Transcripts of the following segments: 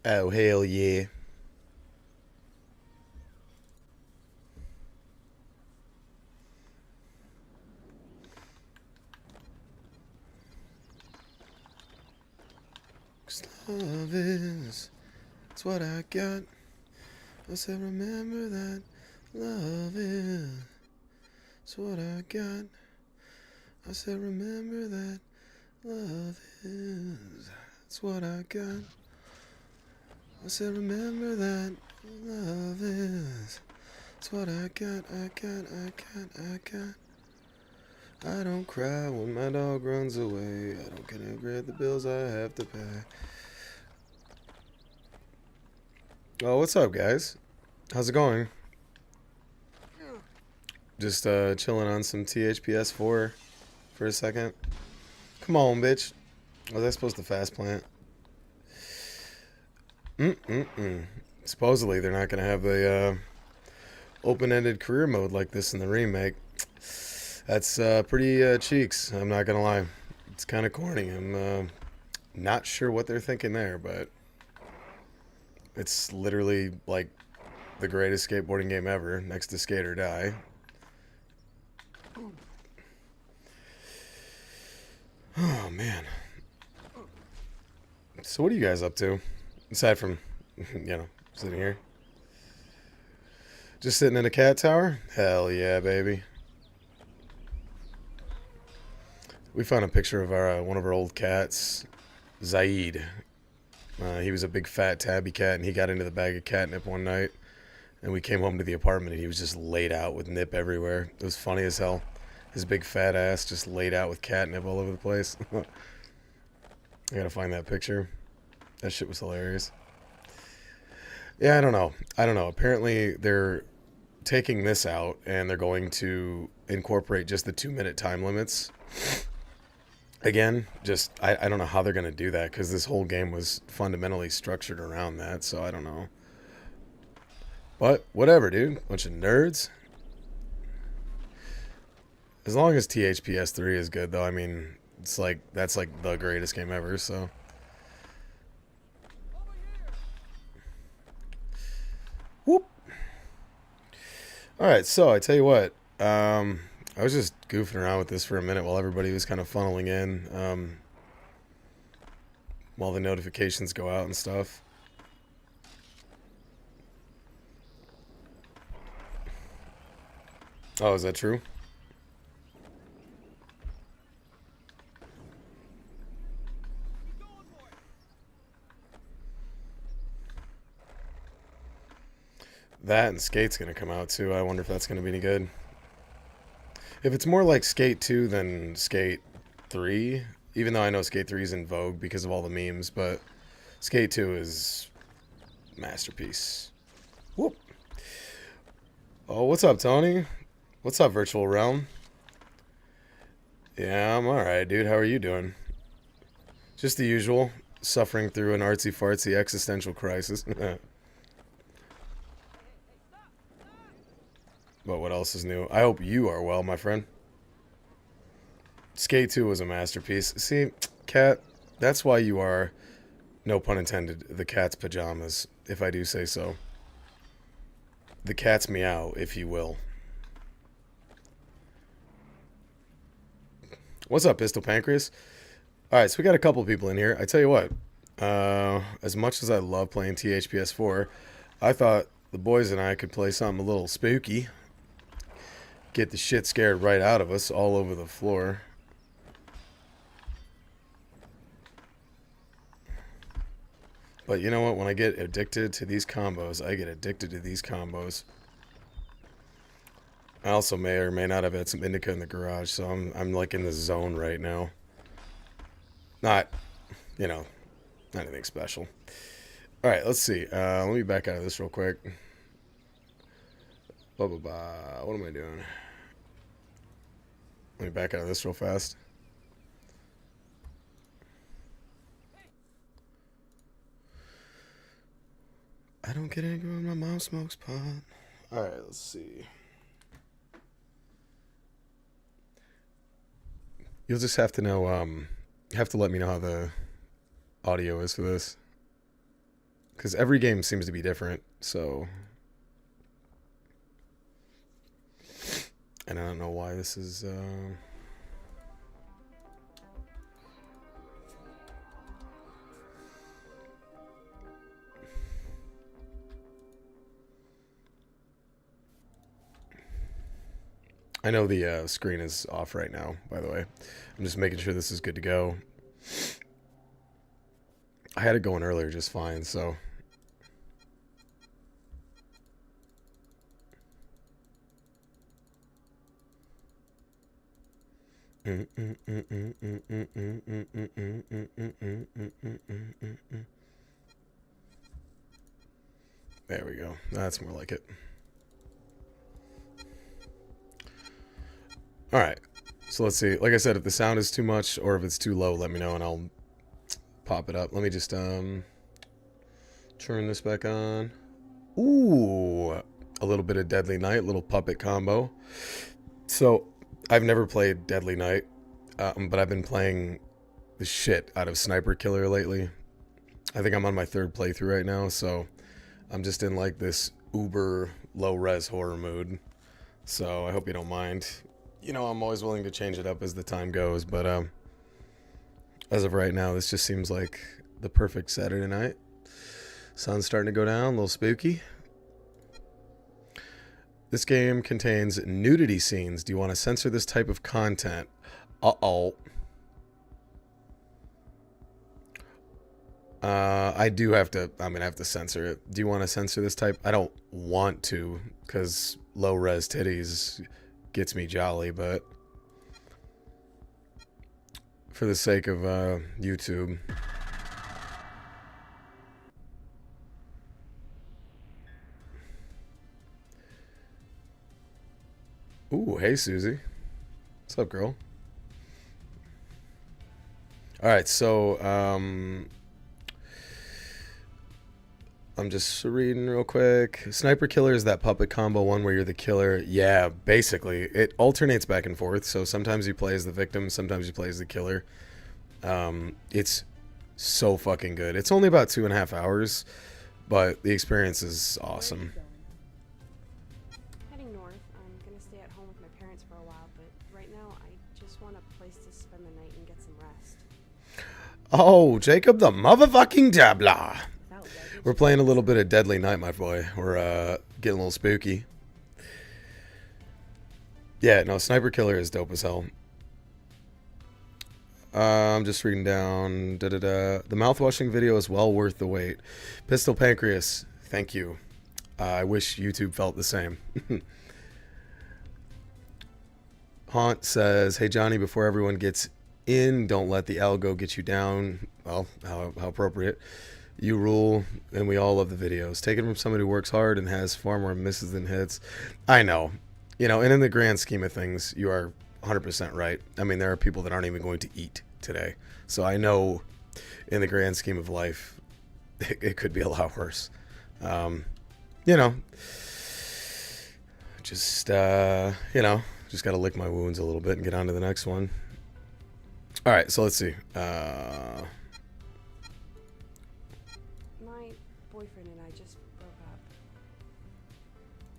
Oh, hell yeah. Cause love is, it's what I got. I said, remember that. Love is, it's what I got. I said, remember that. Love is, it's what I got. I said, remember that. Love is, it's what I got. I don't cry when my dog runs away. I don't get angry at the bills I have to pay. Oh, what's up, guys? How's it going? Just chilling on some THPS 4 for a second. Come on, bitch. Was I supposed to fast plant? Mm-mm-mm. Supposedly, they're not going to have the open-ended career mode like this in the remake. That's pretty cheeks, I'm not going to lie. It's kind of corny. I'm not sure what they're thinking there, but it's literally like the greatest skateboarding game ever, next to Skate or Die. Oh, man. So what are you guys up to? Aside from, sitting here. Just sitting in a cat tower? Hell yeah, baby. We found a picture of our one of our old cats, Zaid. He was a big fat tabby cat, and he got into the bag of catnip one night. And we came home to the apartment, and he was just laid out with nip everywhere. It was funny as hell. His big fat ass just laid out with catnip all over the place. I gotta find that picture. That shit was hilarious. Yeah, I don't know. Apparently, they're taking this out, and they're going to incorporate just the 2-minute time limits. Again, I don't know how they're going to do that, because this whole game was fundamentally structured around that, so I don't know. But, whatever, dude. Bunch of nerds. As long as THPS 3 is good, though, I mean, it's like, that's like the greatest game ever, so. Whoop. Alright, so, I tell you what. I was just goofing around with this for a minute while everybody was kind of funneling in. While the notifications go out and stuff. Oh, is that true? That and Skate's going to come out too. I wonder if that's going to be any good. If it's more like Skate 2 than Skate 3, even though I know Skate 3 is in vogue because of all the memes, but Skate 2 is masterpiece. Whoop. Oh, what's up, Tony? What's up, Virtual Realm? Yeah, I'm alright, dude. How are you doing? Just the usual. Suffering through an artsy fartsy existential crisis. But what else is new? I hope you are well, my friend. Skate 2 was a masterpiece. See, Cat, that's why you are, no pun intended, the cat's pajamas, if I do say so. The cat's meow, if you will. What's up, Pistol Pancreas? Alright, so we got a couple people in here. I tell you what, as much as I love playing THPS 4, I thought the boys and I could play something a little spooky. Get the shit scared right out of us all over the floor. But you know what? When I get addicted to these combos, I get addicted to these combos. I also may or may not have had some indica in the garage, so I'm like in the zone right now. Not, you know, not anything special. All right, let's see. Let me back out of this real quick. Blah, blah, blah. What am I doing? Let me back out of this real fast. I don't get angry when my mom smokes pot. Alright, let's see. You'll just have to know, have to let me know how the audio is for this. Because every game seems to be different, so... And I don't know why this is... I know the screen is off right now, by the way. I'm just making sure this is good to go. I had it going earlier just fine, so... There we go. That's more like it. Alright, so let's see. Like I said, if the sound is too much or if it's too low, let me know and I'll pop it up. Let me just turn this back on. Ooh, a little bit of Deadly Night, little puppet combo. So, I've never played Deadly Night, but I've been playing the shit out of Sniper Killer lately. I think I'm on my 3rd playthrough right now, so I'm just in like this uber low-res horror mood. So I hope you don't mind. You know, I'm always willing to change it up as the time goes, but as of right now, this just seems like the perfect Saturday night. Sun's starting to go down, a little spooky. This game contains nudity scenes. Do you want to censor this type of content? Uh-oh. I do have to, I'm going to have to censor it. Do you want to censor this type? I don't want to, because low-res titties gets me jolly, but for the sake of YouTube. Ooh, hey Susie. What's up, girl? Alright, so I'm just reading real quick. Sniper Killer is that puppet combo one where you're the killer. Yeah, basically. It alternates back and forth. So sometimes you play as the victim, sometimes you play as the killer. It's so fucking good. It's only about 2.5 hours, but the experience is awesome. Heading north. I'm gonna stay at home with my parents for a while, but right now I just want a place to spend the night and get some rest. Oh, Jacob the motherfucking Dabla. We're playing a little bit of Deadly Night, my boy. We're getting a little spooky. Yeah, no, Sniper Killer is dope as hell. I'm just reading down. The mouthwashing video is well worth the wait. Pistol Pancreas, thank you. I wish YouTube felt the same. Haunt says, hey Johnny, before everyone gets in, don't let the algo get you down. Well, how appropriate. You rule, and we all love the videos. Taken from somebody who works hard and has far more misses than hits. I know. You know, and in the grand scheme of things, you are 100% right. I mean, there are people that aren't even going to eat today. So I know in the grand scheme of life, it could be a lot worse. You know, just, you know, just got to lick my wounds a little bit and get on to the next one. All right, so let's see. My boyfriend and I just broke up.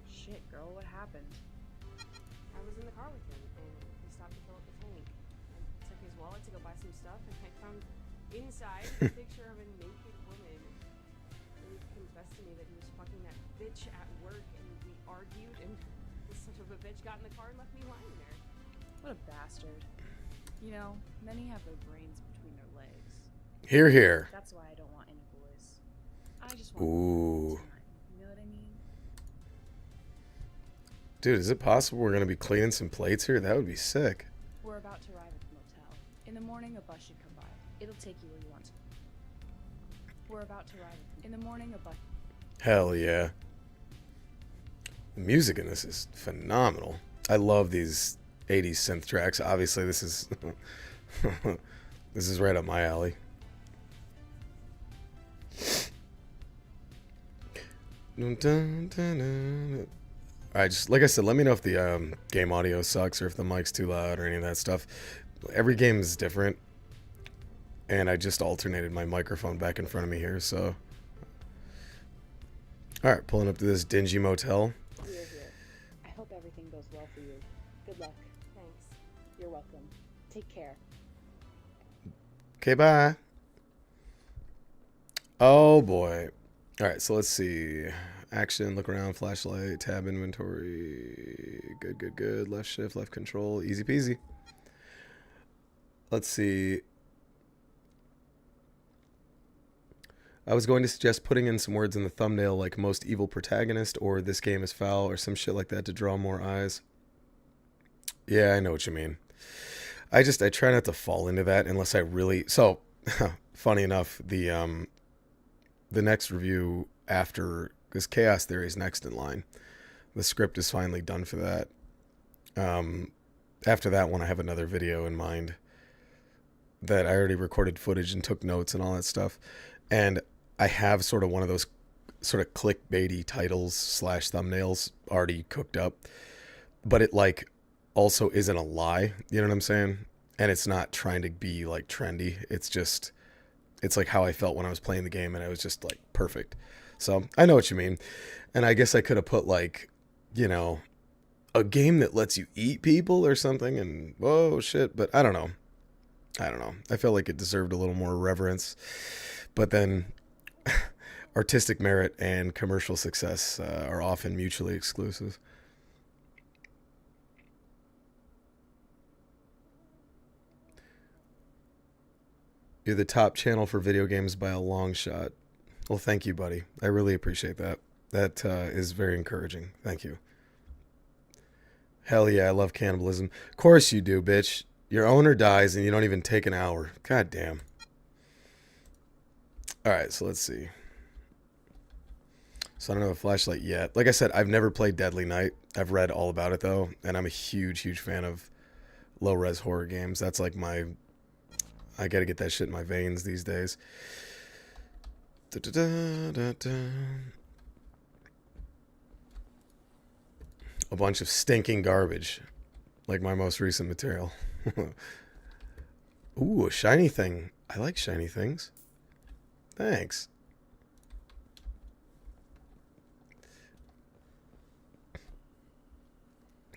Shit, girl, what happened? I was in the car with him, and we stopped to fill up the tank. I took his wallet to go buy some stuff, and I found inside a picture of a naked woman. And he confessed to me that he was fucking that bitch at work, and we argued, and this son of a bitch got in the car and left me lying there. What a bastard. You know, many have their brains between their legs. Here, here. That's why I don't want any boys. I just want Ooh. time. You know what I mean? Dude, is it possible we're going to be cleaning some plates here? That would be sick. We're about to arrive at the motel. In the morning, a bus should come by. It'll take you where you want to. We're about to arrive. In the morning, a bus. Hell yeah. The music in this is phenomenal. I love these 80s synth tracks. Obviously, this is this is right up my alley. Alright, just like I said, let me know if the game audio sucks or if the mic's too loud or any of that stuff. Every game is different, and I just alternated my microphone back in front of me here, so All right, pulling up to this dingy motel. We're here. I hope everything goes well for you. Good luck. Thanks. You're welcome. Take care. Okay, bye. Oh boy. All right, so let's see. Action, look around, flashlight, tab inventory. Good, good, good. Left shift, left control. Easy peasy. Let's see. I was going to suggest putting in some words in the thumbnail like most evil protagonist or this game is foul or some shit like that to draw more eyes. Yeah, I know what you mean. I try not to fall into that unless I really. So, funny enough, the next review after, because Chaos Theory is next in line. The script is finally done for that. After that one, I have another video in mind that I already recorded footage and took notes and all that stuff. And I have sort of one of those sort of clickbaity titles / thumbnails already cooked up. But it like also isn't a lie. You know what I'm saying? And it's not trying to be like trendy. It's like how I felt when I was playing the game, and it was just like perfect. So I know what you mean. And I guess I could have put like, you know, a game that lets you eat people or something, and whoa shit. But I don't know. I felt like it deserved a little more reverence. But then artistic merit and commercial success are often mutually exclusive. You're the top channel for video games by a long shot. Well, thank you, buddy. I really appreciate that. That is very encouraging. Thank you. Hell yeah, I love cannibalism. Of course you do, bitch. Your owner dies and you don't even take an hour. God damn. All right, so let's see. So I don't have a flashlight yet. Like I said, I've never played Deadly Night. I've read all about it, though, and I'm a huge, huge fan of low-res horror games. That's like my... I gotta get that shit in my veins these days. A bunch of stinking garbage, like my most recent material. Ooh, a shiny thing. I like shiny things. Thanks.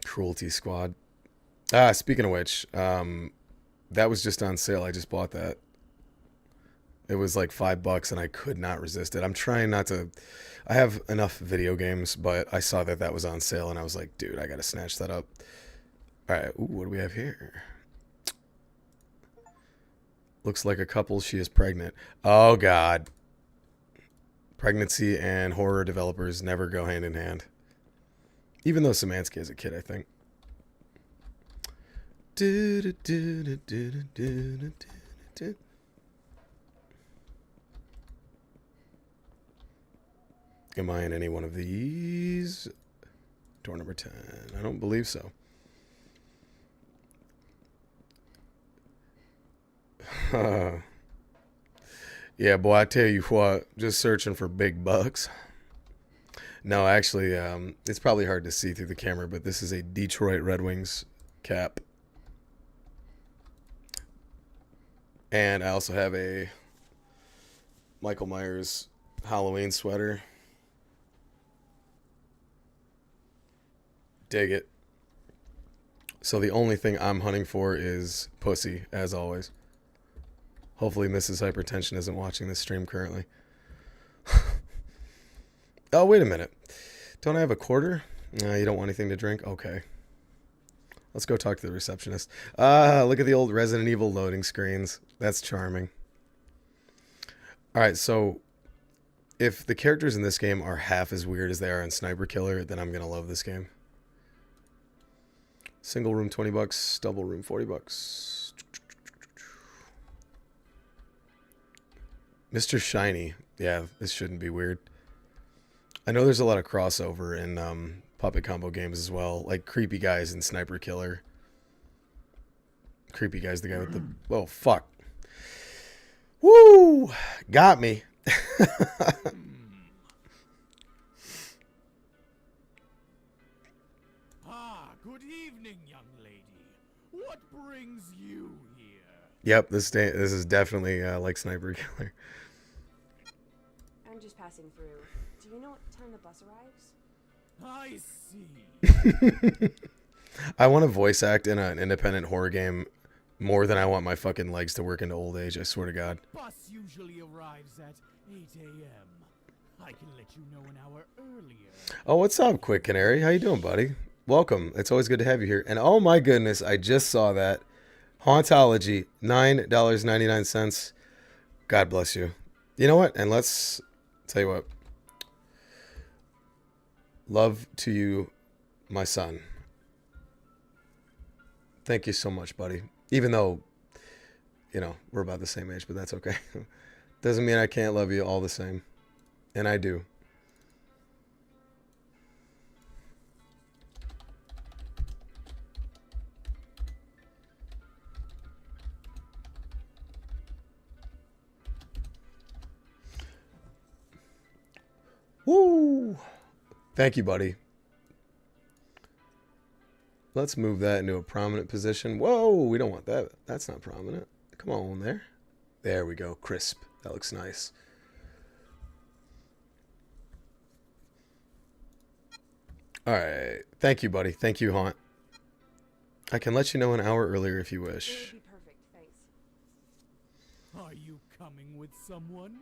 Cruelty Squad. Speaking of which, that was just on sale. I just bought that. It was like $5 and I could not resist it. I'm trying not to... I have enough video games, but I saw that was on sale and I was like, dude, I gotta snatch that up. Alright, ooh, what do we have here? Looks like a couple. She is pregnant. Oh, God. Pregnancy and horror developers never go hand in hand. Even though Samansky is a kid, I think. Am I in any one of these? Door number 10. I don't believe so. Yeah, boy, I tell you what, just searching for big bucks. No, actually, it's probably hard to see through the camera, but this is a Detroit Red Wings cap. And I also have a Michael Myers Halloween sweater. Dig it. So the only thing I'm hunting for is pussy, as always. Hopefully Mrs. Hypertension isn't watching this stream currently. Oh, wait a minute. Don't I have a quarter? No, you don't want anything to drink? Okay. Let's go talk to the receptionist. Look at the old Resident Evil loading screens. That's charming. All right, so if the characters in this game are half as weird as they are in Sniper Killer, then I'm going to love this game. Single room $20, double room $40. Mr. Shiny. Yeah, this shouldn't be weird. I know there's a lot of crossover in Puppet Combo games as well. Like Creepy Guy's in Sniper Killer. Creepy Guy's the guy with the... Oh, fuck. Woo! Got me. Good evening, young lady. What brings you here? Yep, this is definitely like Sniper Killer. I'm just passing through. Do Do we know what time the bus arrives? I see. I want to voice act in an independent horror game more than I want my fucking legs to work into old age, I swear to God. Bus usually arrives at 8 a.m. I can let you know an hour earlier. Oh, what's up, Quick Canary? How you doing, buddy? Welcome. It's always good to have you here. And oh my goodness, I just saw that. Hauntology, $9.99. God bless you. You know what? And let's tell you what. Love to you, my son. Thank you so much, buddy. Even though, we're about the same age, but that's okay. Doesn't mean I can't love you all the same. And I do. Woo! Thank you, buddy. Let's move that into a prominent position. Whoa, we don't want that. That's not prominent. Come on there. There we go. Crisp. That looks nice. All right. Thank you, buddy. Thank you, Haunt. I can let you know an hour earlier if you It wish. would be perfect, thanks. Are you coming with someone?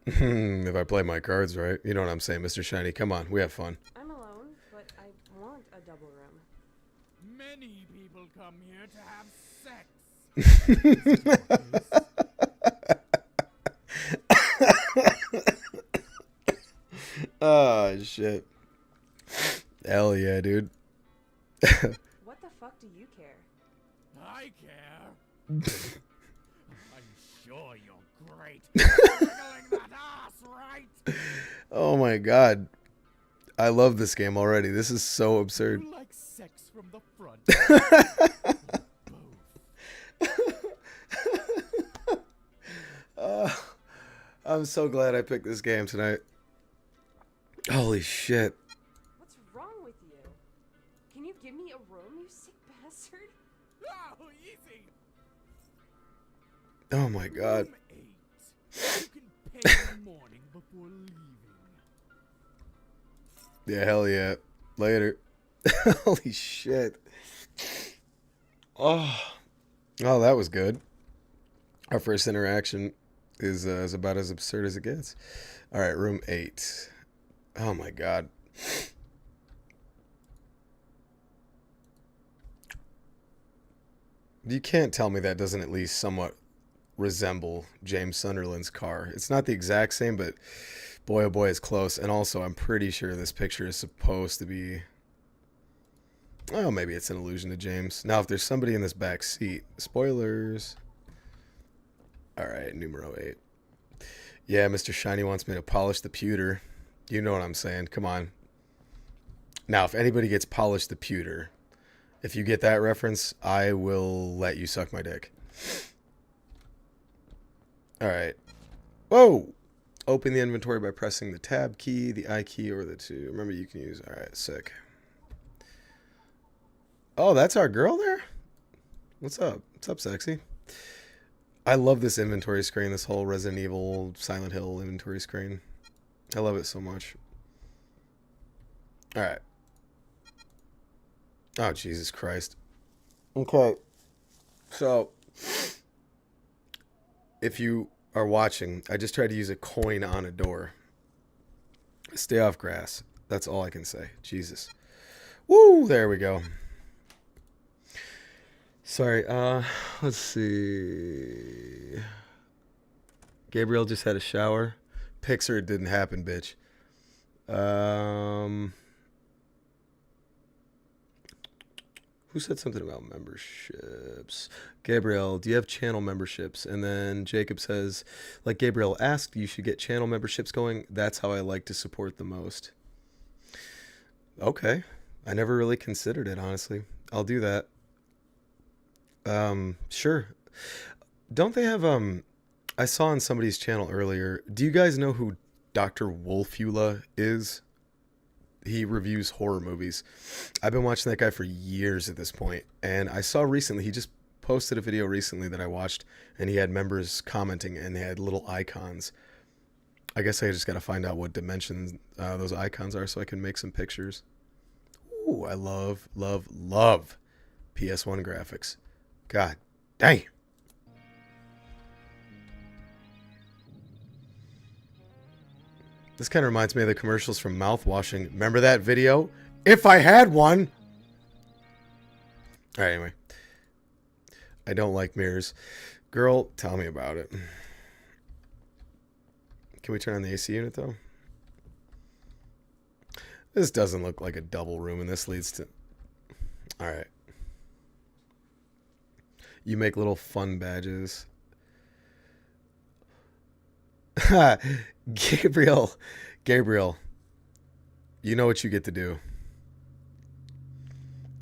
If I play my cards right. You know what I'm saying, Mr. Shiny. Come on. We have fun. I'm alone, but I want a double room. Many people come here to have sex. Oh, shit. Hell yeah, dude. What the fuck do you care? I care. I'm sure you're great. Wiggling that ass, right? Oh my god. I love this game already. This is so absurd. You like sex from the front. Both. I'm so glad I picked this game tonight. Holy shit. What's wrong with you? Can you give me a room, you sick bastard? Oh, easy. Oh my god. Room 8. You can pay in the morning before leaving. Yeah, hell yeah. Later. Holy shit. Oh, that was good. Our first interaction is about as absurd as it gets. All right, room 8. Oh my god. You can't tell me that doesn't at least somewhat resemble James Sunderland's car. It's not the exact same, but boy oh boy, it's close. And also, I'm pretty sure this picture is supposed to be... Oh, maybe it's an allusion to James. Now, if there's somebody in this back seat... Spoilers. Alright, numero 8. Yeah, Mr. Shiny wants me to polish the pewter. You know what I'm saying. Come on. Now, if anybody gets polish the pewter, if you get that reference, I will let you suck my dick. Alright. Whoa! Open the inventory by pressing the tab key, the I key, or the 2. Remember, you can use... Alright, sick. Oh, that's our girl there? What's up? What's up, sexy? I love this inventory screen, this whole Resident Evil, Silent Hill inventory screen. I love it so much. Alright. Oh, Jesus Christ. Okay. So, if you are watching, I just tried to use a coin on a door. Stay off grass. That's all I can say. Jesus. Woo! There we go. Sorry, let's see. Gabriel just had a shower. Pixar, it didn't happen, bitch. Who said something about memberships? Gabriel, do you have channel memberships? And then Jacob says, like Gabriel asked, you should get channel memberships going. That's how I like to support the most. Okay. I never really considered it, honestly. I'll do that. Sure. Don't they have, I saw on somebody's channel earlier, do you guys know who Dr. Wolfula is? He reviews horror movies. I've been watching that guy for years at this point, and I saw recently, he just posted a video recently that I watched, and he had members commenting, and they had little icons. I guess I just got to find out what dimensions those icons are so I can make some pictures. Ooh, I love, love, love PS1 graphics. God damn. This kind of reminds me of the commercials from mouthwashing. Remember that video? If I had one. All right, anyway. I don't like mirrors. Girl, tell me about it. Can we turn on the AC unit, though? This doesn't look like a double room, and this leads to... All right. You make little fun badges. Gabriel, you know what you get to do.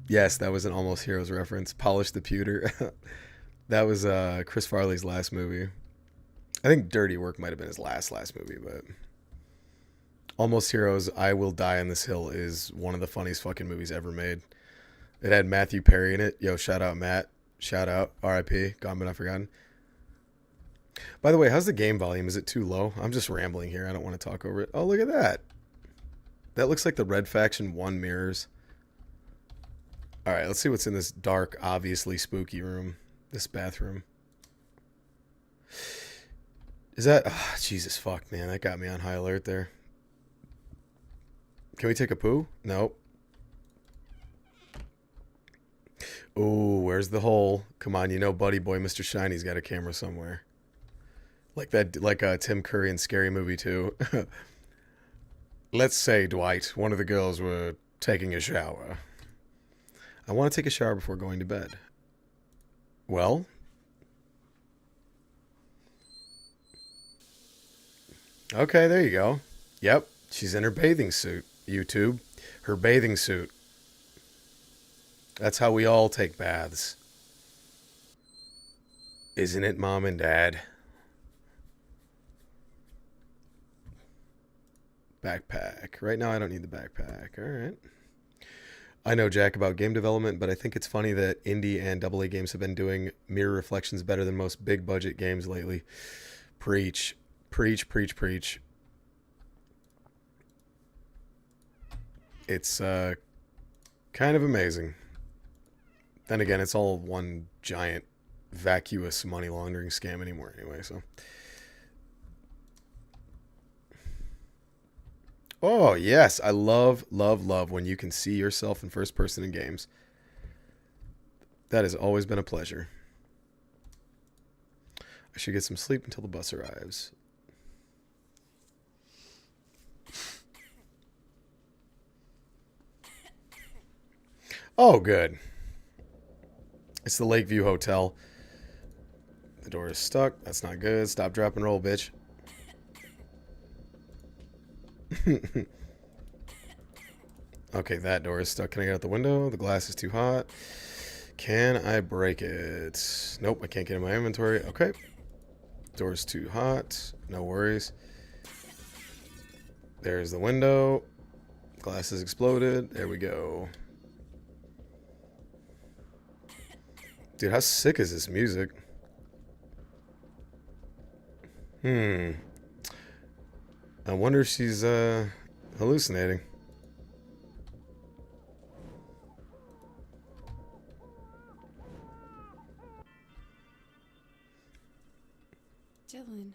Yes, that was an Almost Heroes reference. Polish the pewter. That was Chris Farley's last movie. I think Dirty Work might have been his last movie, but Almost Heroes, I Will Die on This Hill is one of the funniest fucking movies ever made. It had Matthew Perry in it. Yo, shout out Matt. Shout out R.I.P. Gone but not forgotten. By the way, how's the game volume? Is it too low? I'm just rambling here. I don't want to talk over it. Oh, look at that. That looks like the Red Faction 1 mirrors. All right, let's see what's in this dark, obviously spooky room. This bathroom. Is that... Oh, Jesus fuck, man. That got me on high alert there. Can we take a poo? Nope. Ooh, where's the hole? Come on, you know Buddy Boy Mr. Shiny's got a camera somewhere. Like that, like Tim Curry in Scary Movie 2. Let's say, Dwight, one of the girls were taking a shower. I want to take a shower before going to bed. Well... Okay, there you go. Yep, she's in her bathing suit, YouTube. Her bathing suit. That's how we all take baths. Isn't it, Mom and Dad? Backpack. Right now, I don't need the backpack. All right. I know, Jack, about game development, but I think it's funny that indie and AA games have been doing mirror reflections better than most big-budget games lately. Preach. Preach, preach, preach. It's kind of amazing. Then again, it's all one giant vacuous money laundering scam anymore anyway, so. Oh, yes. I love, love, love when you can see yourself in first person in games. That has always been a pleasure. I should get some sleep until the bus arrives. Oh, good. It's the Lakeview Hotel. The door is stuck. That's not good. Stop, drop, and roll, bitch. Okay, that door is stuck. Can I get out the window? The glass is too hot. Can I break it? Nope, I can't get in my inventory. Okay. Door's too hot. No worries. There's the window. Glass has exploded. There we go. Dude, how sick is this music? I wonder if she's hallucinating. Dylan.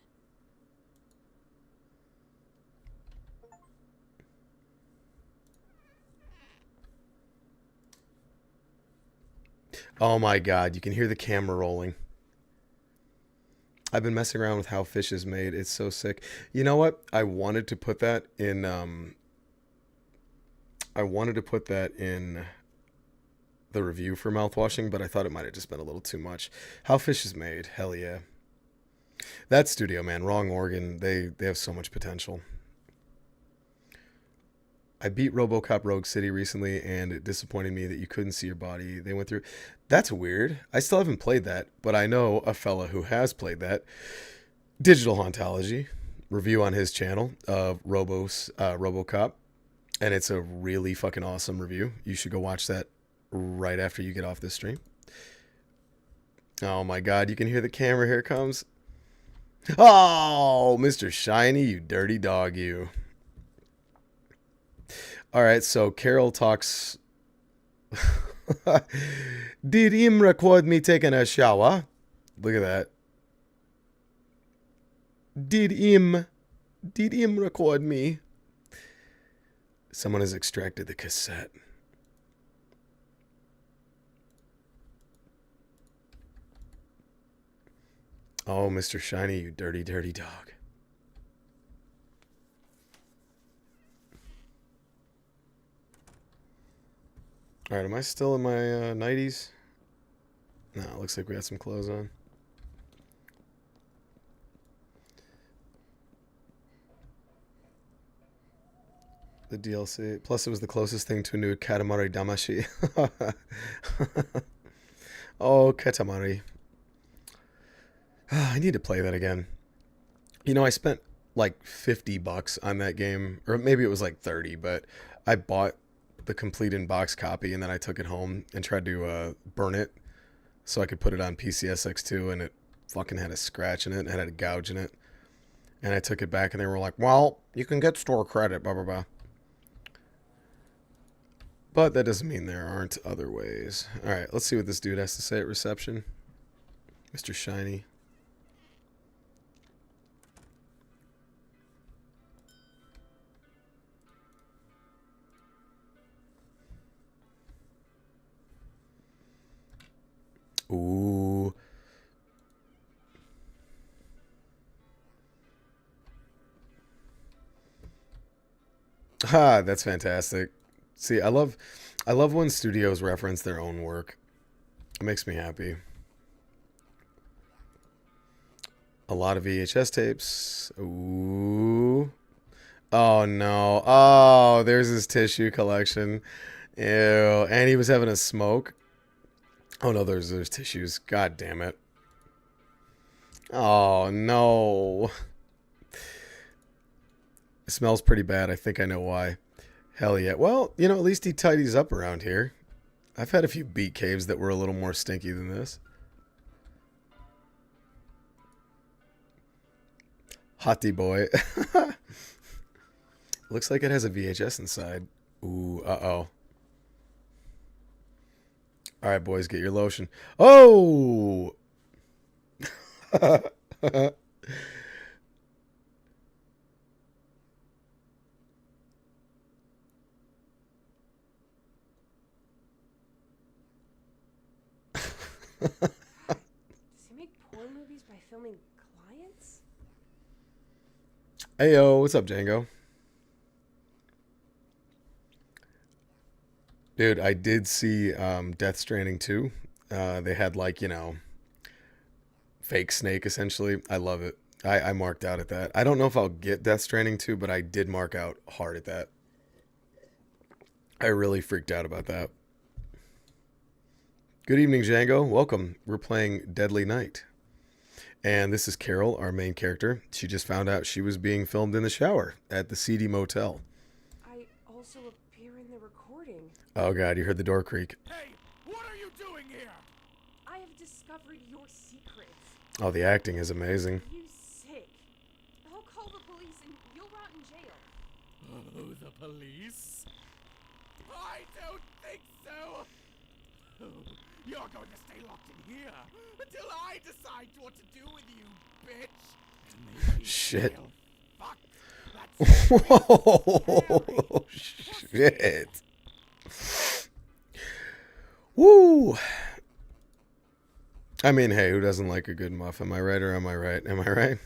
Oh my god, you can hear the camera rolling. I've been messing around with how fish is made. It's so sick. You know what? I wanted to put that in the review for mouthwashing, but I thought it might have just been a little too much. How fish is made. Hell yeah. That studio, man, Wrong Organ, they have so much potential. I beat RoboCop Rogue City recently, and it disappointed me that you couldn't see your body. They went through... That's weird. I still haven't played that, but I know a fella who has played that. Digital Hauntology, review on his channel of RoboCop, and it's a really fucking awesome review. You should go watch that right after you get off this stream. Oh my god, you can hear the camera. Here it comes. Oh, Mr. Shiny, you dirty dog, you. All right, so Carol talks. Did him record me taking a shower? Look at that. Did him record me? Someone has extracted the cassette. Oh, Mr. Shiny, you dirty, dirty dog. All right, am I still in my 90s? No, it looks like we got some clothes on. The DLC. Plus, it was the closest thing to a new Katamari Damashi. Oh, Katamari. I need to play that again. You know, I spent like $50 on that game, or maybe it was like 30, but I bought the complete in-box copy and then I took it home and tried to burn it so I could put it on PCSX2, and it fucking had a scratch in it and had a gouge in it. And I took it back and they were like, well, you can get store credit, blah, blah, blah. But that doesn't mean there aren't other ways. All right, let's see what this dude has to say at reception. Mr. Shiny. Ooh. Ah, that's fantastic. See, I love when studios reference their own work. It makes me happy. A lot of VHS tapes. Ooh. Oh no. Oh, there's his tissue collection. Ew. And he was having a smoke. Oh no, there's tissues. God damn it. Oh no. It smells pretty bad. I think I know why. Hell yeah. Well, you know, at least he tidies up around here. I've had a few beat caves that were a little more stinky than this. Hottie boy. Looks like it has a VHS inside. Ooh, uh-oh. All right, boys, get your lotion. Oh! Does he make porn movies by filming clients? Hey, yo, what's up, Django? Dude, I did see Death Stranding 2. They had, like, you know, fake Snake, essentially. I love it. I marked out at that. I don't know if I'll get Death Stranding 2, but I did mark out hard at that. I really freaked out about that. Good evening, Django. Welcome. We're playing Deadly Night. And this is Carol, our main character. She just found out she was being filmed in the shower at the seedy motel. I also appear in the recording. Oh, God, you heard the door creak. Hey, what are you doing here? I have discovered your secrets. Oh, the acting is amazing. You sick. I'll call the police and you'll rot in jail. Oh, the police? I don't think so. Oh, you're going to stay locked in here until I decide what to do with you, bitch. Maybe Shit. Fuck. Whoa, shit. Woo. I mean, hey, who doesn't like a good muff? Am I right or am I right? Am I right?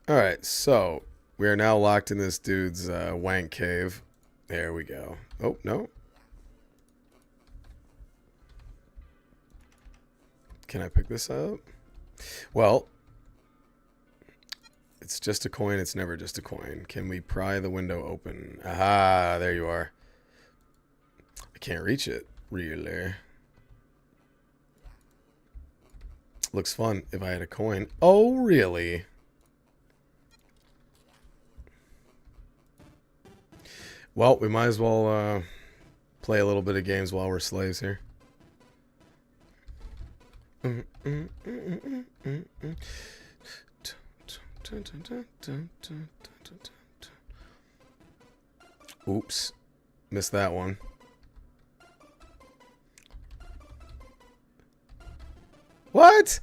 All right, so we are now locked in this dude's wank cave. There we go. Oh, no. Can I pick this up? Well, it's just a coin. It's never just a coin. Can we pry the window open? Aha, there you are. I can't reach it. Really. Looks fun if I had a coin. Oh, really? Well, we might as well play a little bit of games while we're slaves here. Oops. Missed that one. What?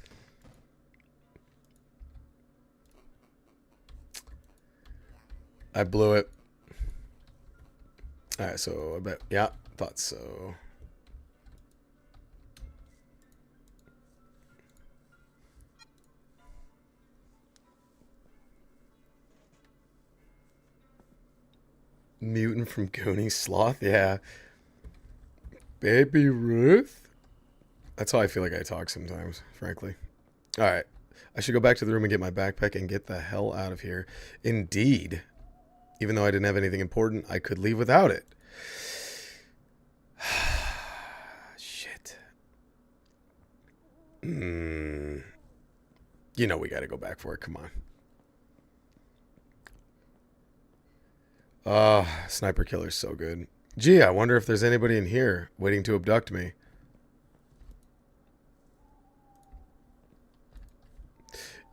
I blew it. Alright, so I bet. Yeah, thought so. Mutant from Goonies Sloth? Yeah. Baby Ruth? That's how I feel like I talk sometimes, frankly. Alright. I should go back to the room and get my backpack and get the hell out of here. Indeed. Even though I didn't have anything important, I could leave without it. Shit. You know we gotta go back for it. Come on. Sniper Killer's so good. Gee, I wonder if there's anybody in here waiting to abduct me.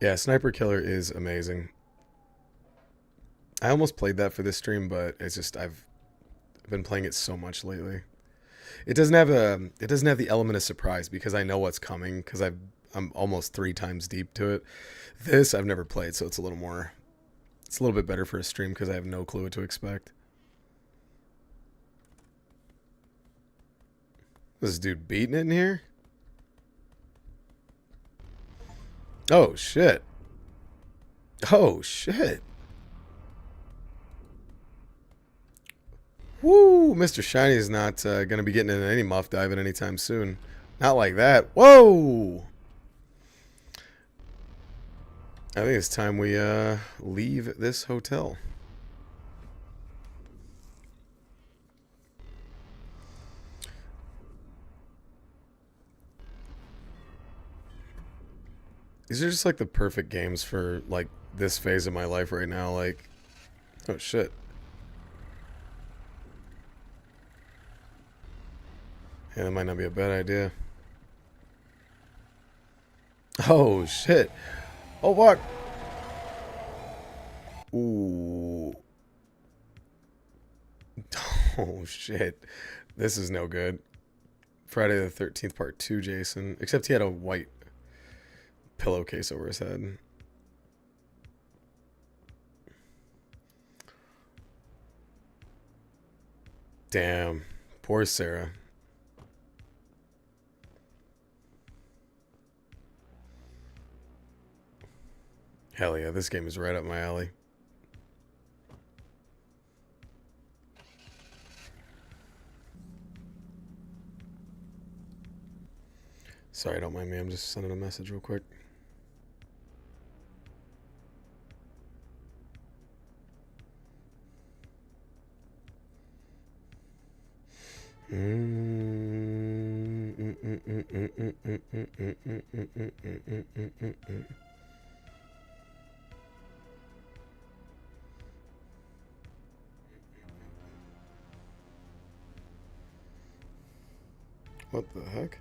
Yeah, Sniper Killer is amazing. I almost played that for this stream, but it's just I've been playing it so much lately. It doesn't have the element of surprise because I know what's coming because I'm almost 3 times deep to it. This I've never played, so it's a little bit better for a stream because I have no clue what to expect. This dude beating it in here? Oh shit. Oh shit. Woo! Mr. Shiny is not going to be getting into any muff diving anytime soon. Not like that. Whoa! I think it's time we leave this hotel. These are just like the perfect games for like this phase of my life right now. Like, oh shit. Yeah, that might not be a bad idea. Oh shit. Oh fuck. Ooh. Oh shit. This is no good. Friday the 13th part 2, Jason. Except he had a white pillowcase over his head. Damn. Poor Sarah. Hell yeah, this game is right up my alley. Sorry, don't mind me. I'm just sending a message real quick. What the heck?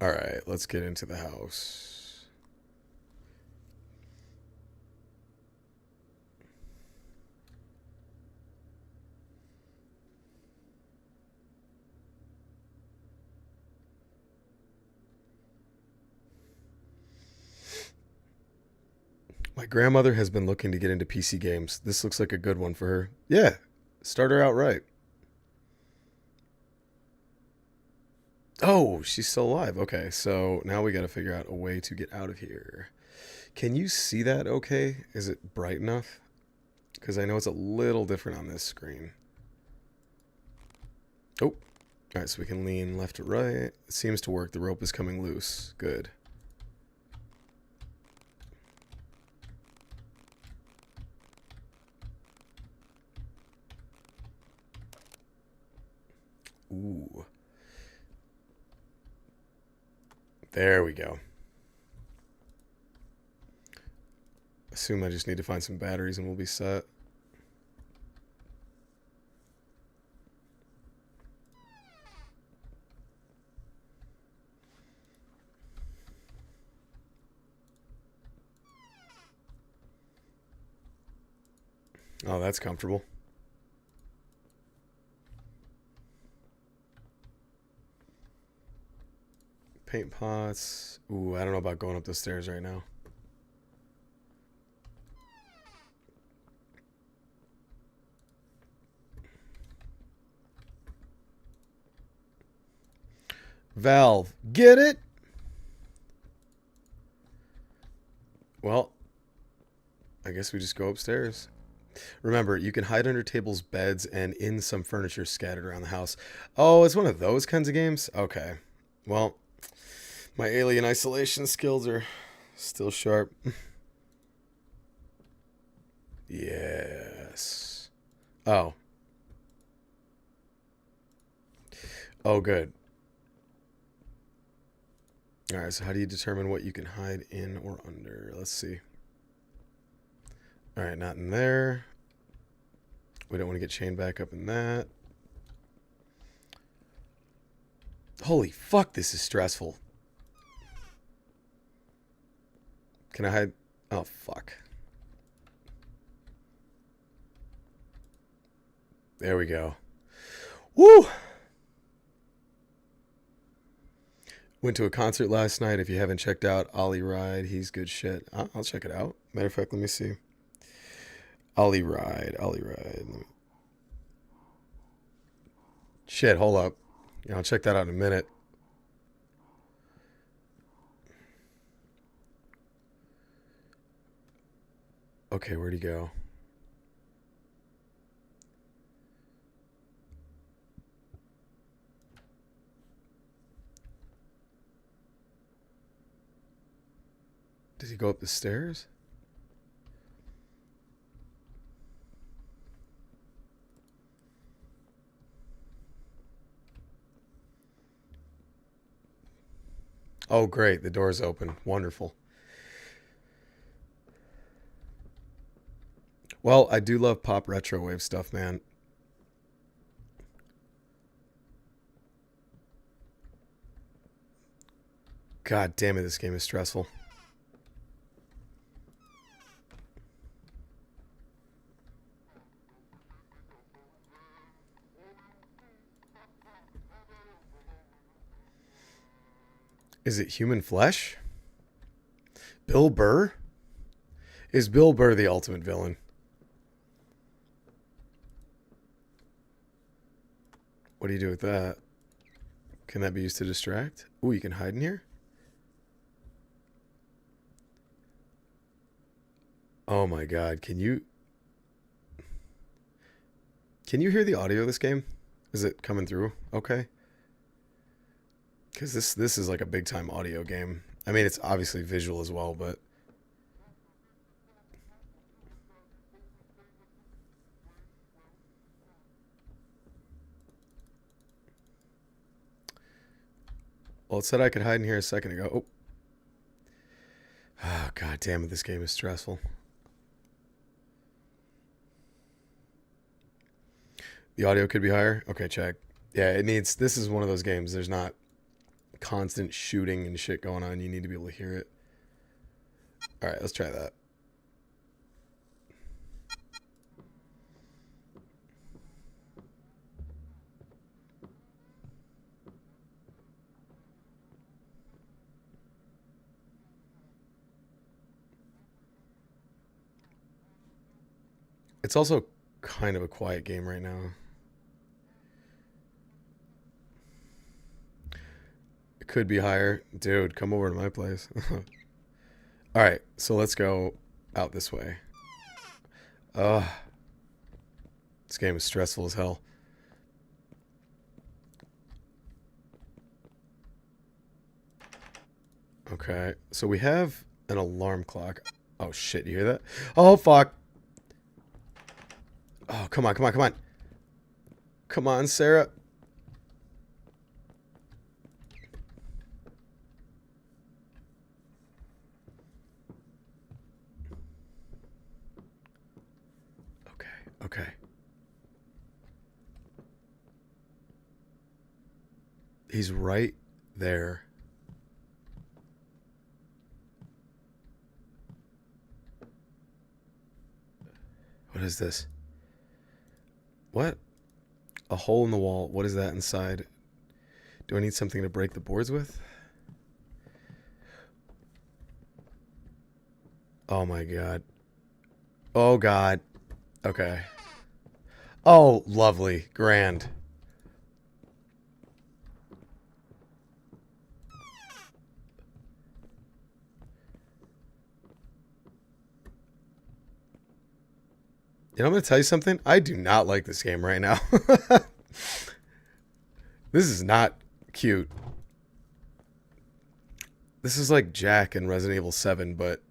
Alright, let's get into the house. My grandmother has been looking to get into PC games. This looks like a good one for her. Yeah, start her out right. Oh, she's still alive. Okay, so now we got to figure out a way to get out of here. Can you see that okay? Is it bright enough? Because I know it's a little different on this screen. Oh, alright, so we can lean left to right. It seems to work. The rope is coming loose. Good. Ooh. There we go. Assume I just need to find some batteries and we'll be set. Oh, that's comfortable. Paint pots. Ooh, I don't know about going up the stairs right now. Valve, get it? Well, I guess we just go upstairs. Remember, you can hide under tables, beds, and in some furniture scattered around the house. Oh, it's one of those kinds of games? Okay. Well, my alien isolation skills are still sharp. Yes. Oh. Oh, good. Alright, so how do you determine what you can hide in or under? Let's see. Alright, not in there. We don't want to get chained back up in that. Holy fuck, this is stressful. Can I hide? Oh, fuck. There we go. Woo! Went to a concert last night. If you haven't checked out Ollie Ride, he's good shit. I'll check it out. Matter of fact, let me see. Ollie Ride. Shit, hold up. Yeah, I'll check that out in a minute. Okay, where'd he go? Does he go up the stairs? Oh, great. The door's open. Wonderful. Well, I do love pop retro wave stuff, man. God damn it, this game is stressful. Is it human flesh? Bill Burr? Is Bill Burr the ultimate villain? What do you do with that? Can that be used to distract? Ooh, you can hide in here? Oh my god, can you hear the audio of this game? Is it coming through? Okay. Because this is like a big time audio game. I mean, it's obviously visual as well, but... Well, it said I could hide in here a second ago. Oh. Oh, god damn it, this game is stressful. The audio could be higher? Okay, check. Yeah, it needs... This is one of those games. There's not constant shooting and shit going on. You need to be able to hear it. Alright, let's try that. It's also kind of a quiet game right now. It could be higher. Dude, come over to my place. Alright, so let's go out this way. This game is stressful as hell. Okay, so we have an alarm clock. Oh shit, you hear that? Oh fuck. Oh, come on, come on, come on. Come on, Sarah. He's right there. What is this? What? A hole in the wall. What is that inside? Do I need something to break the boards with? Oh my god. Oh god. Okay. Oh, lovely. Grand. You know, I'm going to tell you something. I do not like this game right now. This is not cute. This is like Jack in Resident Evil 7, but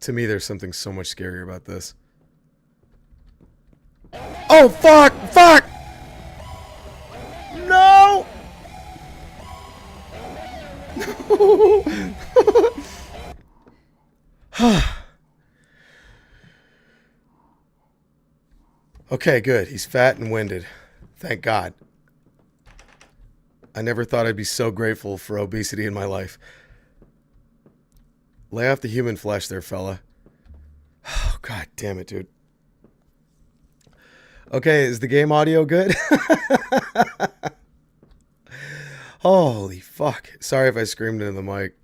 to me, there's something so much scarier about this. Oh, fuck! Fuck! No! No! Okay, good. He's fat and winded. Thank God. I never thought I'd be so grateful for obesity in my life. Lay off the human flesh there, fella. Oh, God damn it, dude. Okay, is the game audio good? Holy fuck. Sorry if I screamed into the mic.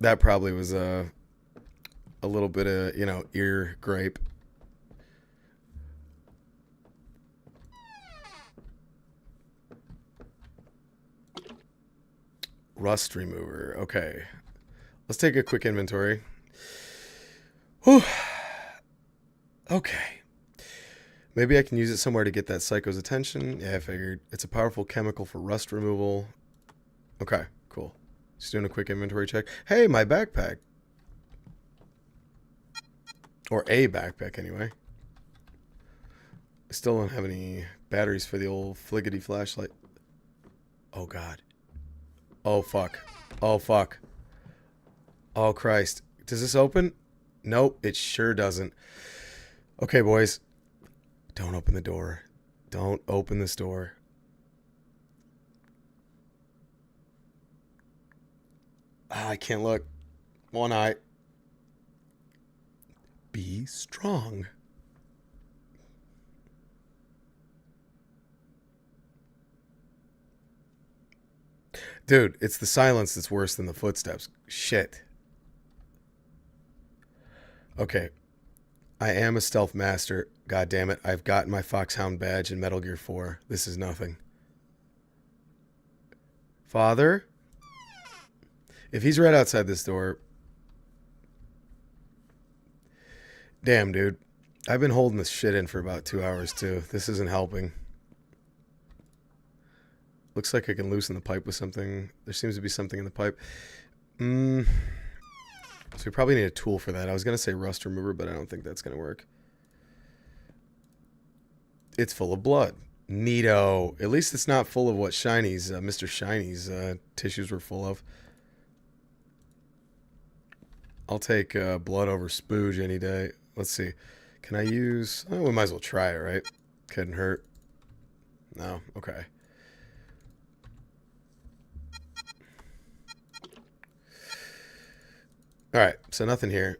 That probably was a little bit of, you know, ear grape. Rust remover. Okay. Let's take a quick inventory. Whew. Okay. Maybe I can use it somewhere to get that psycho's attention. Yeah, I figured. It's a powerful chemical for rust removal. Okay, cool. Just doing a quick inventory check. Hey, my backpack. Or a backpack, anyway. I still don't have any batteries for the old fliggity flashlight. Oh, God. Oh, fuck. Oh, fuck. Oh, Christ. Does this open? Nope, it sure doesn't. Okay, boys. Don't open the door. Don't open this door. Ah, I can't look. One eye. Be strong. Dude, it's the silence that's worse than the footsteps. Shit. Okay. I am a stealth master. God damn it. I've gotten my Foxhound badge in Metal Gear 4. This is nothing. Father? If he's right outside this door... Damn, dude. I've been holding this shit in for about 2 hours, too. This isn't helping. Looks like I can loosen the pipe with something. There seems to be something in the pipe. So we probably need a tool for that. I was going to say rust remover, but I don't think that's going to work. It's full of blood. Neato. At least it's not full of what Shiny's, Mr. Shiny's tissues were full of. I'll take blood over spooge any day. Let's see. Can I use... Oh, we might as well try it, right? Couldn't hurt. No? Okay. Alright, so nothing here.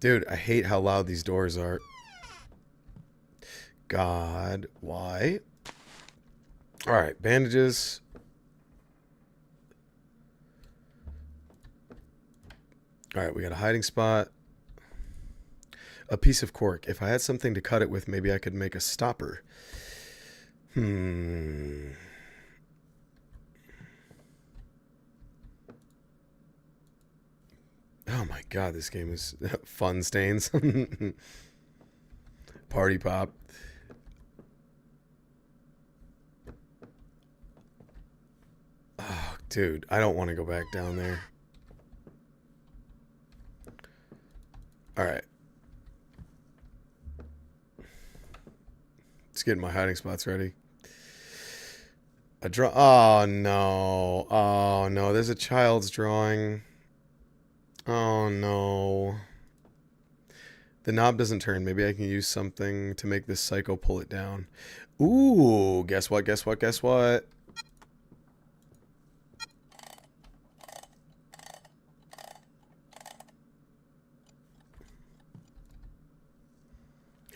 Dude, I hate how loud these doors are. God, why? Alright, bandages. Alright, we got a hiding spot. A piece of cork. If I had something to cut it with, maybe I could make a stopper. Oh my god, this game is fun stains. Party pop. Oh, dude, I don't want to go back down there. Alright. Let's get my hiding spots ready. Oh no. Oh no, there's a child's drawing. Oh no. The knob doesn't turn. Maybe I can use something to make this psycho pull it down. Ooh, guess what, guess what, guess what?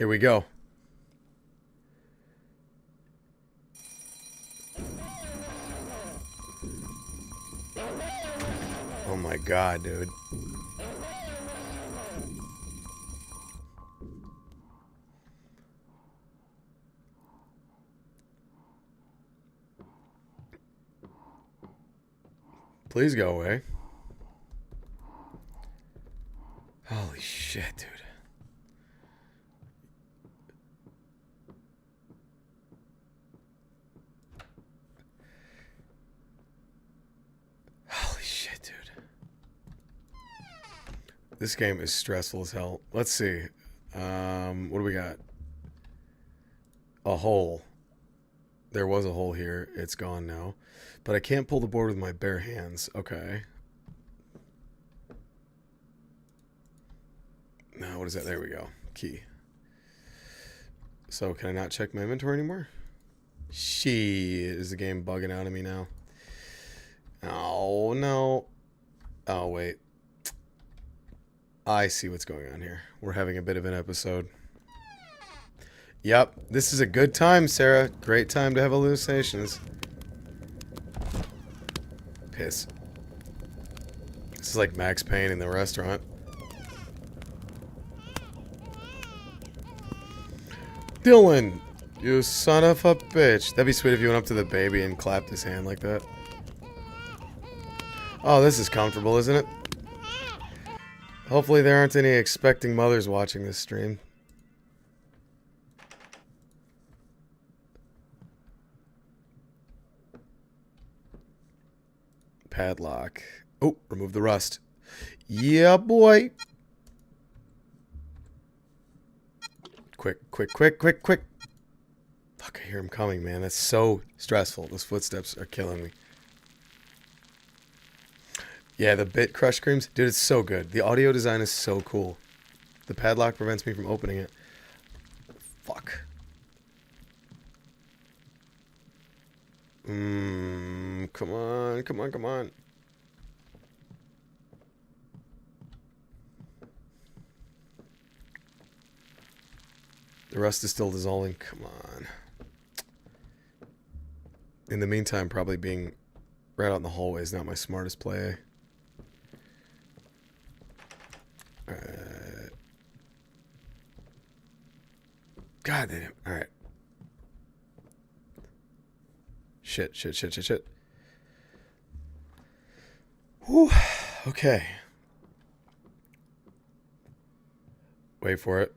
Here we go. Oh my god, dude. Please go away. Holy shit, dude. Holy shit, dude. This game is stressful as hell. Let's see. What do we got? A hole. There was a hole here. It's gone now. But I can't pull the board with my bare hands. Okay. No, what is that? There we go. Key. So, can I not check my inventory anymore? Is the game bugging out of me now? Oh, no. Oh, wait. I see what's going on here. We're having a bit of an episode. Yep, this is a good time, Sarah. Great time to have hallucinations. Piss. This is like Max Payne in the restaurant. Dylan, you son of a bitch. That'd be sweet if you went up to the baby and clapped his hand like that. Oh, this is comfortable, isn't it? Hopefully there aren't any expecting mothers watching this stream. Padlock. Oh, remove the rust. Yeah, boy. Quick, quick, quick, quick, quick. Fuck, I hear him coming, man. That's so stressful. Those footsteps are killing me. Yeah, the bit crush screams. Dude, it's so good. The audio design is so cool. The padlock prevents me from opening it. Fuck. Come on, come on, come on. The rust is still dissolving. Come on. In the meantime, probably being right out in the hallway is not my smartest play. God damn. Alright. Shit, shit, shit, shit, shit. Whew. Okay. Wait for it.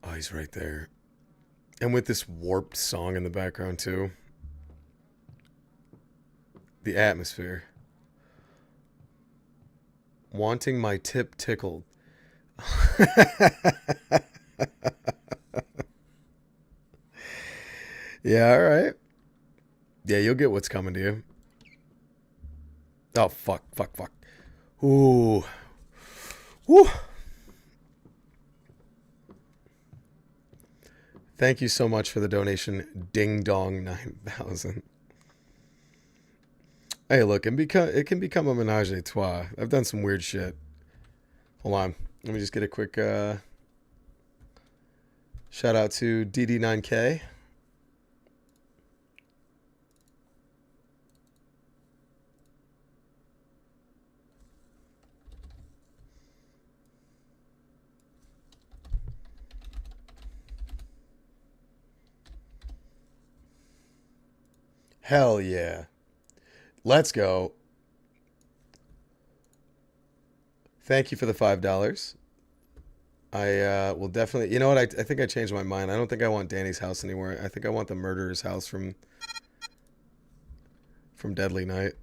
Oh, he's right there. And with this warped song in the background, too. The atmosphere. Wanting my tip tickled. Yeah, alright. Yeah, you'll get what's coming to you. Oh, fuck, fuck, fuck. Ooh. Woo. Thank you so much for the donation, Ding Dong 9000. Hey, look, it can become a menage a trois. I've done some weird shit. Hold on. Let me just get a quick shout out to DD9K. Hell yeah. Let's go. Thank you for the $5. I will definitely... You know what? I think I changed my mind. I don't think I want Danny's house anymore. I think I want the murderer's house from Deadly Night.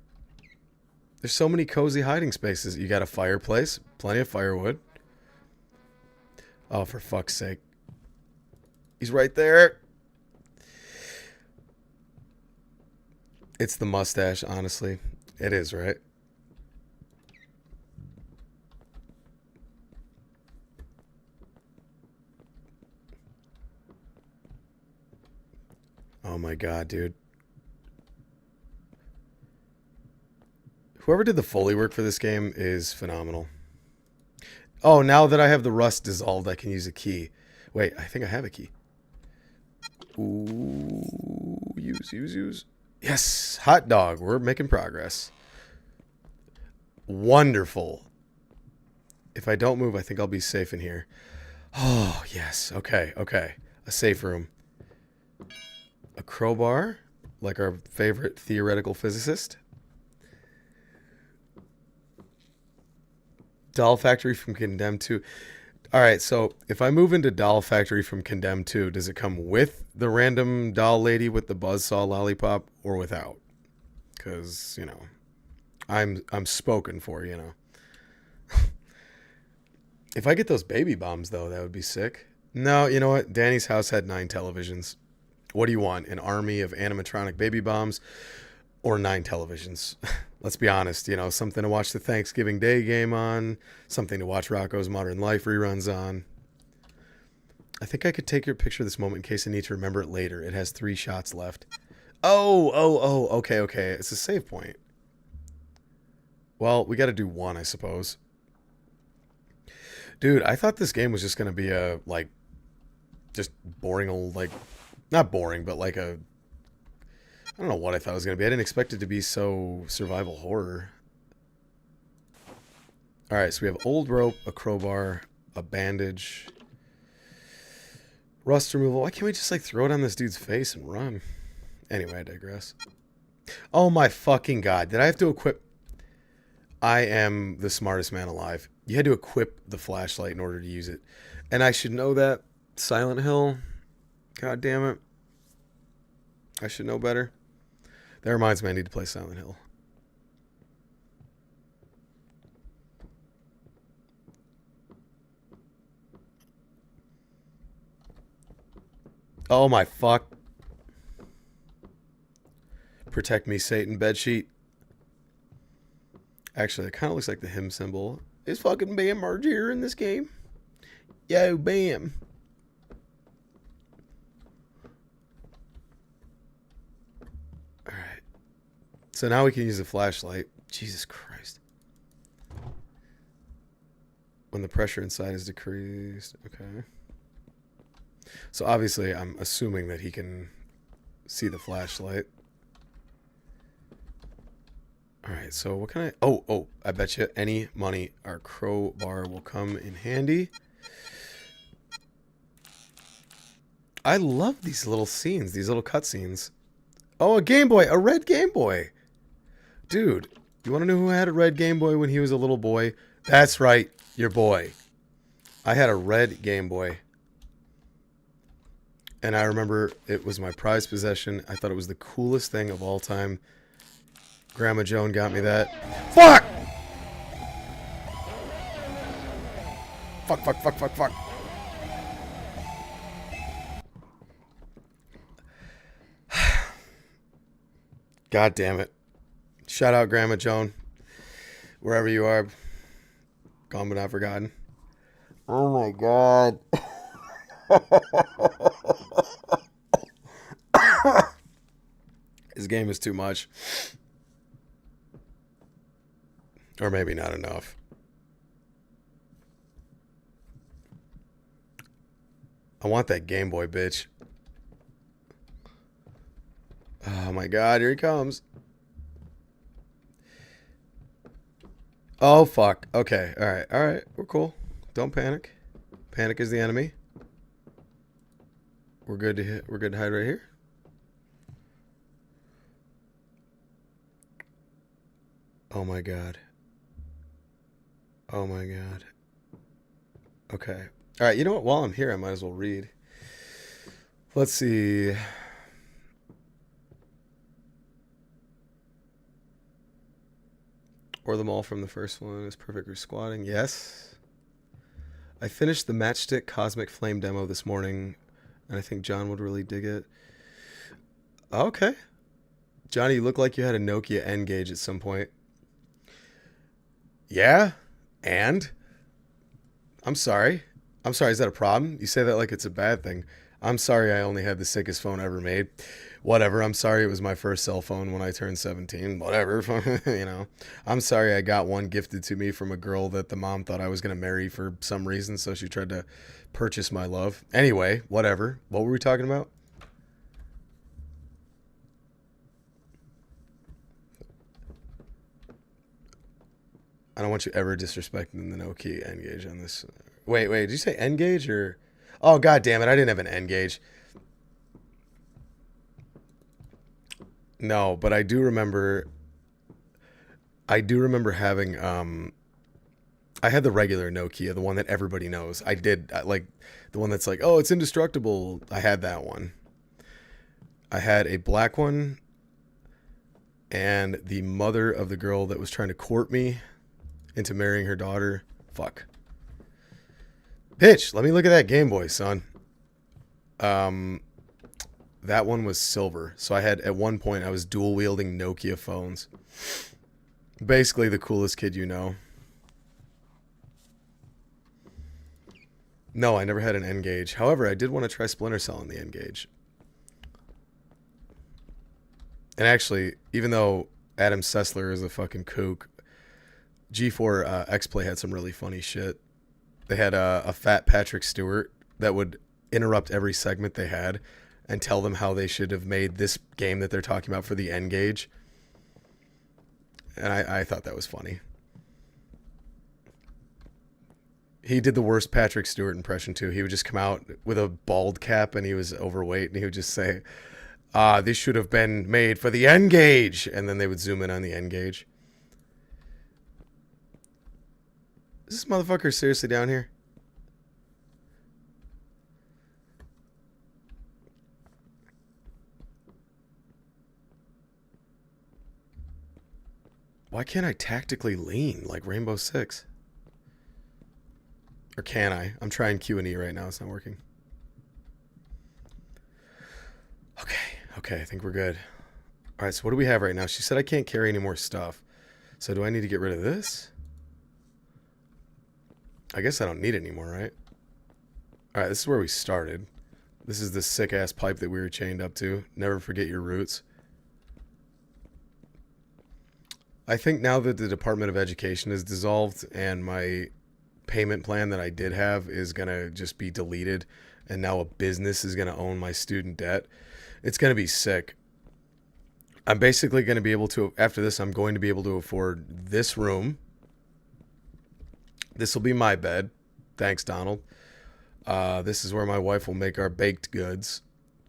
There's so many cozy hiding spaces. You got a fireplace. Plenty of firewood. Oh, for fuck's sake. He's right there. It's the mustache, honestly. It is, right? Oh my god, dude. Whoever did the Foley work for this game is phenomenal. Oh, now that I have the rust dissolved, I can use a key. Wait, I think I have a key. Ooh, use. Yes, hot dog. We're making progress. Wonderful. If I don't move, I think I'll be safe in here. Oh, yes. Okay. A safe room. A crowbar, like our favorite theoretical physicist. Doll Factory from Condemned 2. All right, so if I move into Doll Factory from Condemned 2, does it come with the random doll lady with the buzzsaw lollipop or without? Because, you know, I'm spoken for, you know. If I get those baby bombs, though, that would be sick. No, you know what? Danny's house had 9 televisions. What do you want? An army of animatronic baby bombs or 9 televisions? Let's be honest, you know, something to watch the Thanksgiving Day game on, something to watch Rocco's Modern Life reruns on. I think I could take your picture of this moment in case I need to remember it later. It has 3 shots left. Oh, okay. It's a save point. Well, we got to do 1, I suppose. Dude, I thought this game was just going to be a, like, just boring old, like, not boring, but like a, I don't know what I thought it was going to be. I didn't expect it to be so survival horror. All right, so we have old rope, a crowbar, a bandage, rust removal. Why can't we just like throw it on this dude's face and run? Anyway, I digress. Oh my fucking god. Did I have to equip? I am the smartest man alive. You had to equip the flashlight in order to use it. And I should know that. Silent Hill. God damn it. I should know better. That reminds me I need to play Silent Hill. Oh my fuck. Protect me, Satan bedsheet. Actually, it kind of looks like the hymn symbol. Is fucking Bam Margera in this game? Yo, Bam. Alright. So now we can use the flashlight. Jesus Christ. When the pressure inside is decreased. Okay. So obviously I'm assuming that he can see the flashlight. Alright, so what can I... Oh, I bet you any money our crowbar will come in handy. I love these little scenes, these little cutscenes. Oh, a Game Boy, a red Game Boy. Dude, you want to know who had a red Game Boy when he was a little boy? That's right, your boy. I had a red Game Boy. And I remember it was my prized possession. I thought it was the coolest thing of all time. Grandma Joan got me that. Fuck! Fuck. God damn it. Shout out Grandma Joan. Wherever you are. Gone but not forgotten. Oh my god. This game is too much. Or maybe not enough. I want that Game Boy, bitch. Oh my god, here he comes. Oh fuck. Okay, alright. We're cool. Don't panic. Panic is the enemy. We're good to hide right here. Oh my god. Oh my god. Okay. Alright, you know what? While I'm here, I might as well read. Let's see. Or them all from the first one is perfect for squatting. Yes. I finished the Matchstick Cosmic Flame demo this morning, and I think John would really dig it. Okay. Johnny, you look like you had a Nokia N-Gage at some point. Yeah? And? I'm sorry. Is that a problem? You say that like it's a bad thing. I'm sorry I only had the sickest phone ever made. Whatever. I'm sorry it was my first cell phone when I turned 17. Whatever. You know. I'm sorry I got one gifted to me from a girl that the mom thought I was going to marry for some reason, so she tried to purchase my love. Anyway, whatever. What were we talking about? I don't want you ever disrespecting the no key N-gauge on this. Wait, did you say N-gauge or... Oh, god damn it, I didn't have an N-gauge. No, but I do remember having I had the regular Nokia, the one that everybody knows. I did like the one that's like, "Oh, it's indestructible." I had that one. I had a black one, and the mother of the girl that was trying to court me into marrying her daughter. Fuck. Bitch, let me look at that Game Boy, son. That one was silver. So I had, at one point, I was dual wielding Nokia phones. Basically the coolest kid you know. No, I never had an N-gauge. However, I did want to try Splinter Cell on the N-gauge. And actually, even though Adam Sessler is a fucking kook, G4 X-Play had some really funny shit. They had a fat Patrick Stewart that would interrupt every segment they had and tell them how they should have made this game that they're talking about for the N-gauge. And I thought that was funny. He did the worst Patrick Stewart impression too. He would just come out with a bald cap and he was overweight and he would just say, this should have been made for the N-gauge. And then they would zoom in on the N-gauge. Is this motherfucker seriously down here? Why can't I tactically lean like Rainbow Six? Or can I? I'm trying Q and E right now. It's not working. Okay, I think we're good. All right, so what do we have right now? She said I can't carry any more stuff. So do I need to get rid of this? I guess I don't need it anymore, right? All right, this is where we started. This is the sick-ass pipe that we were chained up to. Never forget your roots. I think now that the Department of Education is dissolved and my payment plan that I did have is going to just be deleted and now a business is going to own my student debt, it's going to be sick. I'm basically going to be able to, after this, I'm going to be able to afford this room. This will be my bed. Thanks, Donald. This is where my wife will make our baked goods.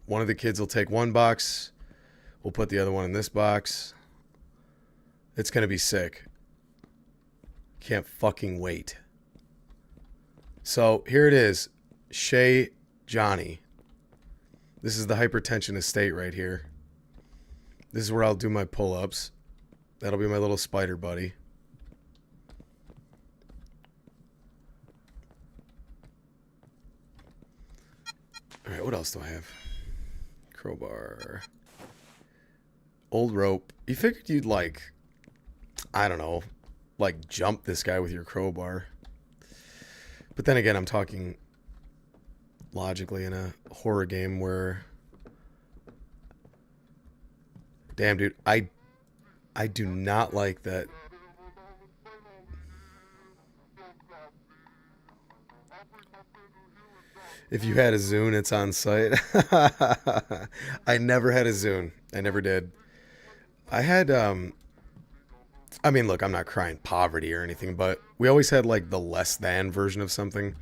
One of the kids will take one box. We'll put the other one in this box. It's going to be sick. Can't fucking wait. So here it is. Shea Johnny. This is the hypertension estate right here. This is where I'll do my pull-ups. That'll be my little spider buddy. Alright, what else do I have? Crowbar. Old rope. You figured you'd like, I don't know, like jump this guy with your crowbar. But then again, I'm talking logically in a horror game where... Damn, dude, I do not like that. If you had a Zune, it's on site. I never had a Zune. I never did. I had, I mean, look, I'm not crying poverty or anything, but we always had, like, the less than version of something.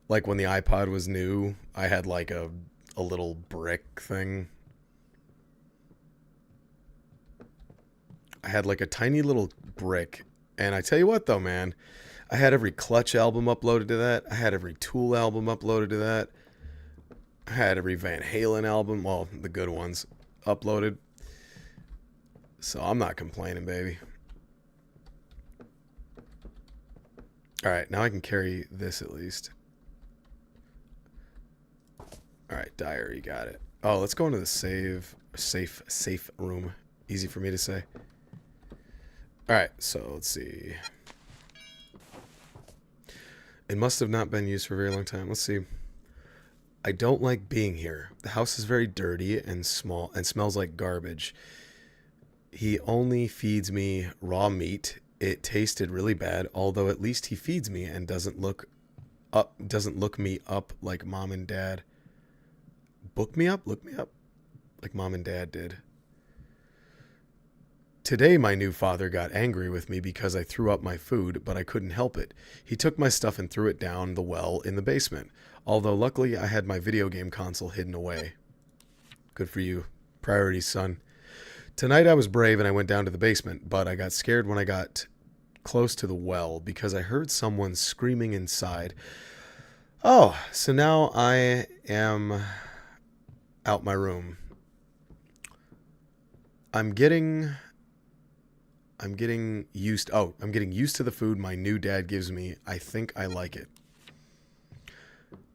Like, when the iPod was new, I had, like, a little brick thing. I had, like, a tiny little brick. And I tell you what, though, man, I had every Clutch album uploaded to that. I had every Tool album uploaded to that. I had every Van Halen album, well, the good ones, uploaded. So I'm not complaining, baby. Alright, now I can carry this at least. Alright, diary, got it. Oh, let's go into the safe room. Easy for me to say. Alright, so let's see. It must have not been used for a very long time. Let's see. I don't like being here. The house is very dirty and small and smells like garbage. He only feeds me raw meat. It tasted really bad, although at least he feeds me and doesn't look me up like mom and dad. Look me up like mom and dad did. Today, my new father got angry with me because I threw up my food, but I couldn't help it. He took my stuff and threw it down the well in the basement, although luckily I had my video game console hidden away. Good for you. Priorities, son. Tonight I was brave and I went down to the basement, but I got scared when I got close to the well because I heard someone screaming inside. Oh, so now I am out my room. I'm getting used to the food my new dad gives me. I think I like it.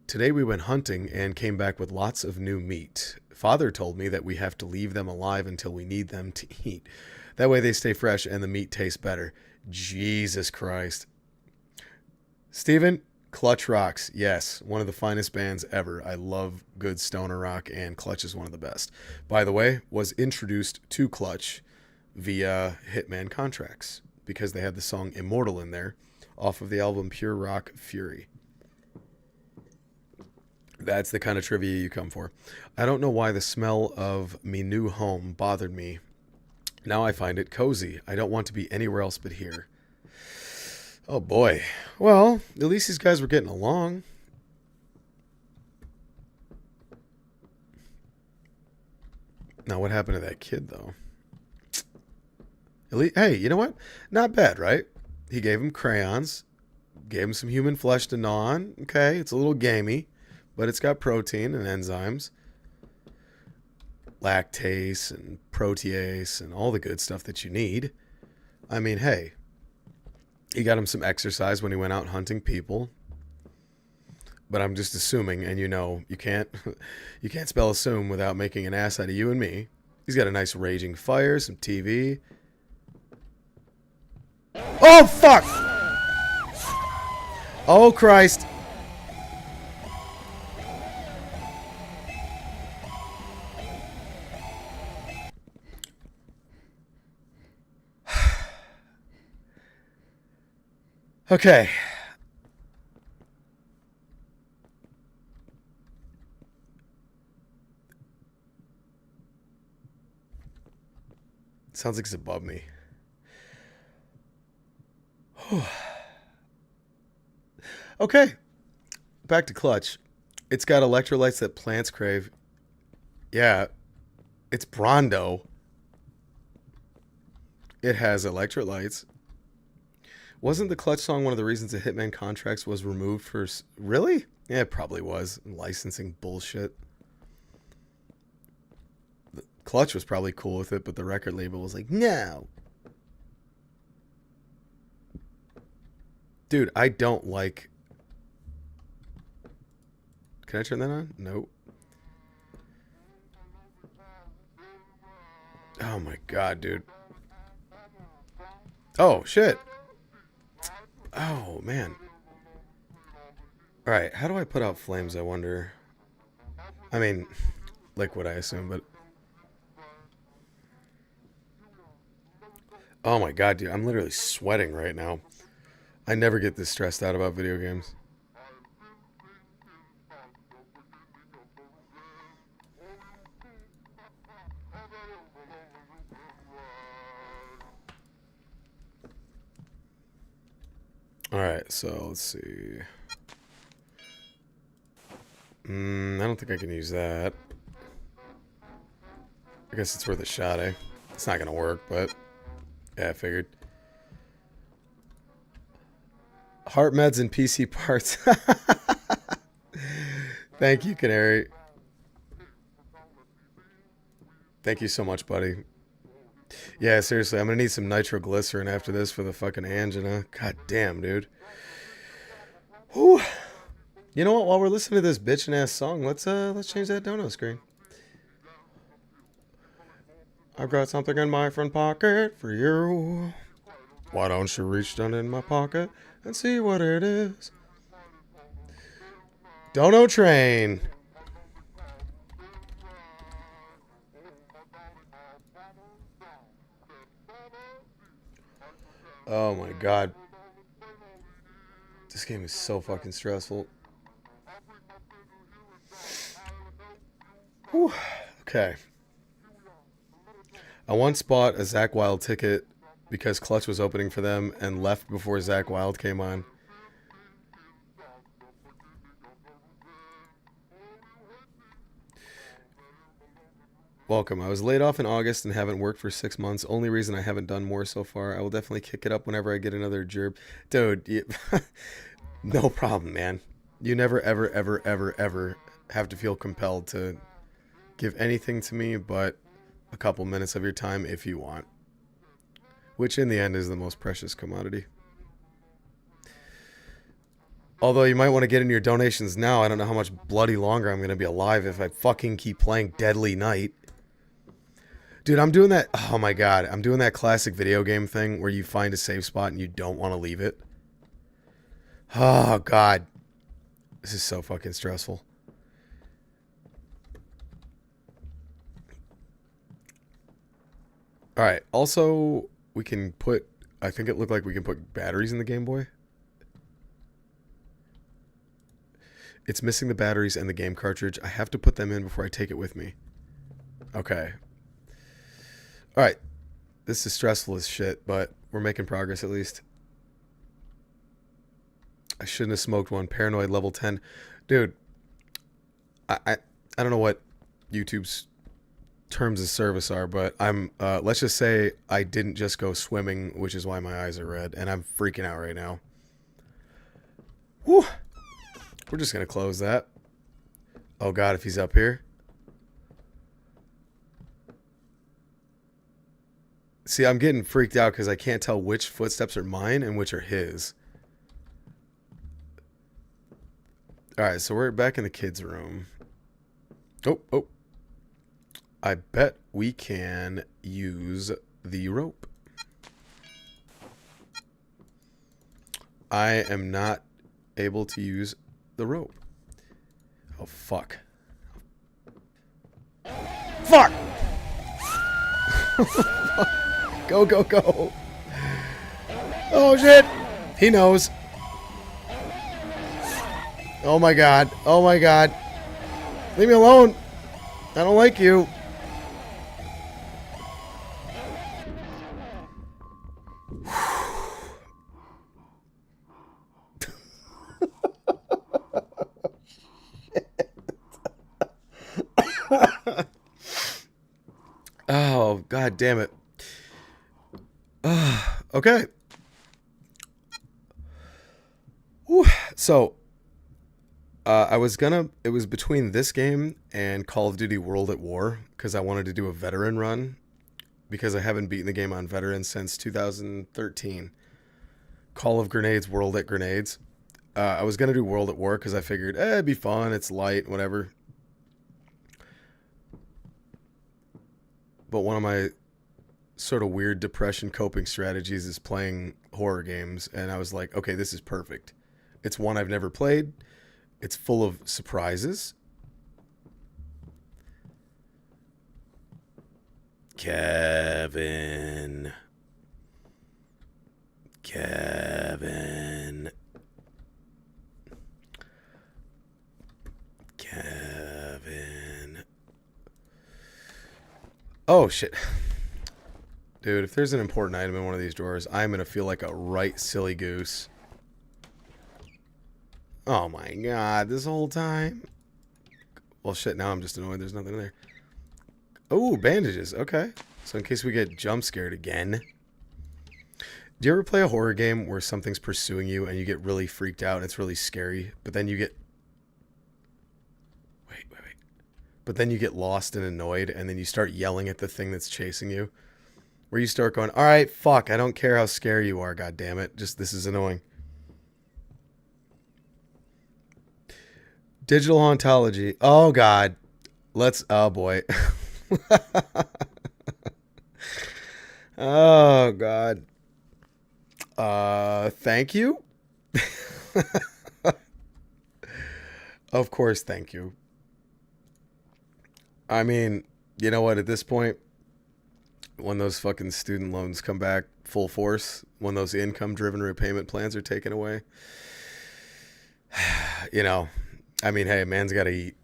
Today we went hunting and came back with lots of new meat. Father told me that we have to leave them alive until we need them to eat. That way they stay fresh and the meat tastes better. Jesus Christ. Steven, Clutch rocks. Yes, one of the finest bands ever. I love good stoner rock, and Clutch is one of the best. By the way, was introduced to Clutch via Hitman Contracts because they had the song Immortal in there off of the album Pure Rock Fury. That's the kind of trivia you come for. I don't know why the smell of me new home bothered me. Now I find it cozy. I don't want to be anywhere else but here. Oh boy. Well, at least these guys were getting along. Now what happened to that kid though? At least, hey, you know what? Not bad, right? He gave him crayons, gave him some human flesh to gnaw on. Okay, it's a little gamey, but it's got protein and enzymes, lactase and protease and all the good stuff that you need. I mean, hey, he got him some exercise when he went out hunting people. But I'm just assuming, and you know, you can't spell assume without making an ass out of you and me. He's got a nice raging fire, some TV. Oh, fuck! Oh, Christ. Okay. Sounds like it's above me. Okay. Back to Clutch. It's got electrolytes that plants crave. Yeah. It's Brondo. It has electrolytes. Wasn't the Clutch song one of the reasons the Hitman Contracts was removed for... Really? Yeah, it probably was. Licensing bullshit. The Clutch was probably cool with it, but the record label was like, no. Dude, I don't like... Can I turn that on? Nope. Oh my god, dude. Oh, shit. Oh, man. Alright, how do I put out flames, I wonder? I mean, liquid, I assume, but... Oh my god, dude, I'm literally sweating right now. I never get this stressed out about video games. Alright, so let's see. I don't think I can use that. I guess it's worth a shot, eh? It's not gonna work, but... Yeah, I figured. Heart meds and PC parts. Thank you, Canary. Thank you so much, buddy. Yeah, seriously, I'm gonna need some nitroglycerin after this for the fucking angina. God damn, dude. Whew. You know what? While we're listening to this bitchin' ass song, let's change that dono screen. I've got something in my front pocket for you. Why don't you reach down in my pocket and see what it is? Dono train. Oh my god. This game is so fucking stressful. Whew. Okay. I once bought a Zach Wild ticket because Clutch was opening for them and left before Zach Wild came on. Welcome. I was laid off in August and haven't worked for 6 months. Only reason I haven't done more so far. I will definitely kick it up whenever I get another gerb. Dude, no problem, man. You never, ever, ever, ever, ever have to feel compelled to give anything to me but a couple minutes of your time if you want. Which in the end is the most precious commodity. Although you might want to get in your donations now. I don't know how much bloody longer I'm going to be alive if I fucking keep playing Deadly Night. Dude, I'm doing that. Oh my god. I'm doing that classic video game thing where you find a safe spot and you don't want to leave it. Oh god. This is so fucking stressful. Alright. Also, we can put... I think it looked like we can put batteries in the Game Boy. It's missing the batteries and the game cartridge. I have to put them in before I take it with me. Okay. Alright. This is stressful as shit, but we're making progress at least. I shouldn't have smoked one. Paranoid level 10. Dude, I don't know what YouTube's terms of service are, but I'm, let's just say I didn't just go swimming, which is why my eyes are red, and I'm freaking out right now. Whew. We're just going to close that. Oh god, if he's up here. See, I'm getting freaked out because I can't tell which footsteps are mine and which are his. Alright, so we're back in the kids' room. Oh. I bet we can use the rope. I am not able to use the rope. Oh, fuck. Fuck! Go, go, go. Oh, shit. He knows. Oh, my God. Oh, my God. Leave me alone. I don't like you. Oh, god damn it. Okay. Whew. So, it was between this game and Call of Duty World at War, because I wanted to do a veteran run, because I haven't beaten the game on veteran since 2013. Call of Grenades, World at Grenades. I was going to do World at War, because I figured, it'd be fun, it's light, whatever. But one of my sort of weird depression coping strategies is playing horror games. And I was like, okay, this is perfect. It's one I've never played. It's full of surprises. Kevin. Oh, shit. Dude, if there's an important item in one of these drawers, I'm going to feel like a right silly goose. Oh my god, this whole time? Well, shit, now I'm just annoyed there's nothing in there. Oh, bandages. Okay. So in case we get jump scared again. Do you ever play a horror game where something's pursuing you and you get really freaked out and it's really scary, but then you get... Wait. But then you get lost and annoyed and then you start yelling at the thing that's chasing you? Where you start going, alright, fuck, I don't care how scary you are, goddammit. Just, this is annoying. Digital hauntology. Oh, God. Let's... Oh, boy. Oh, God. Thank you? Of course, thank you. I mean, you know what, at this point, when those fucking student loans come back full force, when those income-driven repayment plans are taken away. You know, I mean, hey, man's got to eat.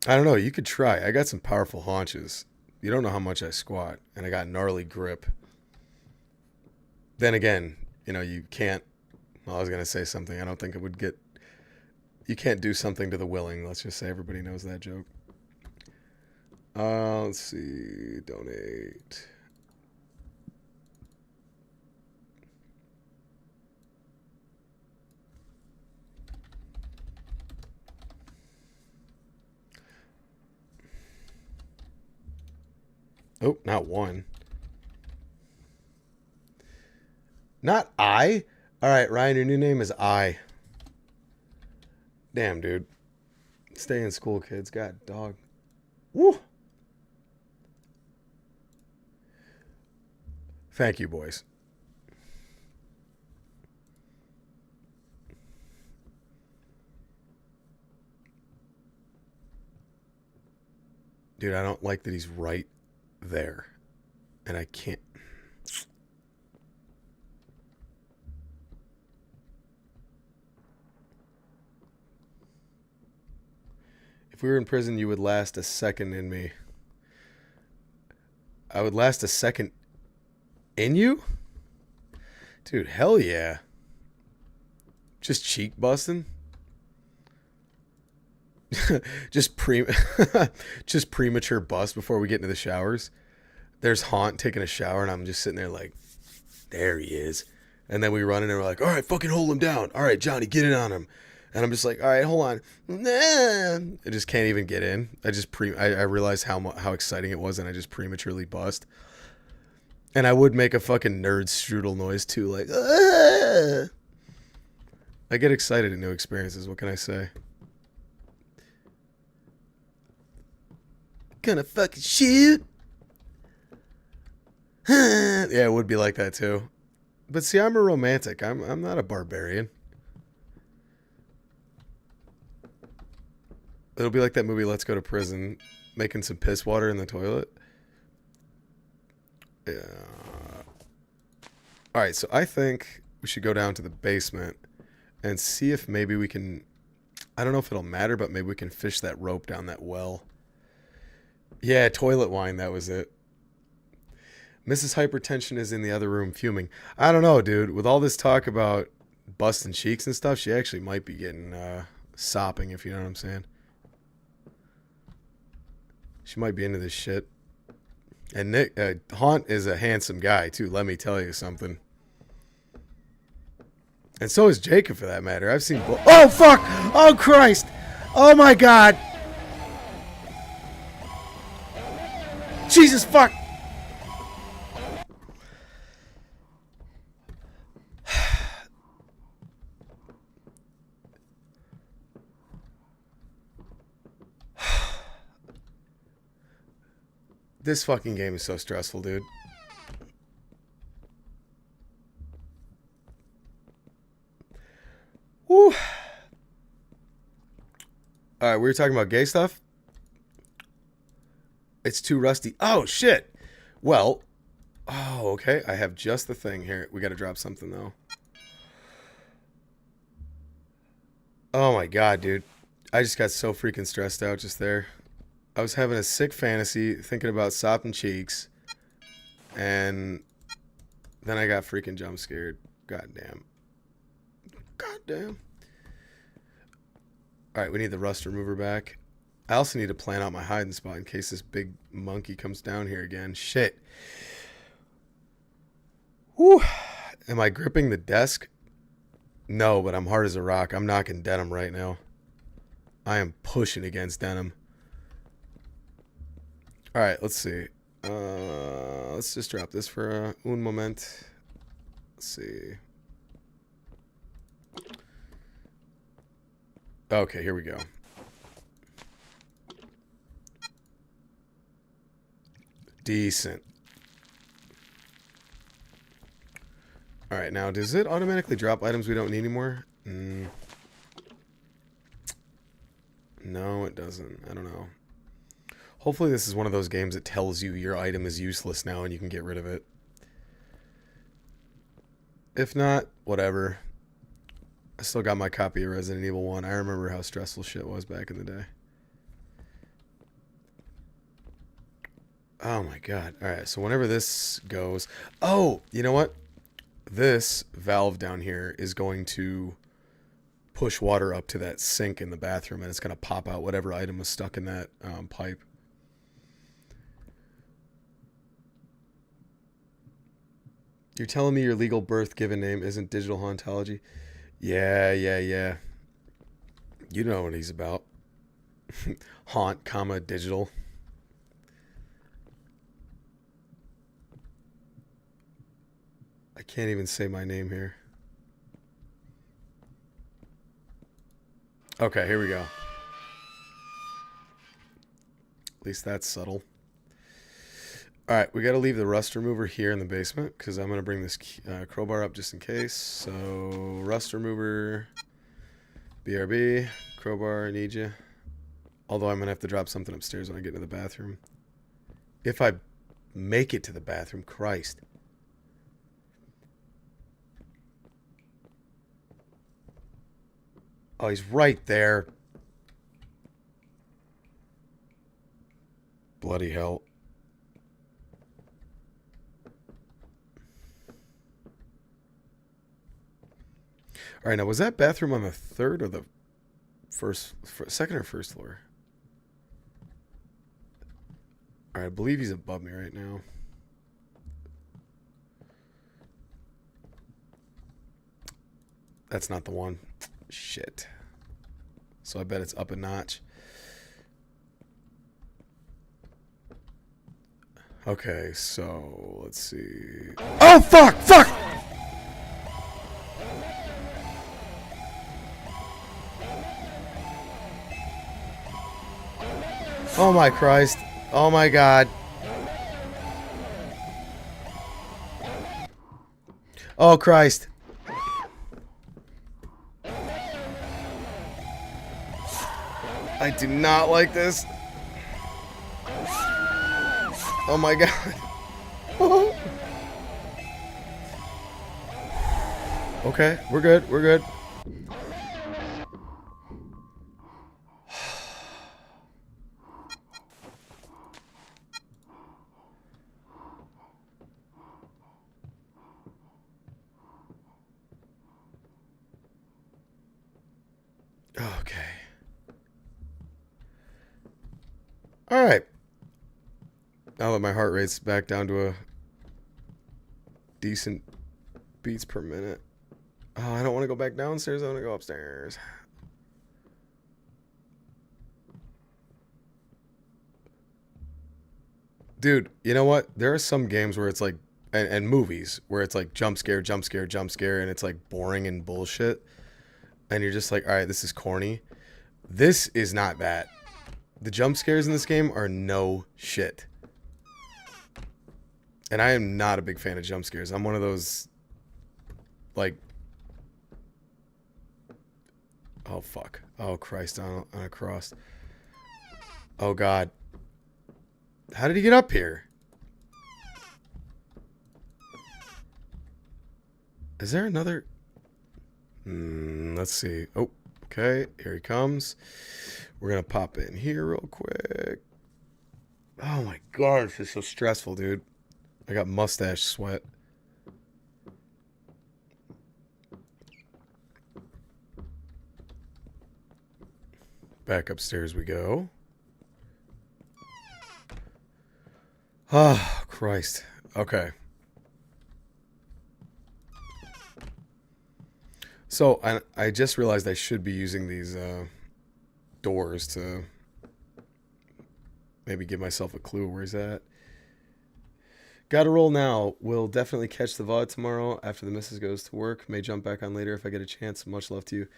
I don't know. You could try. I got some powerful haunches. You don't know how much I squat, and I got gnarly grip. Then again, you know, you can't. Well, I was going to say something. I don't think it would get. You can't do something to the willing. Let's just say everybody knows that joke. Let's see. Donate. Oh, not one. Not I? All right, Ryan, your new name is I. Damn, dude. Stay in school, kids. God, dog. Woo. Thank you, boys. Dude, I don't like that he's right there. And I can't. If we were in prison, you would last a second in me. I would last a second in you? Dude, hell yeah. Just cheek busting? just premature bust before we get into the showers. There's Haunt taking a shower and I'm just sitting there like, there he is. And then we run in and we're like, all right, fucking hold him down. All right, Johnny, get in on him. And I'm just like, all right, hold on. I just can't even get in. I realized how exciting it was and I just prematurely bust. And I would make a fucking nerd strudel noise too, like, ah! I get excited at new experiences. What can I say? Gonna fucking shoot. Yeah, it would be like that too. But see, I'm a romantic. I'm not a barbarian. It'll be like that movie Let's Go to Prison, making some piss water in the toilet. Yeah. All right, so I think we should go down to the basement and see if maybe we can, I don't know if it'll matter, but maybe we can fish that rope down that well. Yeah, toilet wine, that was it. Mrs. Hypertension is in the other room fuming. I don't know, dude. With all this talk about busting cheeks and stuff, she actually might be getting sopping, if you know what I'm saying. She might be into this shit. And Nick, Haunt is a handsome guy, too. Let me tell you something. And so is Jacob, for that matter. I've seen... Oh, fuck! Oh, Christ! Oh, my God! Jesus, fuck! This fucking game is so stressful, dude. Woo. Alright, we were talking about gay stuff. It's too rusty. Oh, shit. Well, oh, okay. I have just the thing here. We got to drop something, though. Oh, my God, dude. I just got so freaking stressed out just there. I was having a sick fantasy, thinking about sopping cheeks, and then I got freaking jump scared. Goddamn. Goddamn. Alright, we need the rust remover back. I also need to plan out my hiding spot in case this big monkey comes down here again. Shit. Whew. Am I gripping the desk? No, but I'm hard as a rock. I'm knocking denim right now. I am pushing against denim. Alright, let's see. Let's just drop this for un moment. Let's see. Okay, here we go. Decent. Alright, now does it automatically drop items we don't need anymore? No, it doesn't. I don't know. Hopefully this is one of those games that tells you your item is useless now and you can get rid of it. If not, whatever. I still got my copy of Resident Evil 1. I remember how stressful shit was back in the day. Oh my god. Alright, so whenever this goes... Oh, you know what? This valve down here is going to push water up to that sink in the bathroom, and it's going to pop out whatever item was stuck in that pipe. You're telling me your legal birth given name isn't digital hauntology? Yeah. You know what he's about. Haunt, comma, digital. I can't even say my name here. Okay, here we go. At least that's subtle. Alright, we got to leave the rust remover here in the basement because I'm going to bring this crowbar up just in case. So, rust remover, BRB, crowbar, I need you. Although I'm going to have to drop something upstairs when I get into the bathroom. If I make it to the bathroom, Christ. Oh, he's right there. Bloody hell. All right, now was that bathroom on the third or the second or first floor? All right, I believe he's above me right now. That's not the one. Shit. So I bet it's up a notch. Okay, so let's see. Oh, fuck! Fuck! Oh my Christ. Oh my God. Oh Christ. I do not like this. Oh my God. Okay, we're good. We're good. Okay. All right. Now that my heart rate's back down to a decent beats per minute. Oh, I don't want to go back downstairs. I want to go upstairs. Dude, you know what? There are some games where it's like, and movies where it's like jump scare, jump scare, jump scare, and it's like boring and bullshit. And you're just like, all right, this is corny. This is not that. The jump scares in this game are no shit. And I am not a big fan of jump scares. I'm one of those, like, oh, fuck. Oh, Christ, on a cross. Oh, God. How did he get up here? Is there another? Let's see. Oh, okay. Here he comes. We're going to pop in here real quick. Oh, my God. This is so stressful, dude. I got mustache sweat. Back upstairs we go. Oh, Christ. Okay. So, I just realized I should be using these doors to maybe give myself a clue where he's at. Gotta roll now. We'll definitely catch the VOD tomorrow after the missus goes to work. May jump back on later if I get a chance. Much love to you.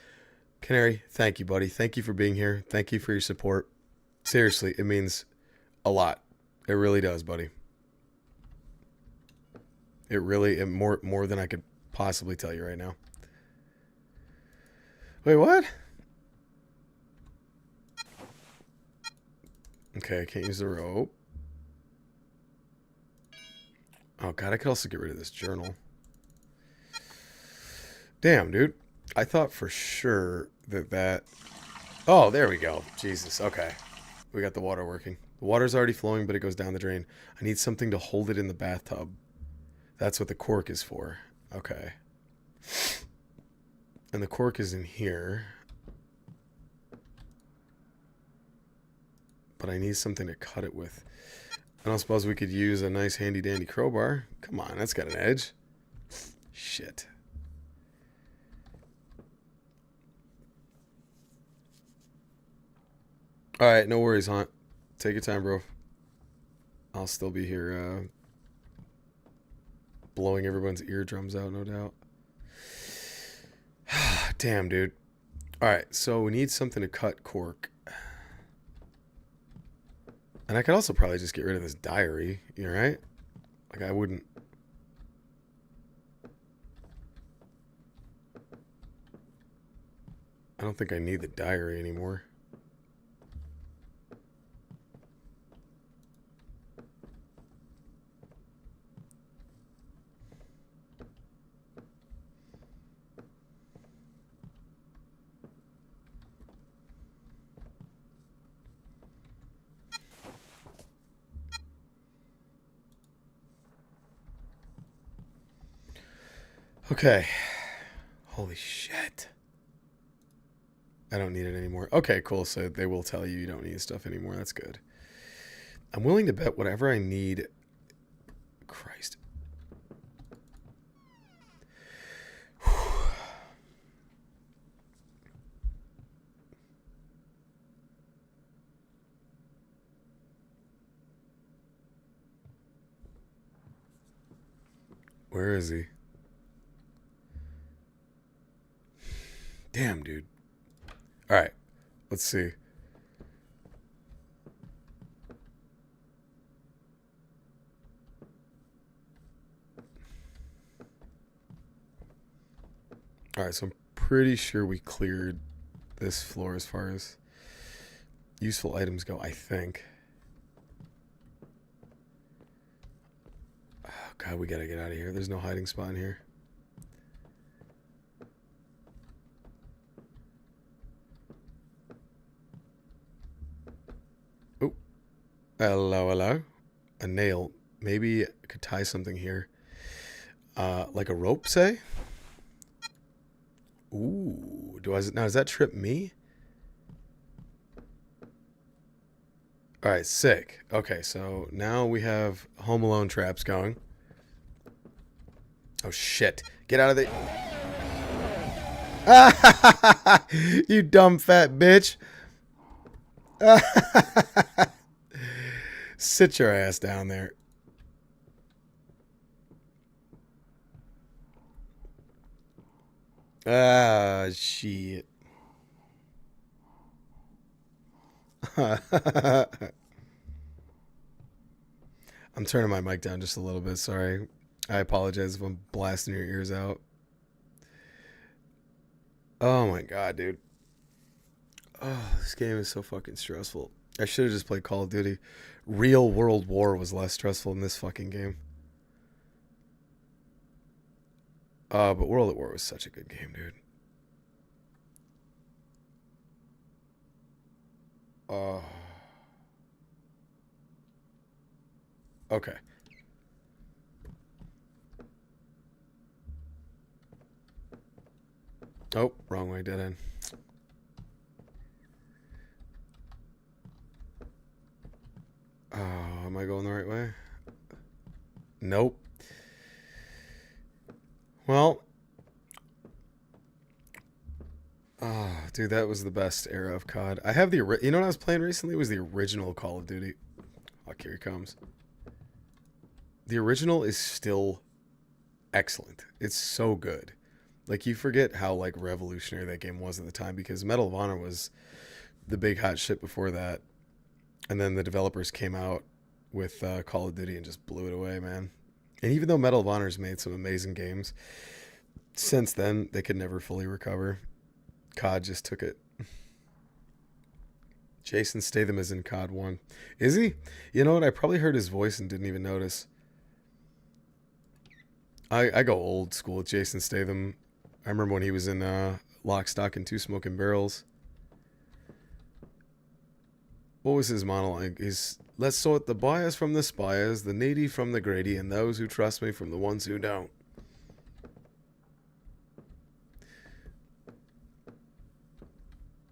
Canary, thank you, buddy. Thank you for being here. Thank you for your support. Seriously, it means a lot. It really does, buddy. More than I could possibly tell you right now. Wait, what? Okay, I can't use the rope. Oh, God, I could also get rid of this journal. Damn, dude. I thought for sure that... Oh, there we go. Jesus, okay. We got the water working. The water's already flowing, but it goes down the drain. I need something to hold it in the bathtub. That's what the cork is for. Okay. And the cork is in here. But I need something to cut it with. I don't suppose we could use a nice handy dandy crowbar. Come on, that's got an edge. Shit. Alright, no worries, Hunt. Take your time, bro. I'll still be here blowing everyone's eardrums out, no doubt. Damn, dude. Alright, so we need something to cut cork. And I could also probably just get rid of this diary, you know, right? Like, I wouldn't... I don't think I need the diary anymore. Okay. Holy shit. I don't need it anymore. Okay, cool. So they will tell you don't need stuff anymore. That's good. I'm willing to bet whatever I need... Christ. Where is he? Damn, dude. All right. Let's see. All right, so I'm pretty sure we cleared this floor as far as useful items go, I think. Oh, God, we gotta get out of here. There's no hiding spot in here. Oh. Hello, hello. A nail. Maybe I could tie something here. Like a rope, say? Ooh. Now, does that trip me? Alright, sick. Okay, so now we have Home Alone traps going. Oh, shit. Get out of the... You dumb fat bitch. Sit your ass down there. Ah, shit. I'm turning my mic down just a little bit. Sorry. I apologize if I'm blasting your ears out. Oh my God, dude. Oh, this game is so fucking stressful. I should have just played Call of Duty. Real World War was less stressful than this fucking game. But World at War was such a good game, dude. Okay. Oh, wrong way, dead end. Oh, am I going the right way? Nope. Well. Oh, dude, that was the best era of COD. I have the... You know what I was playing recently? It was the original Call of Duty. Fuck, here he comes. The original is still excellent. It's so good. Like, you forget how, like, revolutionary that game was at the time, because Medal of Honor was the big hot shit before that. And then the developers came out with Call of Duty and just blew it away, man. And even though Medal of Honor's made some amazing games, since then, they could never fully recover. COD just took it. Jason Statham is in COD 1. Is he? You know what? I probably heard his voice and didn't even notice. I go old school with Jason Statham. I remember when he was in Lock, Stock, and Two Smoking Barrels. What was his monologue? He's, let's sort the buyers from the spires, the needy from the greedy, and those who trust me from the ones who don't.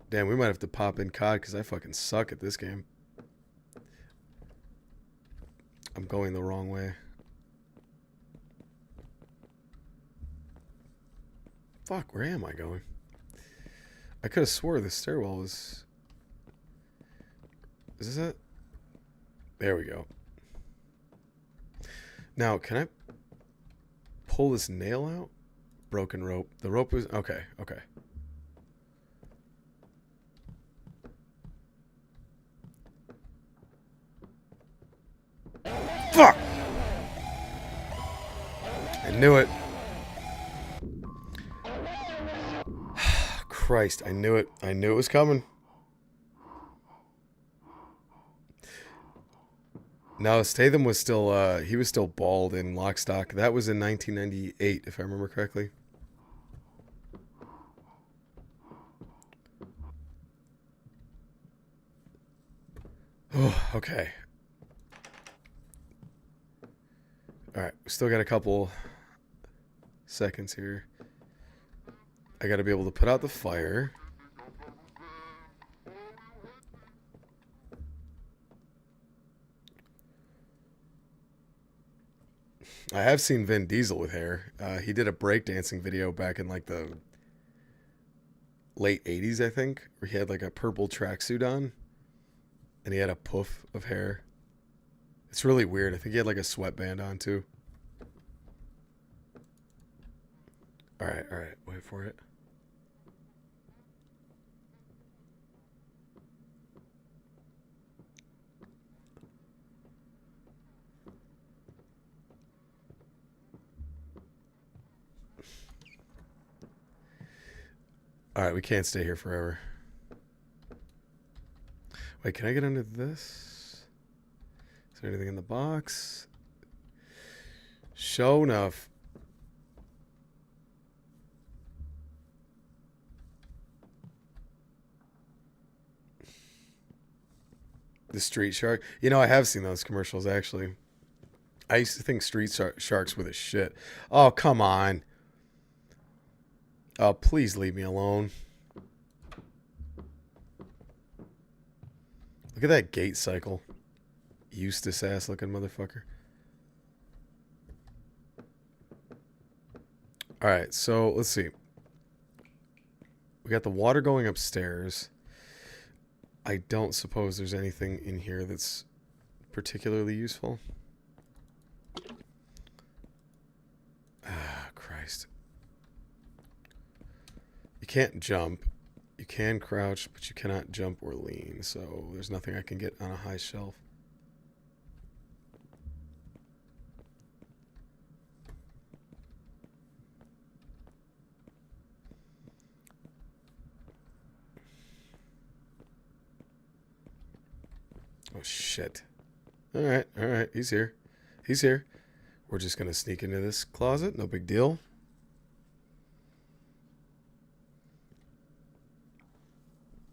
Damn, we might have to pop in COD because I fucking suck at this game. I'm going the wrong way. Fuck, where am I going? I could have swore this stairwell was... Is this it? There we go. Now, can I pull this nail out? Broken rope. The rope was... Okay, okay. Fuck! I knew it. Christ, I knew it. I knew it was coming. No, Statham was still, he was still bald in Lock, Stock. That was in 1998, if I remember correctly. Oh, okay. Alright, we still got a couple seconds here. I gotta be able to put out the fire. I have seen Vin Diesel with hair. He did a breakdancing video back in like the late 80s, I think, where he had like a purple tracksuit on and he had a poof of hair. It's really weird. I think he had like a sweatband on too. All right, wait for it. All right, we can't stay here forever. Wait, can I get under this? Is there anything in the box? Show enough. The Street Shark. You know, I have seen those commercials, actually. I used to think Sharks were the shit. Oh, come on. Oh, please leave me alone. Look at that gate cycle. Eustace ass looking motherfucker. Alright, so let's see. We got the water going upstairs. I don't suppose there's anything in here that's particularly useful. Ah, Christ. You can't jump. You can crouch, but you cannot jump or lean. So there's nothing I can get on a high shelf. Oh, shit. All right. He's here. He's here. We're just going to sneak into this closet. No big deal.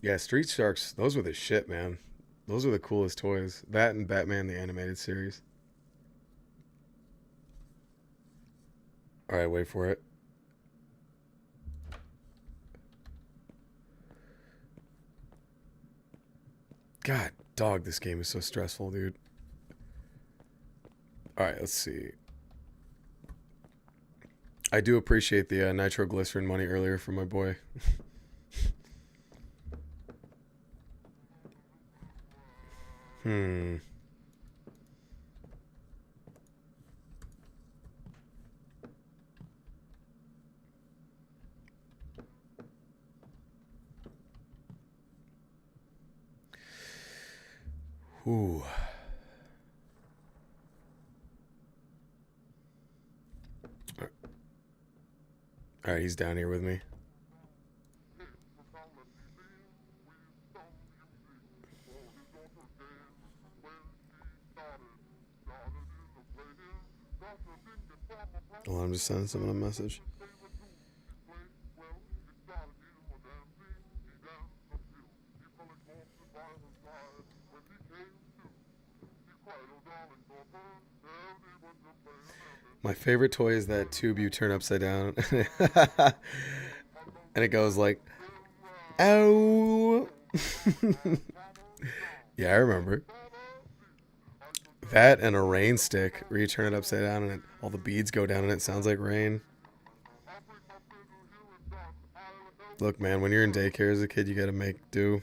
Yeah, Street Sharks, those were the shit, man. Those were the coolest toys. That and Batman the Animated Series. Alright, wait for it. God, dog, this game is so stressful, dude. Alright, let's see. I do appreciate the nitroglycerin money earlier from my boy. Ooh. All right, he's down here with me. Hold on, I'm just sending someone a message. My favorite toy is that tube you turn upside down. And it goes like, ow. Yeah, I remember. That and a rain stick where you turn it upside down and all the beads go down and it sounds like rain. Look, man, when you're in daycare as a kid, you gotta make do.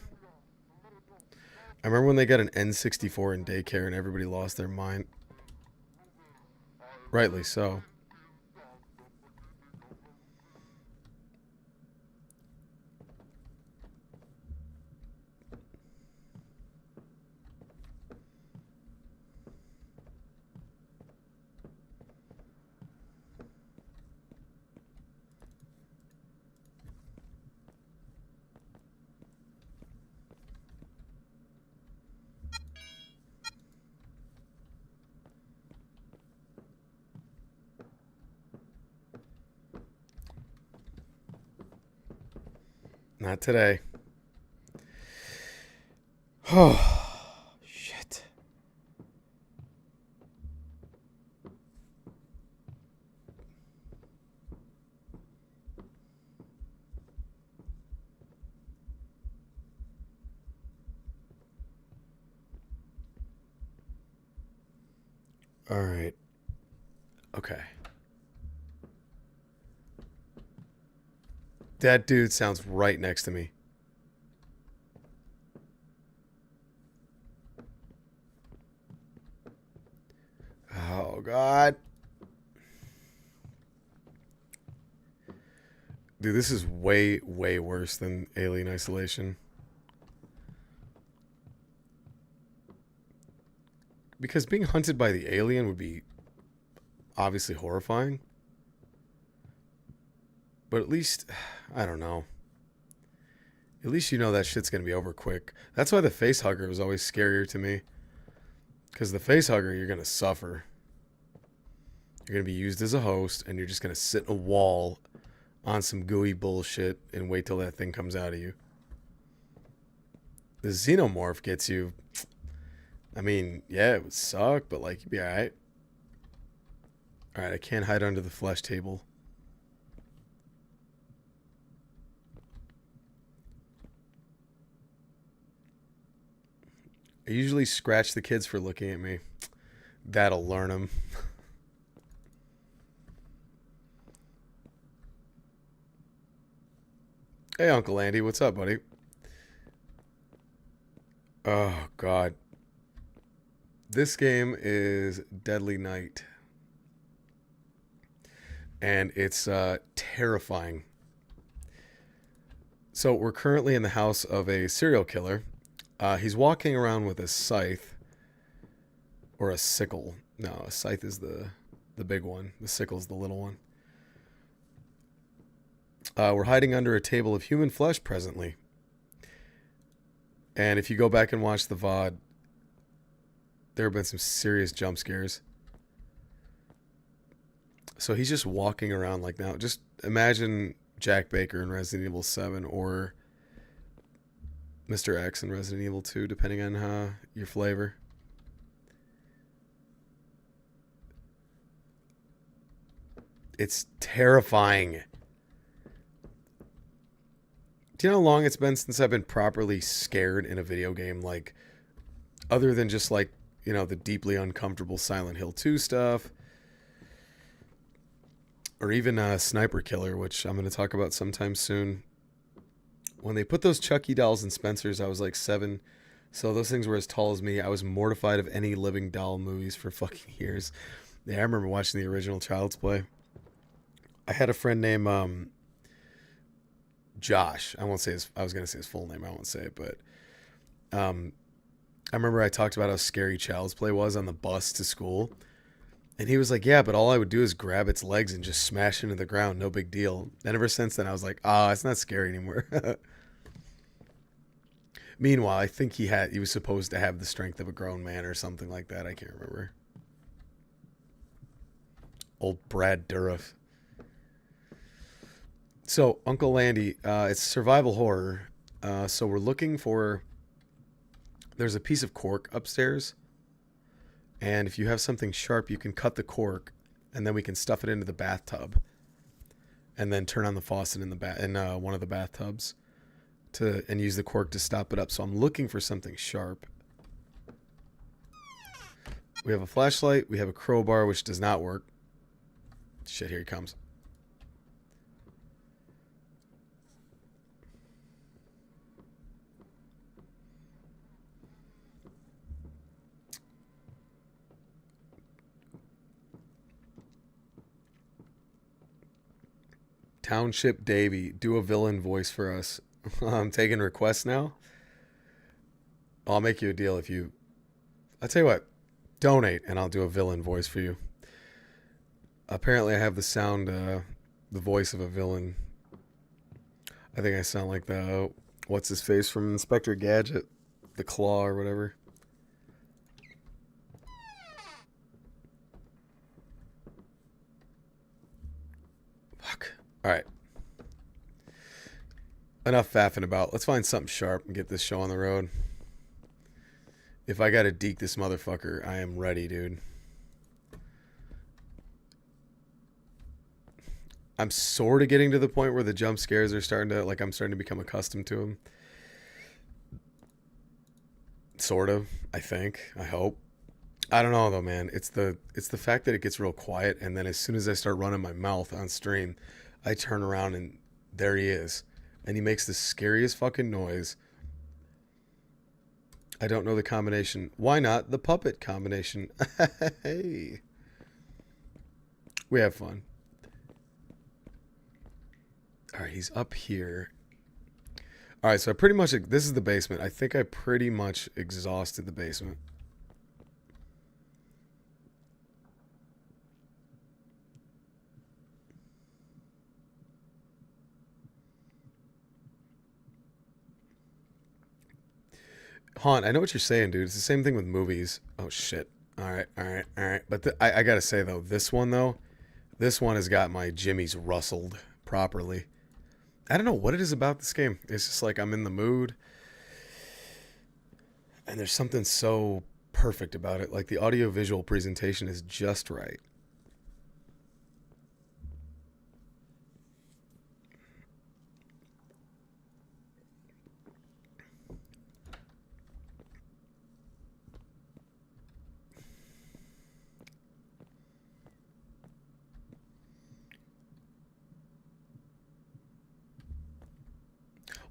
I remember when they got an N64 in daycare and everybody lost their mind. Rightly so. Not today. Oh, shit. All right. Okay. That dude sounds right next to me. Oh, God. Dude, this is way, way worse than Alien Isolation. Because being hunted by the alien would be obviously horrifying. But at least, I don't know. At least you know that shit's going to be over quick. That's why the face hugger was always scarier to me. Because the face hugger, you're going to suffer. You're going to be used as a host, and you're just going to sit in a wall on some gooey bullshit and wait till that thing comes out of you. The xenomorph gets you. I mean, yeah, it would suck, but like, you'd be alright. Alright, I can't hide under the flesh table. I usually scratch the kids for looking at me. That'll learn them. Hey, Uncle Andy, what's up, buddy? Oh, God. This game is Deadly Night. And it's terrifying. So we're currently in the house of a serial killer. He's walking around with a scythe. Or a sickle. No, a scythe is the big one. The sickle's the little one. We're hiding under a table of human flesh presently. And if you go back and watch the VOD, there have been some serious jump scares. So he's just walking around like now. Just imagine Jack Baker in Resident Evil 7 or Mr. X in Resident Evil 2, depending on your flavor. It's terrifying. Do you know how long it's been since I've been properly scared in a video game? Like, other than just like, you know, the deeply uncomfortable Silent Hill 2 stuff. Or even Sniper Killer, which I'm going to talk about sometime soon. When they put those Chucky dolls in Spencer's, I was like 7. So those things were as tall as me. I was mortified of any living doll movies for fucking years. Yeah, I remember watching the original Child's Play. I had a friend named Josh. I won't say I was going to say his full name. I won't say it, but I remember I talked about how scary Child's Play was on the bus to school. And he was like, yeah, but all I would do is grab its legs and just smash into the ground. No big deal. And ever since then, I was like, it's not scary anymore. Meanwhile, I think he was supposed to have the strength of a grown man or something like that. I can't remember. Old Brad Dourif. So, Uncle Landy, it's survival horror. So we're looking for... There's a piece of cork upstairs. And if you have something sharp, you can cut the cork. And then we can stuff it into the bathtub. And then turn on the faucet in one of the bathtubs. And use the cork to stop it up. So I'm looking for something sharp. We have a flashlight. We have a crowbar, which does not work. Shit, here he comes. Township Davy, do a villain voice for us. I'm taking requests now. I'll make you a deal if you... I'll tell you what. Donate, and I'll do a villain voice for you. Apparently, I have the sound, the voice of a villain. I think I sound like the... What's his face from Inspector Gadget? The Claw or whatever. Fuck. Alright. Enough faffing about. Let's find something sharp and get this show on the road. If I gotta deke this motherfucker, I am ready, dude. I'm sort of getting to the point where the jump scares are starting to, like, I'm starting to become accustomed to them. Sort of, I think. I hope. I don't know though, man. It's the fact that it gets real quiet, and then as soon as I start running my mouth on stream, I turn around and there he is. And he makes the scariest fucking noise. I don't know the combination. Why not the puppet combination? Hey. We have fun. Alright, he's up here. Alright, so I pretty much... This is the basement. I think I pretty much exhausted the basement. Haunt, I know what you're saying, dude. It's the same thing with movies. Oh, shit. Alright. But I gotta say, though, this one has got my jimmies rustled properly. I don't know what it is about this game. It's just like I'm in the mood. And there's something so perfect about it. Like the audio-visual presentation is just right.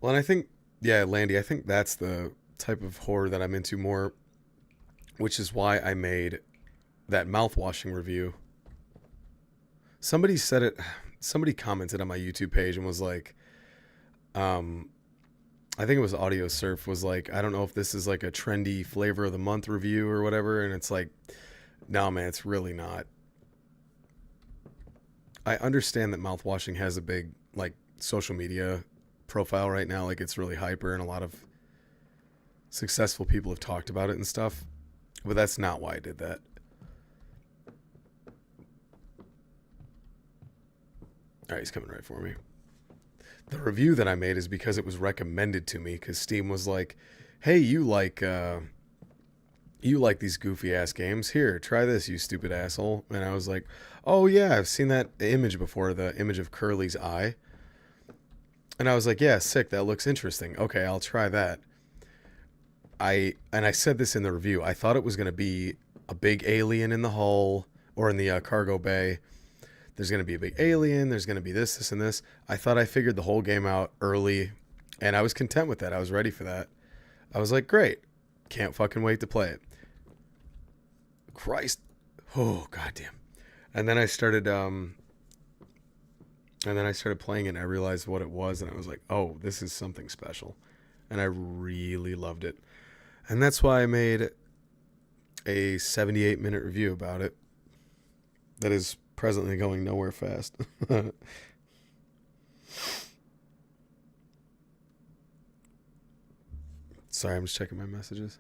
Well, and I think, yeah, Landy, I think that's the type of horror that I'm into more, which is why I made that mouthwashing review. Somebody said it, somebody commented on my YouTube page and was like, I think it was Audio Surf, was like, I don't know if this is like a trendy flavor of the month review or whatever, and it's like, no, man, it's really not. I understand that mouthwashing has a big, like, social media profile right now, like it's really hyper and a lot of successful people have talked about it and stuff, but that's not why I did that. Alright, he's coming right for me. The review that I made is because it was recommended to me, because Steam was like, hey, you like these goofy ass games, here, try this, you stupid asshole. And I was like, oh yeah, I've seen that image before, the image of Curly's eye. And I was like, yeah, sick, that looks interesting. Okay, I'll try that. I said this in the review. I thought it was going to be a big alien in the hull or in the cargo bay. There's going to be a big alien. There's going to be this, this, and this. I thought I figured the whole game out early, and I was content with that. I was ready for that. I was like, great. Can't fucking wait to play it. Christ. Oh, goddamn. And then I started... And then I started playing it and I realized what it was and I was like, oh, this is something special. And I really loved it. And that's why I made a 78-minute review about it that is presently going nowhere fast. Sorry, I'm just checking my messages.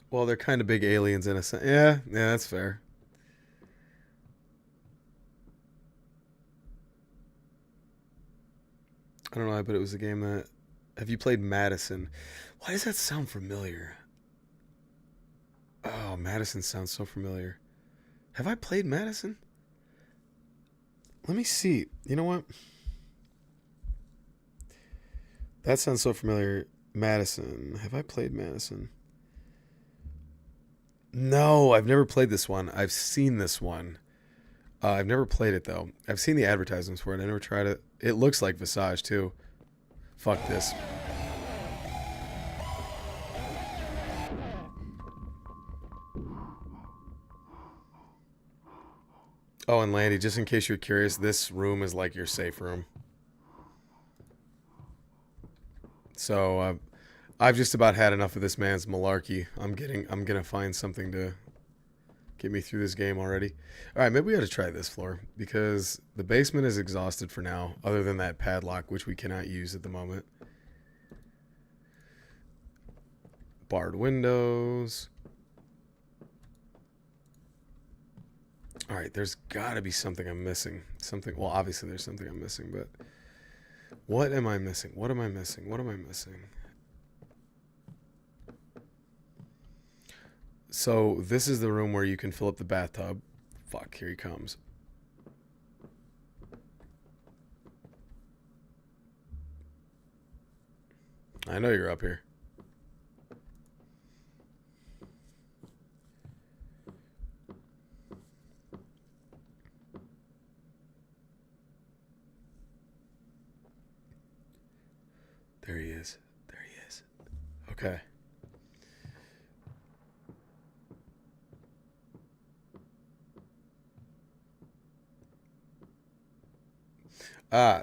Well, they're kind of big aliens in a sense. Yeah, that's fair. I don't know, but it was a game that... Have you played Madison? Why does that sound familiar? Oh, Madison sounds so familiar. Have I played Madison? Let me see. You know what? That sounds so familiar. Madison. Have I played Madison? No, I've never played this one. I've seen this one. I've never played it, though. I've seen the advertisements for it. I never tried it. It looks like Visage, too. Fuck this. Oh, and Landy, just in case you're curious, this room is like your safe room. So, I've just about had enough of this man's malarkey. I'm gonna find something to get me through this game already. All right, maybe we got to try this floor because the basement is exhausted for now, other than that padlock, which we cannot use at the moment. Barred windows. All right, there's got to be something I'm missing. Something. Well, obviously there's something I'm missing, but what am I missing? What am I missing? What am I missing? So this is the room where you can fill up the bathtub. Fuck, here he comes. I know you're up here. There he is. There he is. Okay.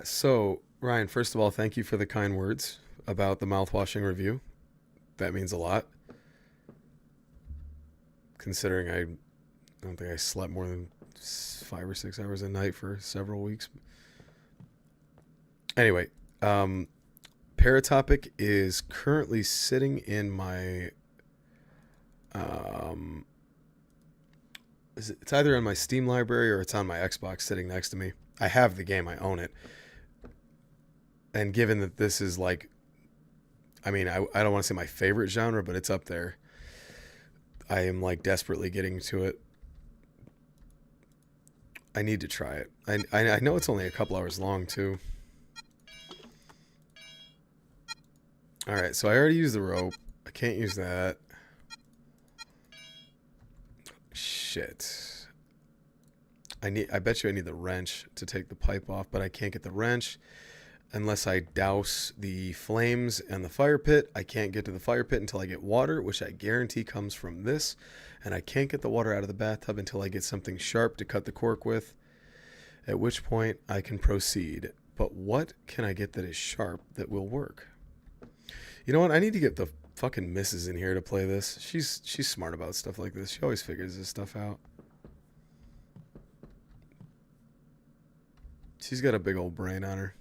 So, Ryan, first of all, thank you for the kind words about the mouthwashing review. That means a lot. Considering I don't think I slept more than 5 or 6 hours a night for several weeks. Anyway, Paratopic is currently sitting in my... it's either in my Steam library or it's on my Xbox sitting next to me. I have the game. I own it. And given that this is like... I mean, I don't want to say my favorite genre, but it's up there. I am like desperately getting to it. I need to try it. I know it's only a couple hours long, too. Alright, so I already used the rope. I can't use that. Shit. I bet you I need the wrench to take the pipe off, but I can't get the wrench unless I douse the flames and the fire pit. I can't get to the fire pit until I get water, which I guarantee comes from this. And I can't get the water out of the bathtub until I get something sharp to cut the cork with, at which point I can proceed. But what can I get that is sharp that will work? You know what? I need to get the fucking missus in here to play this. She's smart about stuff like this. She always figures this stuff out. She's got a big old brain on her.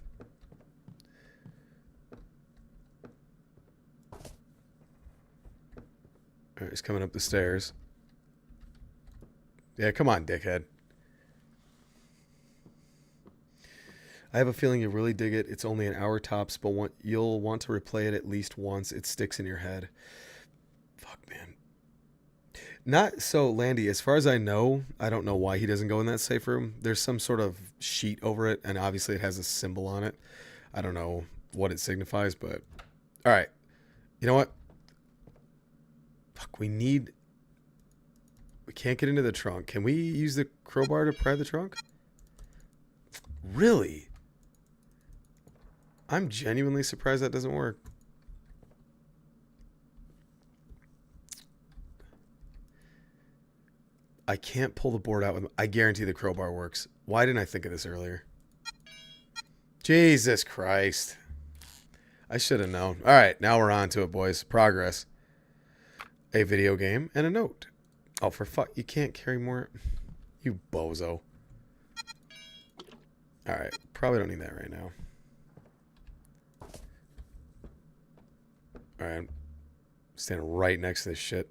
Alright, he's coming up the stairs. Yeah, come on, dickhead. I have a feeling you'll really dig it. It's only an hour tops, but you'll want to replay it at least once. It sticks in your head. Fuck, man. Not so, Landy, as far as I know, I don't know why he doesn't go in that safe room. There's some sort of sheet over it, and obviously it has a symbol on it. I don't know what it signifies, but... Alright. You know what? Fuck, we can't get into the trunk. Can we use the crowbar to pry the trunk? Really? I'm genuinely surprised that doesn't work. I can't pull the board out with... I guarantee the crowbar works. Why didn't I think of this earlier? Jesus Christ. I should have known. All right, now we're on to it, boys. Progress. A video game and a note. Oh, for fuck. You can't carry more... You bozo. All right. Probably don't need that right now. All right, I'm standing right next to this shit.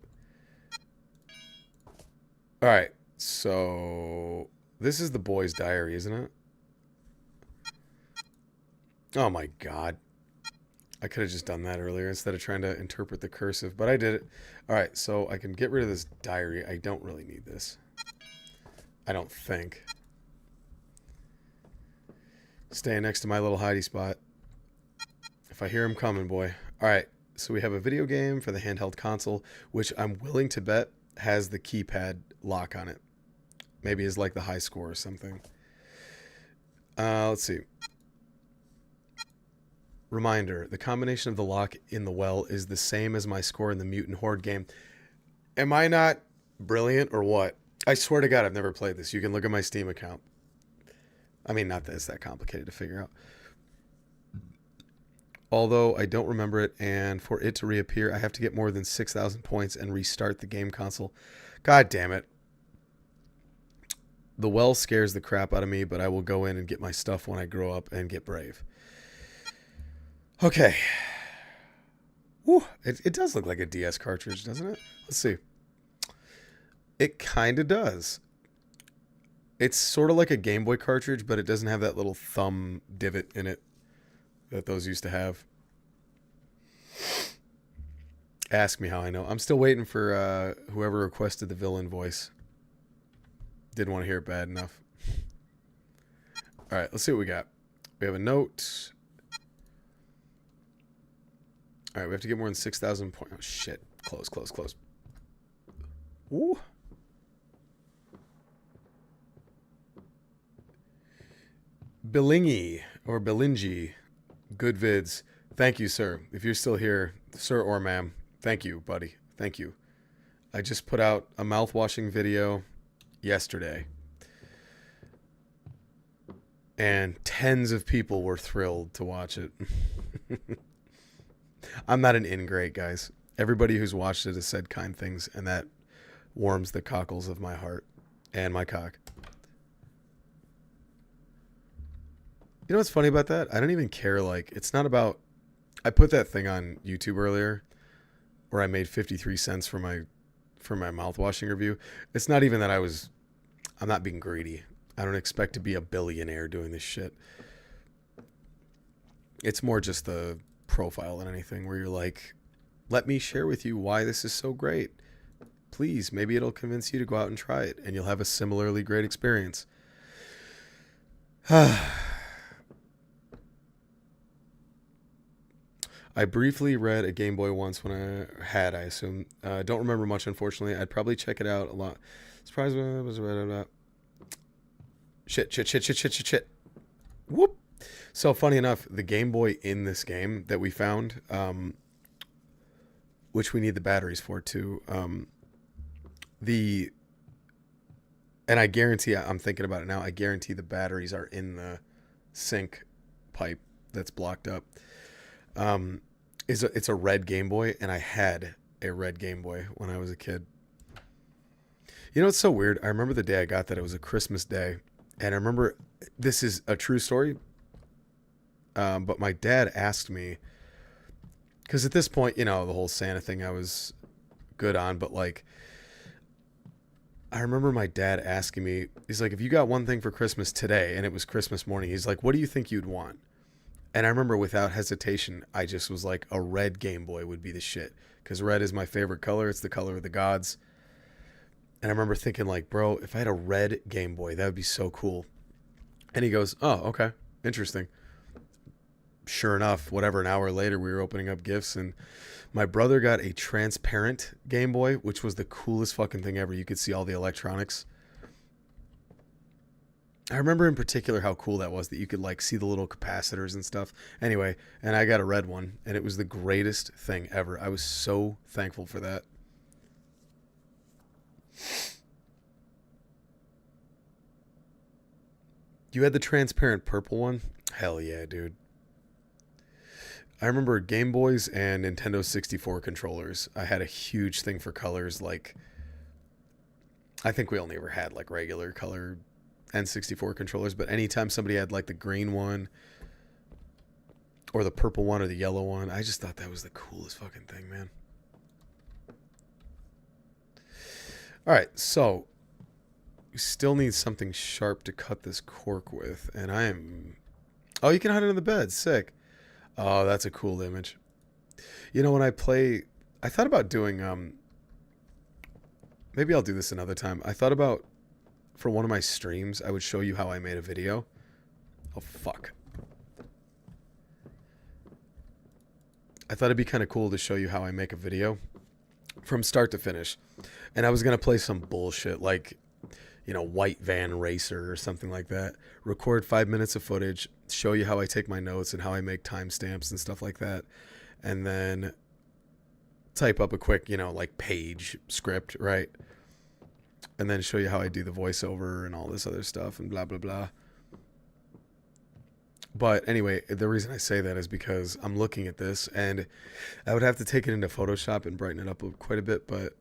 All right, so this is the boy's diary, isn't it? Oh my god. I could have just done that earlier instead of trying to interpret the cursive, but I did it. All right, so I can get rid of this diary. I don't really need this. I don't think. Staying next to my little hidey spot. If I hear him coming, boy. All right, so we have a video game for the handheld console, which I'm willing to bet has the keypad lock on it. Maybe is like the high score or something. Let's see. Reminder, the combination of the lock in the well is the same as my score in the Mutant Horde game. Am I not brilliant or what? I swear to God, I've never played this. You can look at my Steam account. I mean, not that it's that complicated to figure out. Although I don't remember it, and for it to reappear, I have to get more than 6,000 points and restart the game console. God damn it. The well scares the crap out of me, but I will go in and get my stuff when I grow up and get brave. Okay. Woo. It does look like a DS cartridge, doesn't it? Let's see. It kind of does. It's sort of like a Game Boy cartridge, but it doesn't have that little thumb divot in it that those used to have. Ask me how I know. I'm still waiting for whoever requested the villain voice. Didn't want to hear it bad enough. All right, let's see what we got. We have a note. All right, we have to get more than 6,000 points. Oh, shit. Close, close, close. Ooh. Bilingi or Bilingi. Good vids. Thank you, sir. If you're still here, sir or ma'am, thank you, buddy. Thank you. I just put out a mouth-washing video yesterday. And tens of people were thrilled to watch it. I'm not an ingrate, guys. Everybody who's watched it has said kind things, and that warms the cockles of my heart and my cock. You know what's funny about that? I don't even care. Like, it's not about... I put that thing on YouTube earlier where I made 53 cents for my mouthwashing review. It's not even that I'm not being greedy. I don't expect to be a billionaire doing this shit. It's more just the profile than anything where you're like, let me share with you why this is so great. Please, maybe it'll convince you to go out and try it and you'll have a similarly great experience. I briefly read a Game Boy once when I assume. Don't remember much, unfortunately. I'd probably check it out a lot. Surprise. Shit. Whoop. So funny enough, the Game Boy in this game that we found, which we need the batteries for too, and I guarantee, I'm thinking about it now, I guarantee the batteries are in the sink pipe that's blocked up. It's a red Game Boy, and I had a red Game Boy when I was a kid. You know, it's so weird. I remember the day I got that. It was a Christmas day, and I remember, this is a true story, but my dad asked me, because at this point, you know, the whole Santa thing I was good on, but like, I remember my dad asking me, he's like, if you got one thing for Christmas today, and it was Christmas morning, he's like, what do you think you'd want? And I remember without hesitation, I just was like, a red Game Boy would be the shit. Because red is my favorite color. It's the color of the gods. And I remember thinking like, bro, if I had a red Game Boy, that would be so cool. And he goes, oh, okay. Interesting. Sure enough, whatever, an hour later, we were opening up gifts. And my brother got a transparent Game Boy, which was the coolest fucking thing ever. You could see all the electronics. I remember in particular how cool that was, that you could like see the little capacitors and stuff. Anyway, and I got a red one, and it was the greatest thing ever. I was so thankful for that. You had the transparent purple one? Hell yeah, dude. I remember Game Boys and Nintendo 64 controllers. I had a huge thing for colors. Like, I think we only ever had like regular color N64 controllers, but anytime somebody had like the green one or the purple one or the yellow one. I just thought that was the coolest fucking thing, man. All right, so we still need something sharp to cut this cork with, and I am... Oh, you can hide under the bed. Sick. Oh, that's a cool image. You know, when I play... I thought about doing... Maybe I'll do this another time. I thought about, for one of my streams, I would show you how I made a video. Oh, fuck. I thought it'd be kind of cool to show you how I make a video from start to finish. And I was going to play some bullshit like, you know, White Van Racer or something like that. Record 5 minutes of footage, show you how I take my notes and how I make timestamps and stuff like that. And then type up a quick, you know, like page script, right? And then show you how I do the voiceover and all this other stuff and blah, blah, blah. But anyway, the reason I say that is because I'm looking at this and I would have to take it into Photoshop and brighten it up quite a bit, but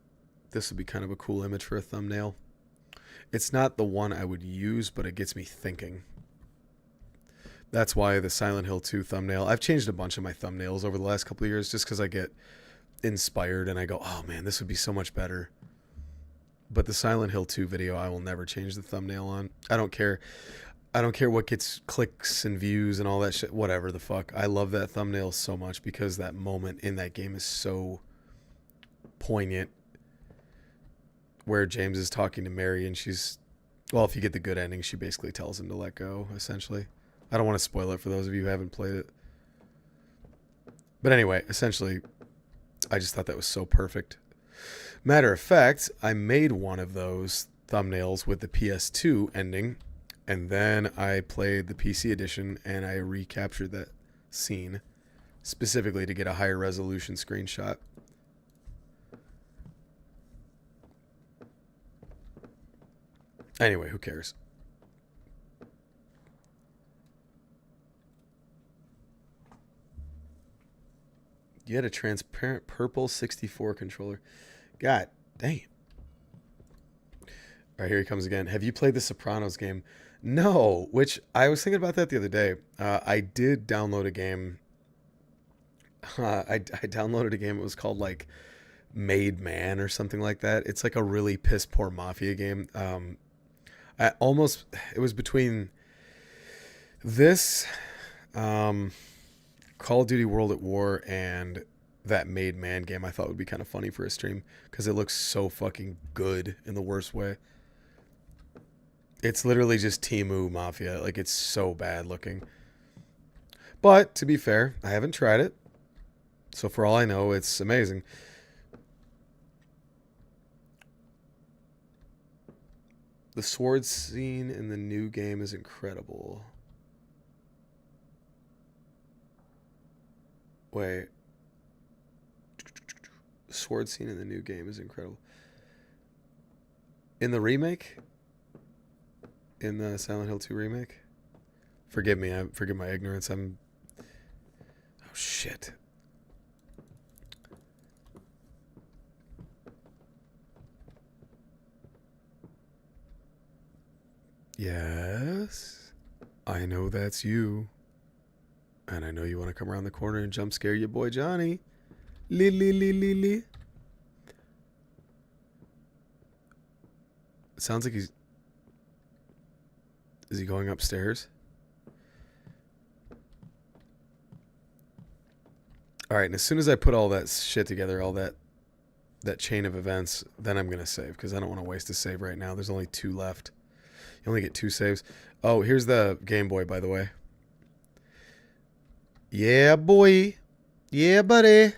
this would be kind of a cool image for a thumbnail. It's not the one I would use, but it gets me thinking. That's why the Silent Hill 2 thumbnail, I've changed a bunch of my thumbnails over the last couple of years just because I get inspired and I go, oh man, this would be so much better. But the Silent Hill 2 video, I will never change the thumbnail on. I don't care. I don't care what gets clicks and views and all that shit. Whatever the fuck. I love that thumbnail so much because that moment in that game is so poignant. Where James is talking to Mary and she's... Well, if you get the good ending, she basically tells him to let go, essentially. I don't want to spoil it for those of you who haven't played it. But anyway, essentially, I just thought that was so perfect. Matter of fact, I made one of those thumbnails with the PS2 ending. And then I played the PC edition and I recaptured that scene specifically to get a higher resolution screenshot. Anyway, who cares? You had a transparent purple 64 controller. God damn. All right, here he comes again. Have you played the Sopranos game? No, which I was thinking about that the other day. I did download a game. I downloaded a game. It was called like Made Man or something like that. It's like a really piss poor mafia game. It was between this, Call of Duty World at War and that Made Man game. I thought would be kind of funny for a stream because it looks so fucking good in the worst way. It's literally just Temu Mafia. Like, it's so bad looking. But, to be fair, I haven't tried it. So, for all I know, it's amazing. The sword scene in the new game is incredible. Wait. The sword scene in the new game is incredible. In the remake? In the Silent Hill 2 remake? Forgive me, forgive my ignorance. Oh shit. Yes. I know that's you. And I know you want to come around the corner and jump scare your boy Johnny. It sounds like he's... Is he going upstairs? All right, and as soon as I put all that shit together, all that chain of events, then I'm going to save because I don't want to waste a save right now. There's only 2 left. You only get 2 saves. Oh, here's the Game Boy, by the way. Yeah, boy. Yeah, buddy.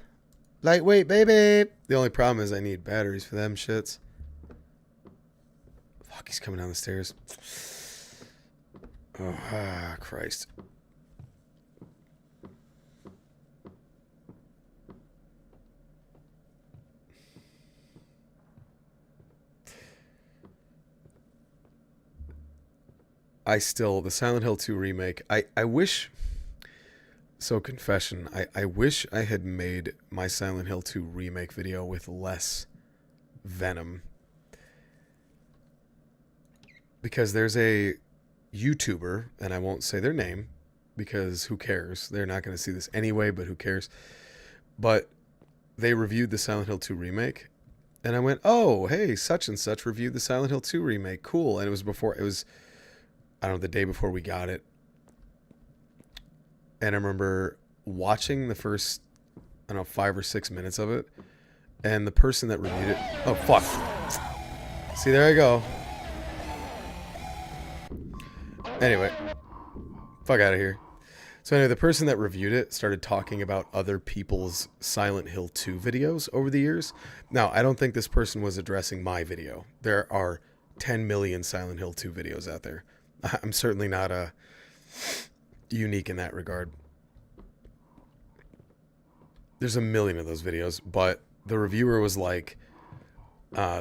Lightweight, baby. The only problem is I need batteries for them shits. Fuck, he's coming down the stairs. Oh, Christ. The Silent Hill 2 remake, I wish, so confession, I wish I had made my Silent Hill 2 remake video with less venom. Because there's a YouTuber, and I won't say their name, because who cares? They're not going to see this anyway, but who cares? But they reviewed the Silent Hill 2 remake, and I went, oh, hey, such and such reviewed the Silent Hill 2 remake. Cool. And it was, I don't know, the day before we got it. And I remember watching the first, I don't know, 5 or 6 minutes of it. And the person that reviewed it, oh, fuck. See, there I go. Anyway, fuck out of here. So anyway, the person that reviewed it started talking about other people's Silent Hill 2 videos over the years. Now, I don't think this person was addressing my video. There are 10 million Silent Hill 2 videos out there. I'm certainly not unique in that regard. There's a million of those videos, but the reviewer was like,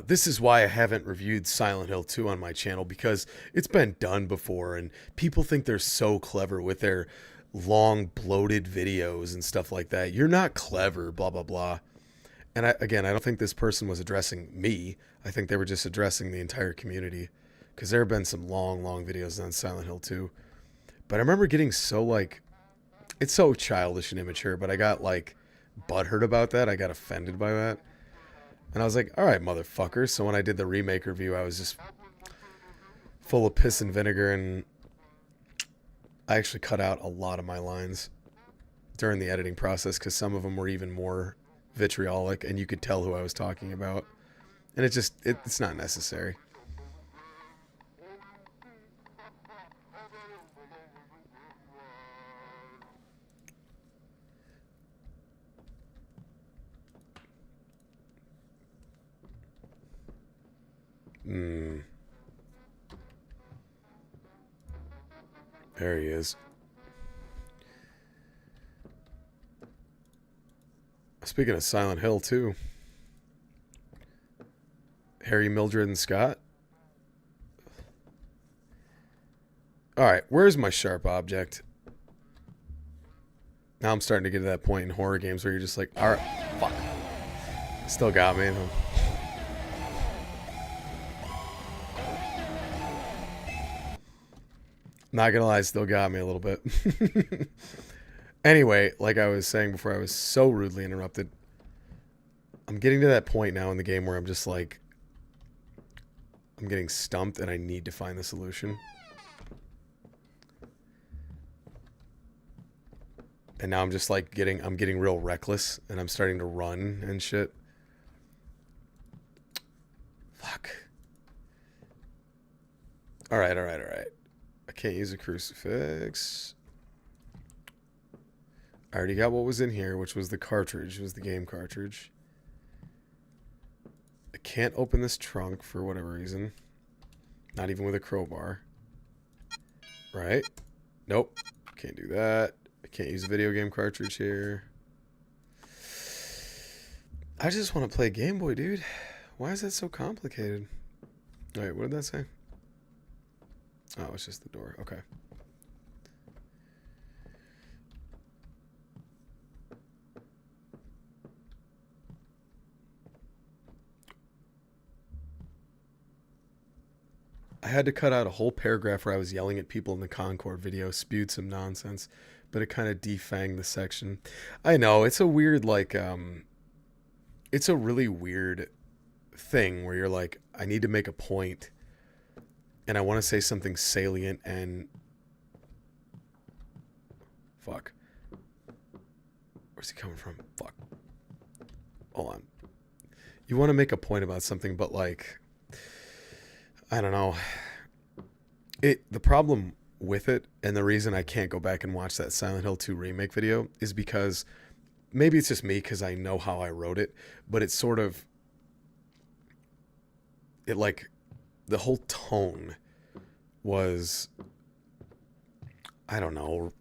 this is why I haven't reviewed Silent Hill 2 on my channel, because it's been done before and people think they're so clever with their long bloated videos and stuff like that. You're not clever, blah, blah, blah. And I don't think this person was addressing me. I think they were just addressing the entire community, because there have been some long videos on Silent Hill 2. But I remember getting so like, it's so childish and immature, but I got like butthurt about that. I got offended by that. And I was like, all right, motherfucker. So when I did the remake review, I was just full of piss and vinegar, and I actually cut out a lot of my lines during the editing process, because some of them were even more vitriolic and you could tell who I was talking about. And it's not necessary. There he is. Speaking of Silent Hill, too. Harry, Mildred, and Scott. Alright, where's my sharp object? Now I'm starting to get to that point in horror games where you're just like, alright, fuck. Still got me. Not gonna lie, still got me a little bit. Anyway, like I was saying before, I was so rudely interrupted. I'm getting to that point now in the game where I'm just like, I'm getting stumped and I need to find the solution. And now I'm just like I'm getting real reckless, and I'm starting to run and shit. Fuck. Alright. I can't use a crucifix. I already got what was in here, which was the cartridge. It was the game cartridge. I can't open this trunk for whatever reason. Not even with a crowbar. Right? Nope. Can't do that. I can't use a video game cartridge here. I just want to play Game Boy, dude. Why is that so complicated? Wait, what did that say? Oh, it's just the door. Okay. I had to cut out a whole paragraph where I was yelling at people in the Concord video, spewed some nonsense, but it kind of defanged the section. I know, it's a weird, like, it's a really weird thing where you're like, I need to make a point, and I want to say something salient, and fuck. Where's he coming from? Fuck. Hold on. You want to make a point about something, but like, I don't know. The problem with it, and the reason I can't go back and watch that Silent Hill 2 remake video, is because maybe it's just me because I know how I wrote it, but it's sort of, it like, the whole tone was, I don't know,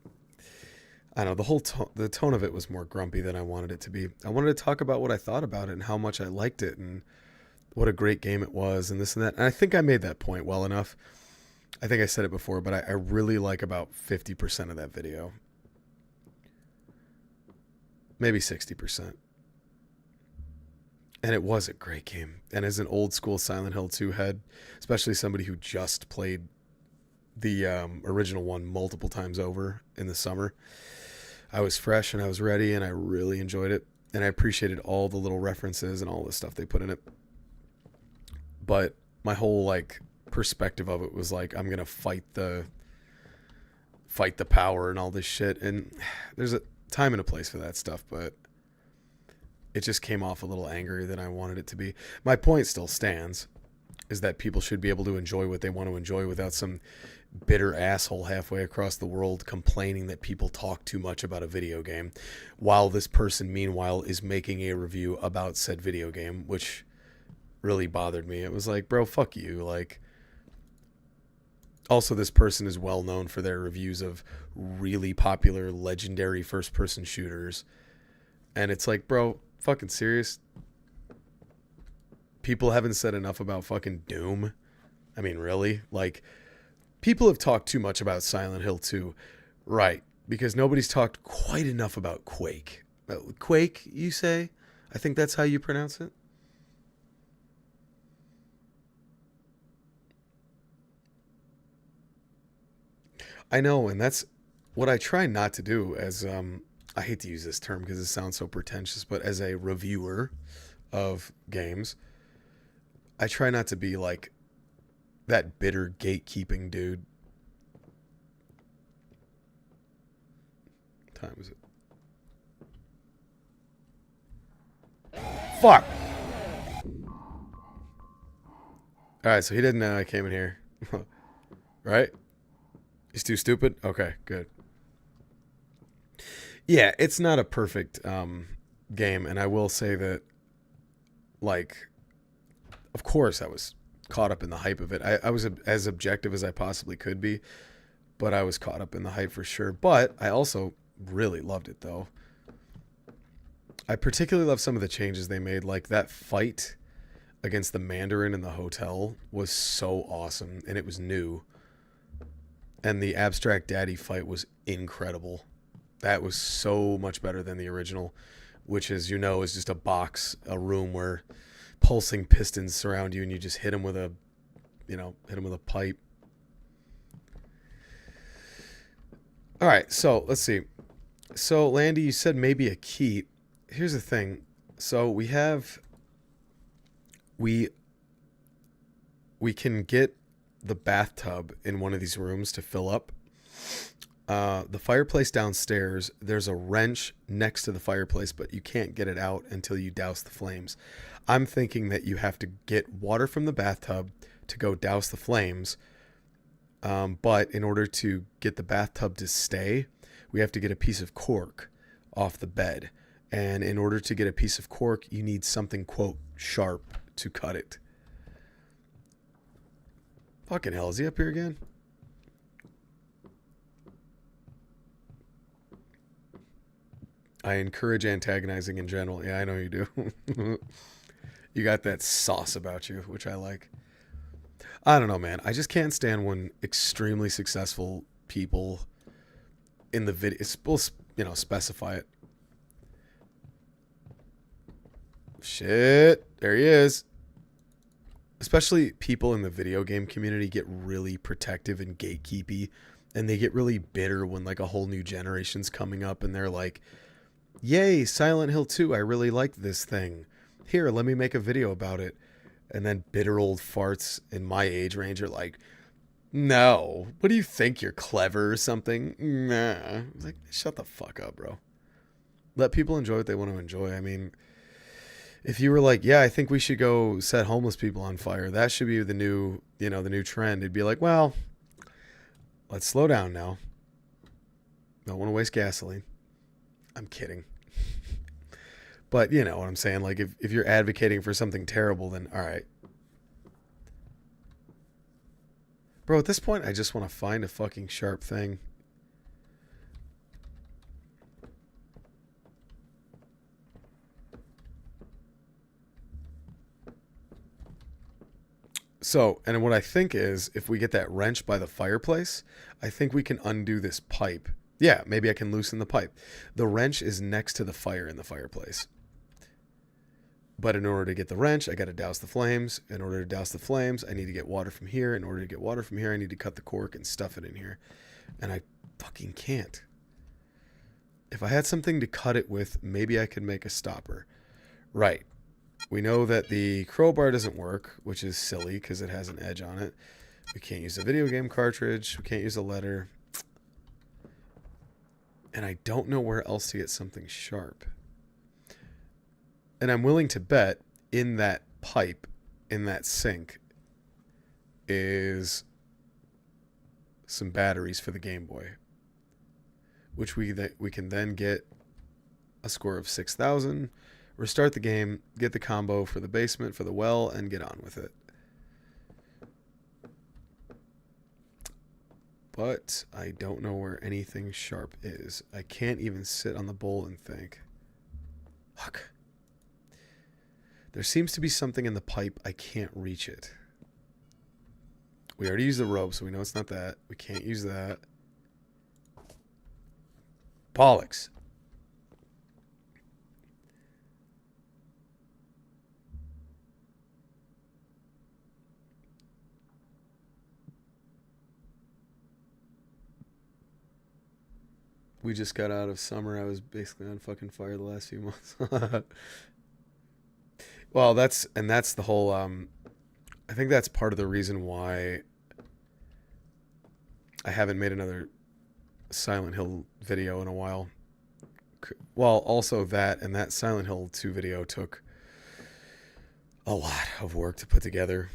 the tone of it was more grumpy than I wanted it to be. I wanted to talk about what I thought about it and how much I liked it and what a great game it was and this and that. And I think I made that point well enough. I think I said it before, but I really like about 50% of that video. Maybe 60%. And it was a great game. And as an old school Silent Hill 2 head, especially somebody who just played the original one multiple times over in the summer. I was fresh and I was ready, and I really enjoyed it. And I appreciated all the little references and all the stuff they put in it. But my whole like perspective of it was like, I'm gonna fight the power and all this shit. And there's a time and a place for that stuff, but it just came off a little angrier than I wanted it to be. My point still stands, is that people should be able to enjoy what they want to enjoy without some bitter asshole halfway across the world complaining that people talk too much about a video game, while this person meanwhile is making a review about said video game, which really bothered me. It was like, bro, fuck you. Like, also, this person is well known for their reviews of really popular legendary first person shooters, and it's like, bro, fucking serious? People haven't said enough about fucking Doom. I mean, really? Like, people have talked too much about Silent Hill 2. Right. Because nobody's talked quite enough about Quake. Quake, you say? I think that's how you pronounce it. I know, and that's what I try not to do as, I hate to use this term because it sounds so pretentious, but as a reviewer of games, I try not to be like that bitter gatekeeping dude. What time is it? Fuck! Alright, so he didn't know I came in here. Right? He's too stupid? Okay, good. Yeah, it's not a perfect game, and I will say that, like, of course I was caught up in the hype of it. I was as objective as I possibly could be, but I was caught up in the hype for sure. But I also really loved it, though. I particularly love some of the changes they made, like that fight against the Mandarin in the hotel was so awesome, and it was new. And the Abstract Daddy fight was incredible. That was so much better than the original, which, as you know, is just a box, a room where pulsing pistons surround you and you just hit them with a, hit them with a pipe. All right, so let's see. So, Landy, you said maybe a key. Here's the thing. So we can get the bathtub in one of these rooms to fill up. The fireplace downstairs, there's a wrench next to the fireplace, but you can't get it out until you douse the flames. I'm thinking that you have to get water from the bathtub to go douse the flames. But in order to get the bathtub to stay, we have to get a piece of cork off the bed. And in order to get a piece of cork, you need something, quote, sharp to cut it. Fucking hell, is he up here again? I encourage antagonizing in general. Yeah, I know you do. You got that sauce about you, which I like. I don't know, man. I just can't stand when extremely successful people in the video, we'll, specify it. Shit. There he is. Especially people in the video game community get really protective and gatekeepy, and they get really bitter when like a whole new generation's coming up and they're like, yay, Silent Hill 2, I really liked this thing. Here, let me make a video about it. And then bitter old farts in my age range are like, no, what do you think, you're clever or something? Nah. Like, shut the fuck up, bro. Let people enjoy what they want to enjoy. I mean, if you were like, yeah, I think we should go set homeless people on fire, that should be the new, the new trend. It'd be like, well, let's slow down now. Don't want to waste gasoline. I'm kidding. But you know what I'm saying? Like, if you're advocating for something terrible, then all right. Bro, at this point, I just want to find a fucking sharp thing. So, and what I think is, if we get that wrench by the fireplace, I think we can undo this pipe. Yeah, maybe I can loosen the pipe. The wrench is next to the fire in the fireplace. But in order to get the wrench, I got to douse the flames. In order to douse the flames, I need to get water from here. In order to get water from here, I need to cut the cork and stuff it in here. And I fucking can't. If I had something to cut it with, maybe I could make a stopper. Right. We know that the crowbar doesn't work, which is silly because it has an edge on it. We can't use a video game cartridge. We can't use a letter. And I don't know where else to get something sharp. And I'm willing to bet in that pipe, in that sink, is some batteries for the Game Boy. Which we can then get a score of 6,000, restart the game, get the combo for the basement, for the well, and get on with it. But I don't know where anything sharp is. I can't even sit on the bowl and think. Fuck. There seems to be something in the pipe. I can't reach it. We already used the rope, so we know it's not that. We can't use that. Bollocks. We just got out of summer. I was basically on fucking fire the last few months. Well, that's the whole I think that's part of the reason why I haven't made another Silent Hill video in a while. Well, also that, and that Silent Hill 2 video took a lot of work to put together.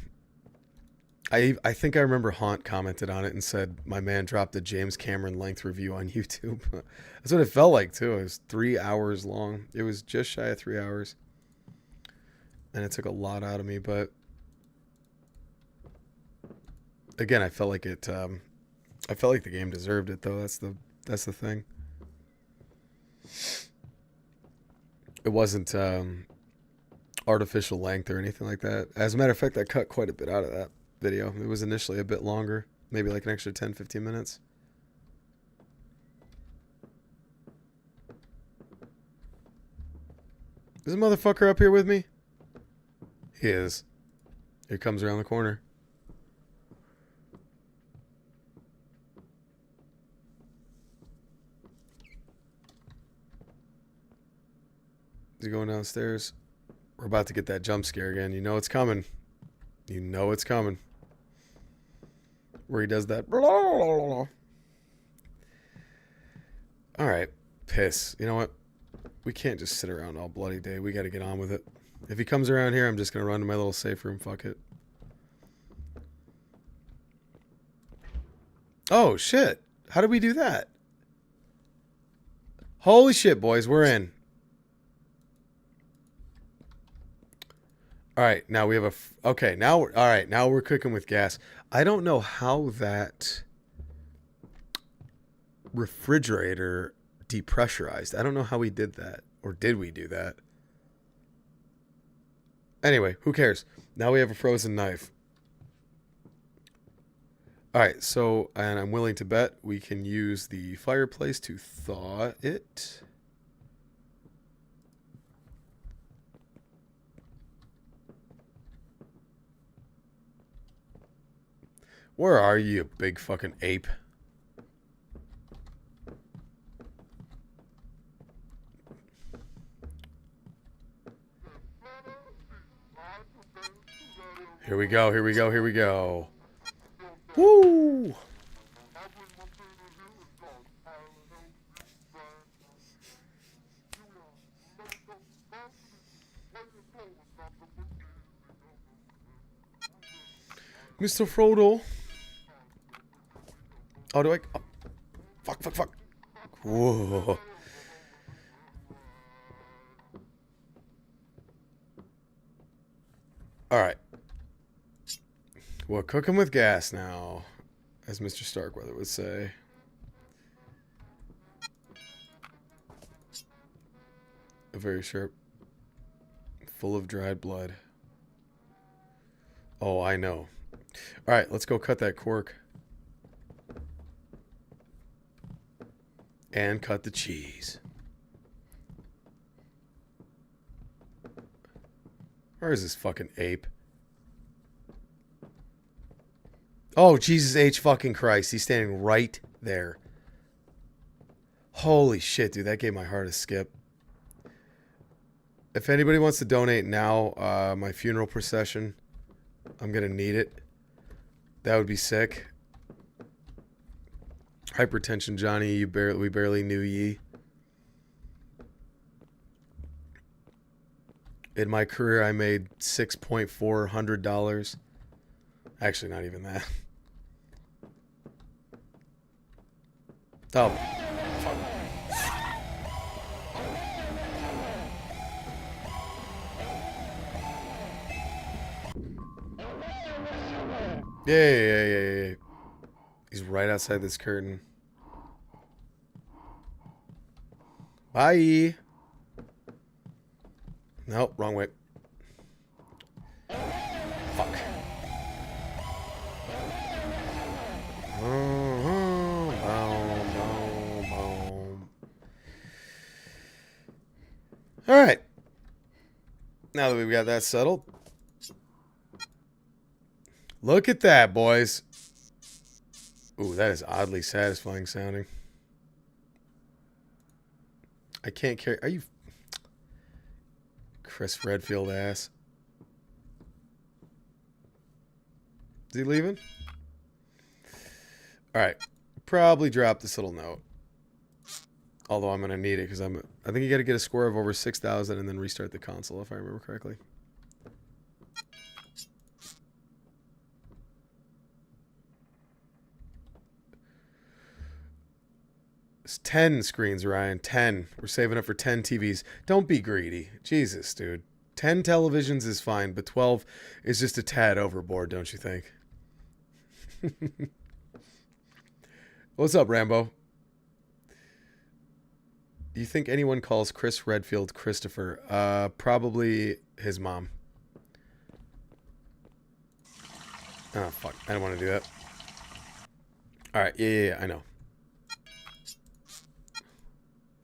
I think I remember Haunt commented on it and said, my man dropped a James Cameron length review on YouTube. That's what it felt like, too. It was 3 hours long. It was just shy of 3 hours. And it took a lot out of me, but again, I felt like it, I felt like the game deserved it, though. That's the thing. It wasn't artificial length or anything like that. As a matter of fact, I cut quite a bit out of that video. It was initially a bit longer, maybe like an extra 10-15 minutes. Is this motherfucker up here with me? He is. Here comes around the corner. Is he going downstairs? We're about to get that jump scare again. You know it's coming. You know it's coming. Where he does that. All right. Piss. You know what? We can't just sit around all bloody day. We got to get on with it. If he comes around here, I'm just going to run to my little safe room. Fuck it. Oh, shit. How did we do that? Holy shit, boys. We're in. All right. Now we have a... Okay. Now we're... All right. Now we're cooking with gas. I don't know how that refrigerator depressurized. I don't know how we did that. Or did we do that? Anyway, who cares? Now we have a frozen knife. All right, so, and I'm willing to bet we can use the fireplace to thaw it. Where are you, big fucking ape? Here we go, here we go, here we go. Woo! Mr. Frodo. Oh, do I? Oh, fuck, fuck, fuck. Whoa. All right. We're cooking with gas now, as Mr. Starkweather would say. A very sharp, full of dried blood. Oh, I know. All right, let's go cut that cork. And cut the cheese. Where is this fucking ape? Oh, Jesus H fucking Christ. He's standing right there. Holy shit, dude. That gave my heart a skip. If anybody wants to donate now, my funeral procession, I'm going to need it. That would be sick. Hypertension Johnny, we barely knew ye. In my career, I made $6,400. Actually, not even that. Oh, fuck. Yeah. He's right outside this curtain. Bye. Nope, wrong way. Fuck. All right. Now that we've got that settled. Look at that, boys. Ooh, that is oddly satisfying sounding. I can't carry... Are you... Chris Redfield ass. Is he leaving? Alright. Probably drop this little note. Although I'm going to need it because I think you got to get a score of over 6,000 and then restart the console if I remember correctly. It's 10 screens, Ryan. 10. We're saving up for 10 TVs. Don't be greedy. Jesus, dude. 10 televisions is fine, but 12 is just a tad overboard, don't you think? What's up, Rambo? Do you think anyone calls Chris Redfield Christopher? Probably his mom. Oh, fuck. I don't want to do that. Alright, yeah, I know.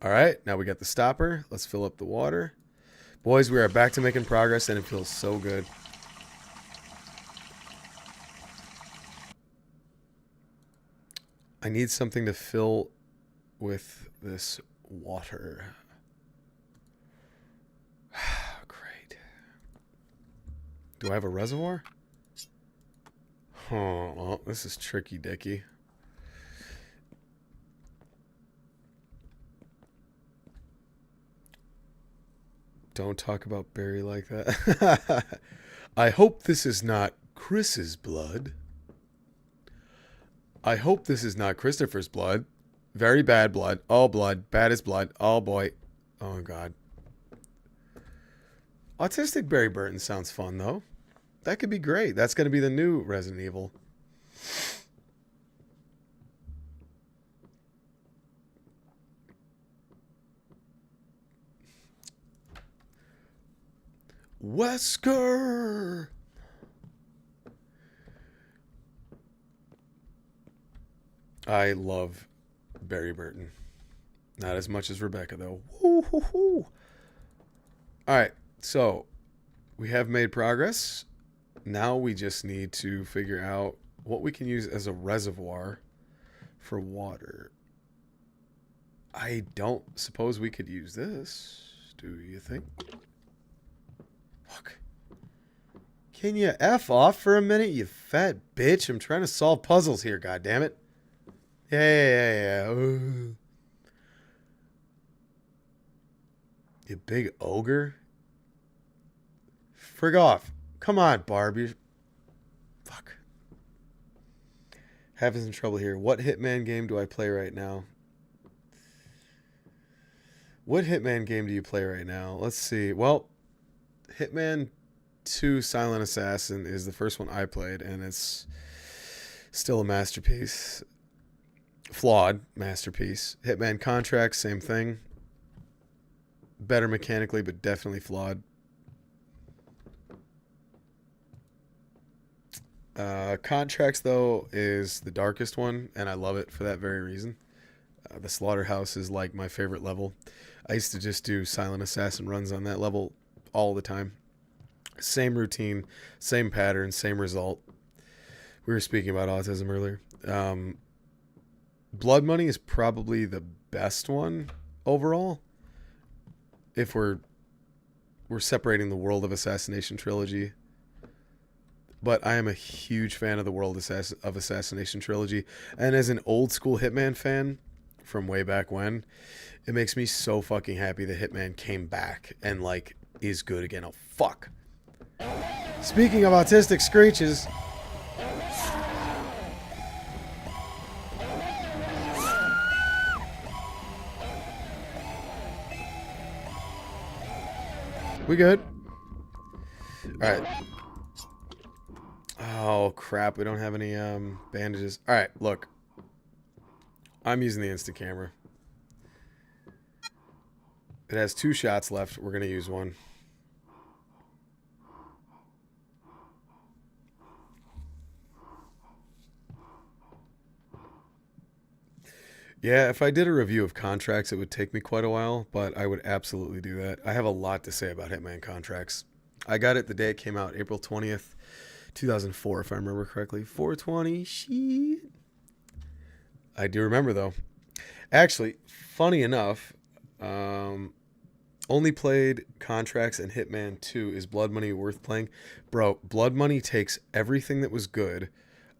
Alright, now we got the stopper. Let's fill up the water. Boys, we are back to making progress, and it feels so good. I need something to fill with this water. Great. Do I have a reservoir? Oh, well, this is tricky, Dicky. Don't talk about Barry like that. I hope this is not Chris's blood. I hope this is not Christopher's blood. Very bad blood. All blood. Bad as blood. Oh, boy. Oh, God. Autistic Barry Burton sounds fun, though. That could be great. That's going to be the new Resident Evil. Wesker! I love Barry Burton. Not as much as Rebecca, though. Woo-hoo-hoo. Alright, so we have made progress. Now we just need to figure out what we can use as a reservoir for water. I don't suppose we could use this. Do you think? Fuck. Can you F off for a minute, you fat bitch? I'm trying to solve puzzles here, goddammit. Yeah. Ooh. You big ogre. Frig off. Come on, Barb. Fuck. Having some trouble here. What Hitman game do I play right now? What Hitman game do you play right now? Let's see. Well, Hitman 2 Silent Assassin is the first one I played, and it's still a masterpiece. Flawed masterpiece. Hitman Contract, same thing. Better mechanically, but definitely flawed. Contracts, though, is the darkest one, and I love it for that very reason. The Slaughterhouse is like my favorite level. I used to just do Silent Assassin runs on that level all the time. Same routine, same pattern, same result. We were speaking about autism earlier. Blood Money is probably the best one overall. If we're separating the World of Assassination trilogy, but I am a huge fan of the World of Assassination trilogy, and as an old school Hitman fan from way back when, it makes me so fucking happy that Hitman came back and like is good again. Oh fuck. Speaking of autistic screeches, we good? All right. Oh crap, we don't have any bandages. All right, look. I'm using the instant camera. It has 2 shots left. We're going to use one. Yeah, if I did a review of contracts, it would take me quite a while, but I would absolutely do that. I have a lot to say about Hitman Contracts. I got it the day it came out, April 20th, 2004, if I remember correctly. 420, shit. I do remember, though. Actually, funny enough, only played Contracts and Hitman 2. Is Blood Money worth playing? Bro, Blood Money takes everything that was good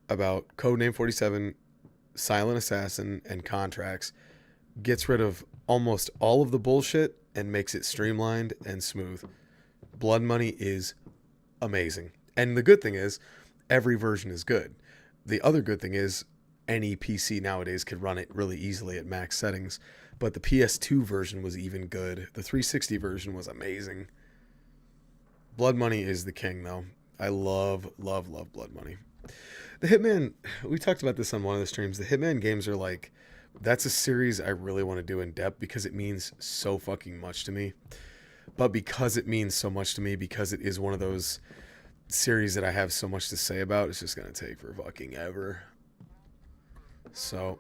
about Codename 47, Silent Assassin, and Contracts, gets rid of almost all of the bullshit, and makes it streamlined and smooth. Blood Money is amazing. And the good thing is, every version is good. The other good thing is, any PC nowadays could run it really easily at max settings. But the PS2 version was even good. The 360 version was amazing. Blood Money is the king, though. I love, love, love Blood Money. The Hitman, we talked about this on one of the streams. The Hitman games are like, that's a series I really want to do in depth because it means so fucking much to me. But because it means so much to me, because it is one of those series that I have so much to say about, it's just going to take for fucking ever. So,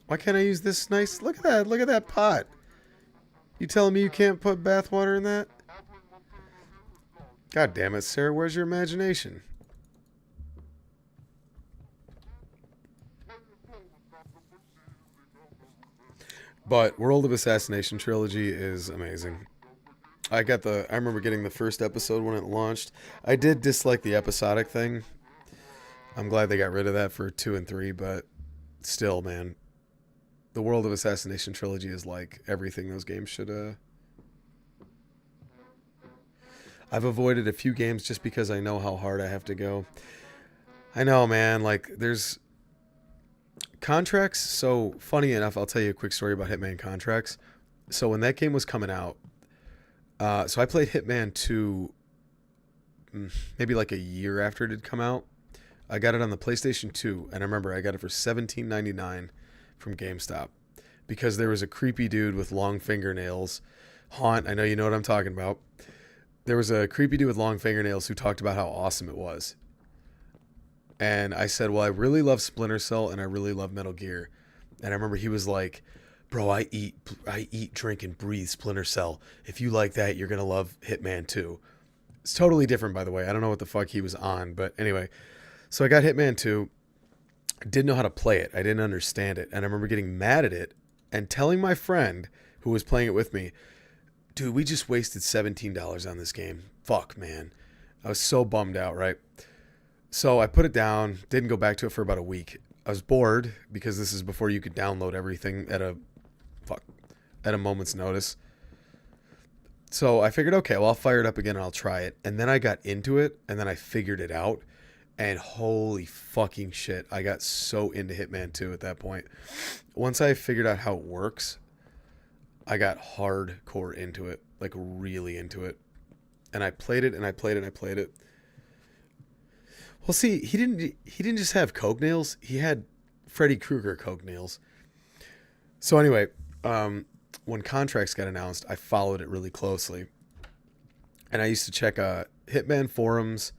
why can't I use this nice... Look at that pot. You telling me you can't put bathwater in that? God damn it, Sarah, where's your imagination? But World of Assassination trilogy is amazing. I remember getting the first episode when it launched. I did dislike the episodic thing. I'm glad they got rid of that for 2 and 3, but still, man. The World of Assassination trilogy is like everything those games should. I've avoided a few games just because I know how hard I have to go. I know, man. Like, there's Contracts. So, funny enough, I'll tell you a quick story about Hitman Contracts. So, when that game was coming out, so I played Hitman 2 maybe like a year after it had come out. I got it on the PlayStation 2, and I remember I got it for $17.99 from GameStop because there was a creepy dude with long fingernails. Haunt, I know you know what I'm talking about. There was a creepy dude with long fingernails who talked about how awesome it was. And I said, well, I really love Splinter Cell and I really love Metal Gear. And I remember he was like, bro, I eat, drink, and breathe Splinter Cell. If you like that, you're going to love Hitman 2. It's totally different, by the way. I don't know what the fuck he was on. But anyway, so I got Hitman 2. I didn't know how to play it. I didn't understand it. And I remember getting mad at it and telling my friend who was playing it with me, dude, we just wasted $17 on this game. Fuck, man. I was so bummed out, right? So I put it down, didn't go back to it for about a week. I was bored because this is before you could download everything at a moment's notice. So I figured, okay, well, I'll fire it up again and I'll try it. And then I got into it and then I figured it out. And holy fucking shit, I got so into Hitman 2 at that point. Once I figured out how it works, I got hardcore into it, like really into it. And I played it and I played it and I played it. Well, see, he didn't just have coke nails. He had Freddy Krueger coke nails. So anyway, when Contracts got announced, I followed it really closely. And I used to check Hitman forums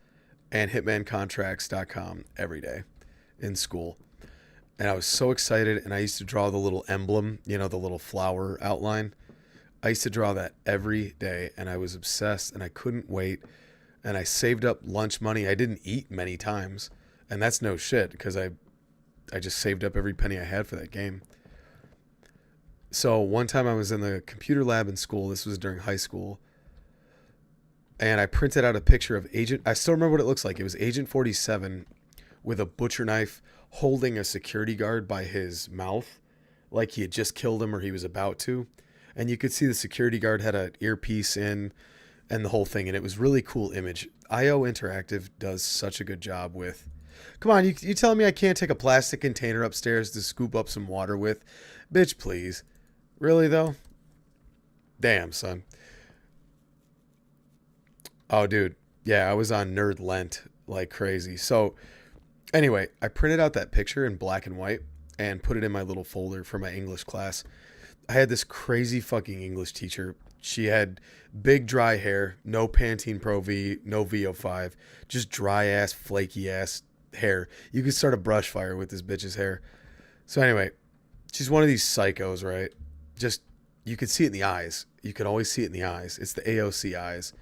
and hitmancontracts.com every day in school. And I was so excited, and I used to draw the little emblem, you know, the little flower outline. I used to draw that every day, and I was obsessed, and I couldn't wait and I saved up lunch money. I didn't eat many times, and that's no shit because I just saved up every penny I had for that game. So one time I was in the computer lab in school. This was during high school. And I printed out a picture of I still remember what it looks like. It was Agent 47 with a butcher knife holding a security guard by his mouth, like he had just killed him or he was about to. And you could see the security guard had an earpiece in and the whole thing. And it was really cool image. IO Interactive does such a good job with... Come on, you telling me I can't take a plastic container upstairs to scoop up some water with? Bitch, please. Really, though? Damn, son. Oh, dude. Yeah, I was on Nerd Lent like crazy. So, anyway, I printed out that picture in black and white and put it in my little folder for my English class. I had this crazy fucking English teacher. She had big dry hair, no Pantene Pro V, no VO5, just dry ass, flaky ass hair. You could start a brush fire with this bitch's hair. So anyway, she's one of these psychos, right? Just, you could see it in the eyes. You could always see it in the eyes. It's the AOC eyes.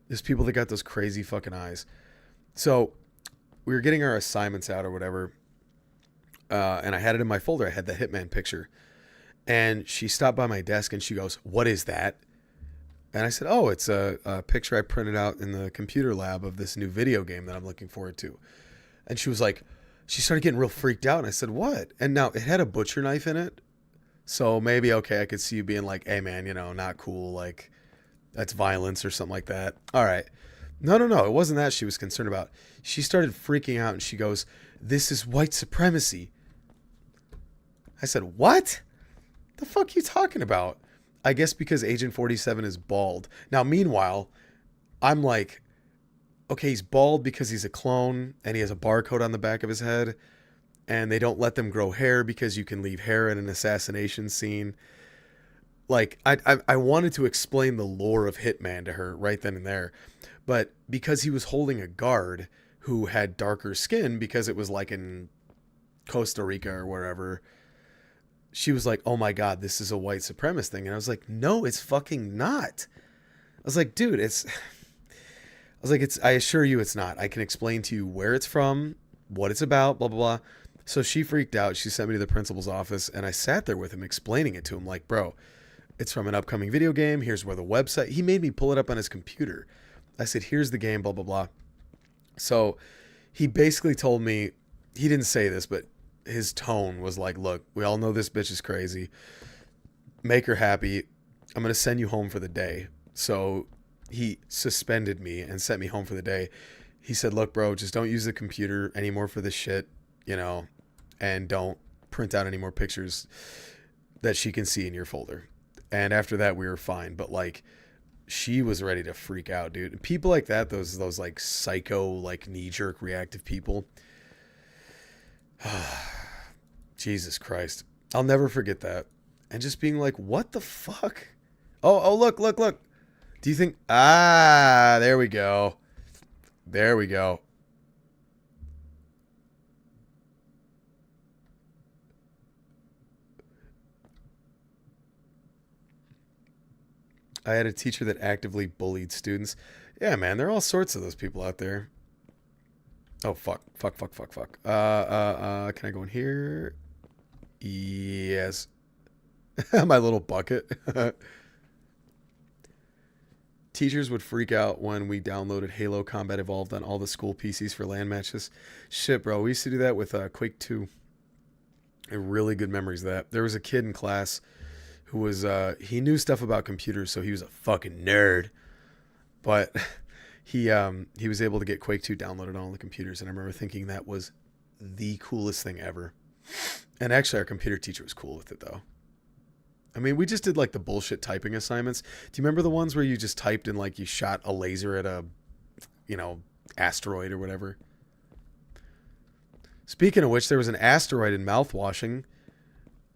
There's people that got those crazy fucking eyes. So we were getting our assignments out or whatever. And I had it in my folder. I had the Hitman picture. And she stopped by my desk and she goes, "What is that?" And I said, "Oh, it's a picture I printed out in the computer lab of this new video game that I'm looking forward to." And she was like, she started getting real freaked out. And I said, "What?" And now it had a butcher knife in it. So maybe, okay, I could see you being like, "Hey man, not cool. Like, that's violence or something like that." All right. No. It wasn't that she was concerned about. She started freaking out and she goes, "This is white supremacy." I said, "What? The fuck you talking about?" I guess because Agent 47 is bald. Now, meanwhile, I'm like, okay, he's bald because he's a clone and he has a barcode on the back of his head. And they don't let them grow hair because you can leave hair in an assassination scene. Like, I wanted to explain the lore of Hitman to her right then and there. But because he was holding a guard who had darker skin, because it was like in Costa Rica or wherever, she was like, "Oh my God, this is a white supremacist thing." And I was like, "No, it's fucking not." I was like, "Dude, I assure you it's not. I can explain to you where it's from, what it's about, blah, blah, blah." So she freaked out. She sent me to the principal's office and I sat there with him explaining it to him like, "Bro, it's from an upcoming video game. Here's where the website..." He made me pull it up on his computer. I said, "Here's the game, blah, blah, blah." So he basically told me, he didn't say this, but his tone was like, "Look, we all know this bitch is crazy. Make her happy. I'm going to send you home for the day." So he suspended me and sent me home for the day. He said, "Look, bro, just don't use the computer anymore for this shit, and don't print out any more pictures that she can see in your folder." And after that, we were fine. But like, she was ready to freak out, dude. People like that, those like psycho, like knee-jerk reactive people. Jesus Christ. I'll never forget that. And just being like, what the fuck? Oh, look. Do you think... there we go. There we go. I had a teacher that actively bullied students. Yeah, man, there are all sorts of those people out there. Oh, fuck. Can I go in here? Yes. My little bucket. Teachers would freak out when we downloaded Halo Combat Evolved on all the school PCs for LAN matches. Shit, bro. We used to do that with Quake 2. Really good memories of that. There was a kid in class who was, he knew stuff about computers, so he was a fucking nerd. But he was able to get Quake 2 downloaded on all the computers, and I remember thinking that was the coolest thing ever. And actually, our computer teacher was cool with it, though. I mean, we just did like the bullshit typing assignments. Do you remember the ones where you just typed and like you shot a laser at a, asteroid or whatever? Speaking of which, there was an asteroid in mouthwashing.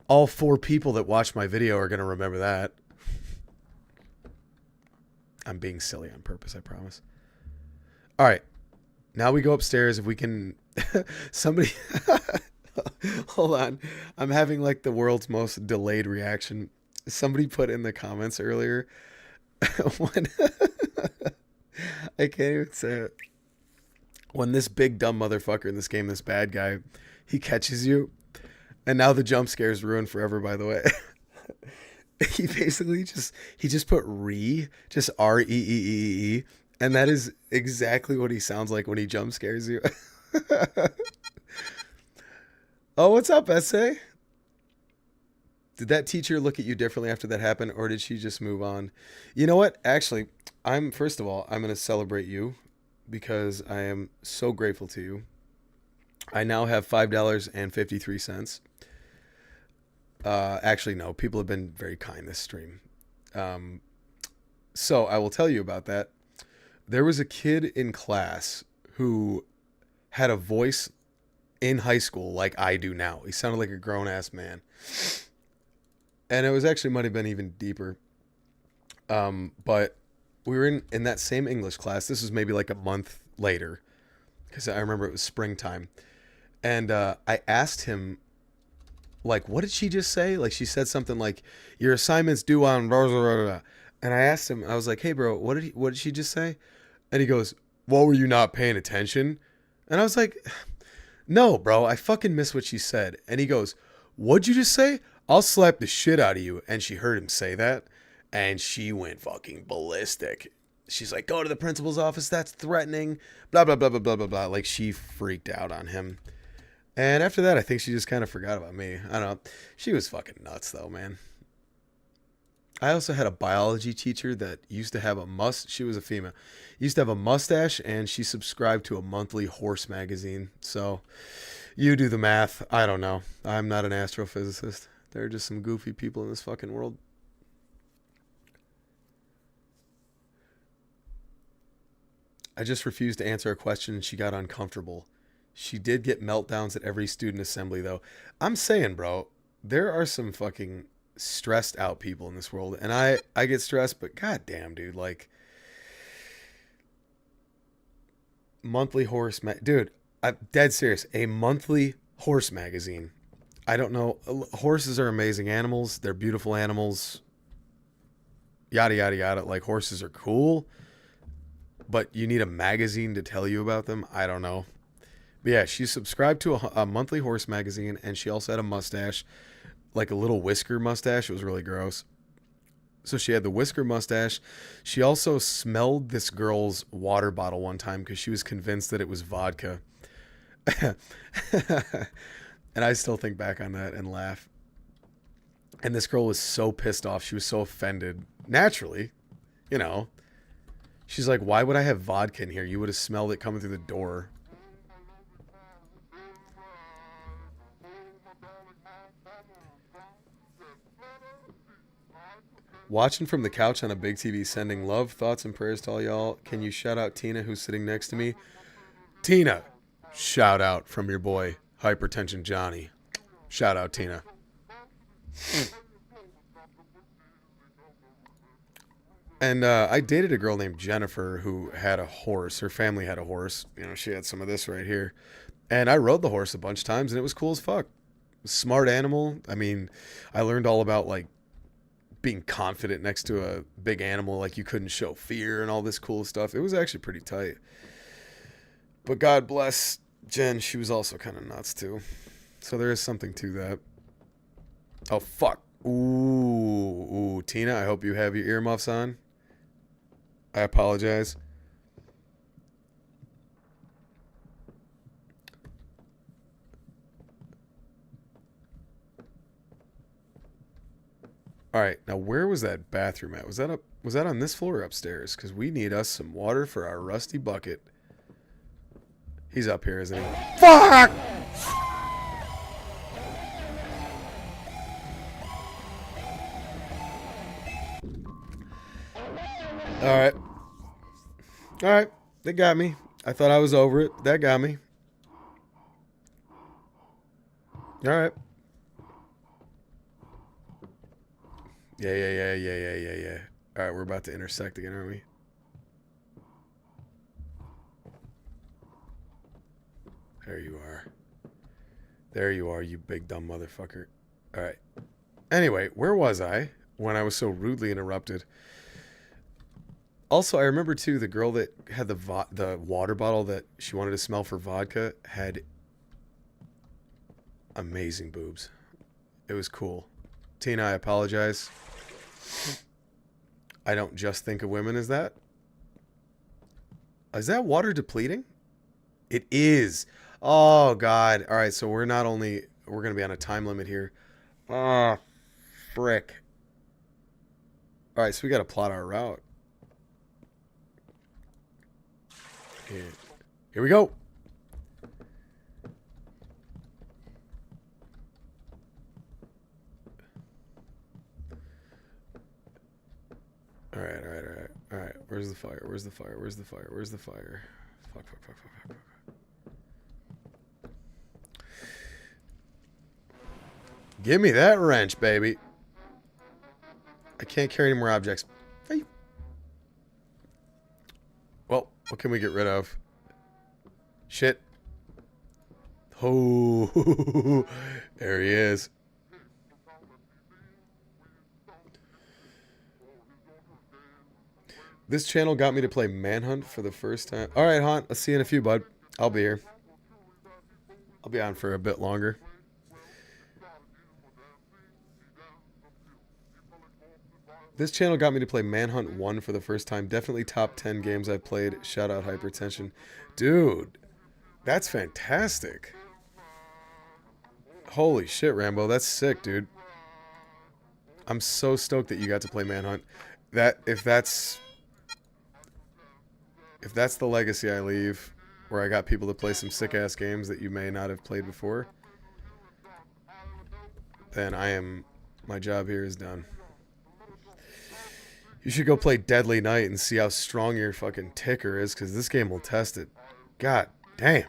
All 4 people that watched my video are going to remember that. I'm being silly on purpose, I promise. All right. Now we go upstairs. If we can... Somebody... Hold on. I'm having like the world's most delayed reaction. Somebody put in the comments earlier when I can't even say it. When this big dumb motherfucker in this game, this bad guy, he catches you, and now the jump scare is ruined forever. By the way, he basically just put just REEEE, and that is exactly what he sounds like when he jump scares you. Oh, what's up, Essay? Did that teacher look at you differently after that happened, or did she just move on? You know what? Actually, first of all, I'm going to celebrate you because I am so grateful to you. I now have $5.53. Actually, no, people have been very kind this stream. So I will tell you about that. There was a kid in class who had a voice in high school like I do now. He sounded like a grown ass man. And it was actually might have been even deeper. But we were in that same English class. This was maybe like a month later because I remember it was springtime. And I asked him, like, what did she just say? Like, she said something like, your assignment's due on blah, blah, blah, blah. And I asked him, I was like, hey, bro, what did she just say? And he goes, what, were you not paying attention? And I was like, no, bro, I fucking missed what she said. And he goes, what'd you just say? I'll slap the shit out of you. And she heard him say that, and she went fucking ballistic. She's like, go to the principal's office. That's threatening. Blah, blah, blah, blah, blah, blah, blah. Like, she freaked out on him. And after that, I think she just kind of forgot about me. I don't know. She was fucking nuts, though, man. I also had a biology teacher that used to have she was a female, used to have a mustache, and she subscribed to a monthly horse magazine. So you do the math. I don't know. I'm not an astrophysicist. There are just some goofy people in this fucking world. I just refused to answer a question and she got uncomfortable. She did get meltdowns at every student assembly, though. I'm saying, bro, there are some fucking stressed out people in this world. And I get stressed, but goddamn, dude, like, monthly horse... Dude, I'm dead serious. A monthly horse magazine. I don't know. Horses are amazing animals. They're beautiful animals. Yada, yada, yada. Like, horses are cool. But you need a magazine to tell you about them? I don't know. But yeah, she subscribed to a monthly horse magazine, and she also had a mustache, like a little whisker mustache. It was really gross. So she had the whisker mustache. She also smelled this girl's water bottle one time because she was convinced that it was vodka. And I still think back on that and laugh. And this girl was so pissed off. She was so offended. Naturally, you know. She's like, why would I have vodka in here? You would have smelled it coming through the door. Watching from the couch on a big TV, sending love, thoughts, and prayers to all y'all. Can you shout out Tina, who's sitting next to me? Tina, shout out from your boy, Hypertension Johnny. Shout out, Tina. And I dated a girl named Jennifer who had a horse. Her family had a horse. You know, she had some of this right here. And I rode the horse a bunch of times, and it was cool as fuck. Smart animal. I mean, I learned all about, like, being confident next to a big animal, like you couldn't show fear and all this cool stuff. It was actually pretty tight. But God bless Jen, she was also kind of nuts too. So there is something to that. Oh fuck. Ooh, Tina, I hope you have your earmuffs on. I apologize. All right, now where was that bathroom at? Was that on this floor or upstairs? Because we need us some water for our rusty bucket. He's up here, isn't he? Fuck! All right. All right, they got me. I thought I was over it. That got me. All right. Yeah. All right, we're about to intersect again, aren't we? There you are, you big dumb motherfucker. All right. Anyway, where was I when I was so rudely interrupted? Also, I remember too the girl that had the water bottle that she wanted to smell for vodka had amazing boobs. It was cool. Tina, I apologize. I don't just think of women as that. Is that water depleting? It is. Oh God. All right, so we're going to be on a time limit here. Ah, frick. All right, so we got to plot our route. Here we go. All right. Where's the fire? Fuck. Give me that wrench, baby. I can't carry any more objects. Hey. Well, what can we get rid of? Shit. Oh, there he is. This channel got me to play Manhunt for the first time. All right, Hunt. I'll see you in a few, bud. I'll be here. I'll be on for a bit longer. This channel got me to play Manhunt 1 for the first time. Definitely top 10 games I've played. Shout out Hypertension. Dude, that's fantastic. Holy shit, Rambo. That's sick, dude. I'm so stoked that you got to play Manhunt. If that's the legacy I leave, where I got people to play some sick-ass games that you may not have played before, then my job here is done. You should go play Deadly Night and see how strong your fucking ticker is, because this game will test it. God damn.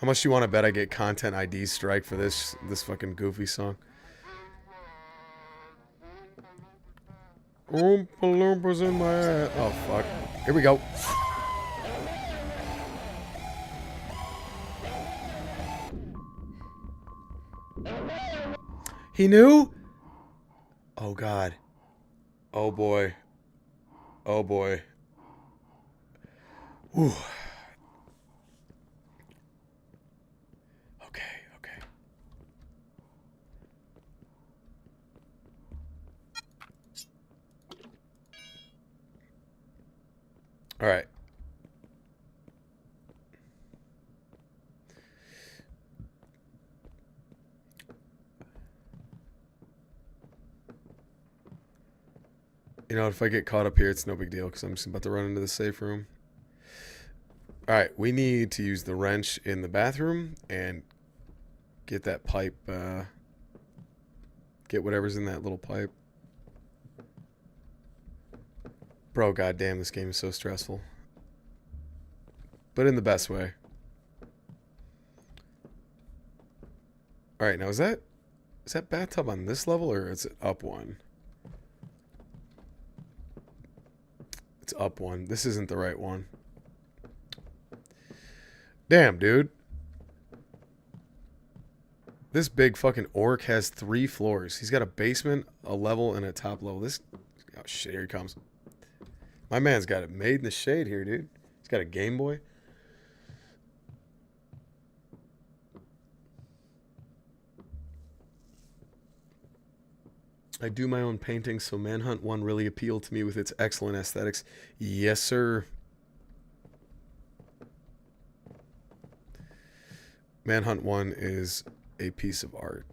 How much do you want to bet I get content ID strike for this fucking goofy song? Oompa Loompas in my ass. Oh, fuck. Here we go. He knew? Oh, God. Oh, boy. Oh, boy. Whew. Okay. All right. You know, if I get caught up here, it's no big deal because I'm just about to run into the safe room. All right, we need to use the wrench in the bathroom and get that pipe, get whatever's in that little pipe. Bro, goddamn, this game is so stressful. But in the best way. All right, now is that bathtub on this level or is it up one? It's up one. This isn't the right one. Damn, dude. This big fucking orc has 3 floors. He's got a basement, a level, and a top level. Oh shit, here he comes. My man's got it made in the shade here, dude. He's got a Game Boy. I do my own paintings, so Manhunt 1 really appealed to me with its excellent aesthetics. Yes, sir. Manhunt 1 is a piece of art.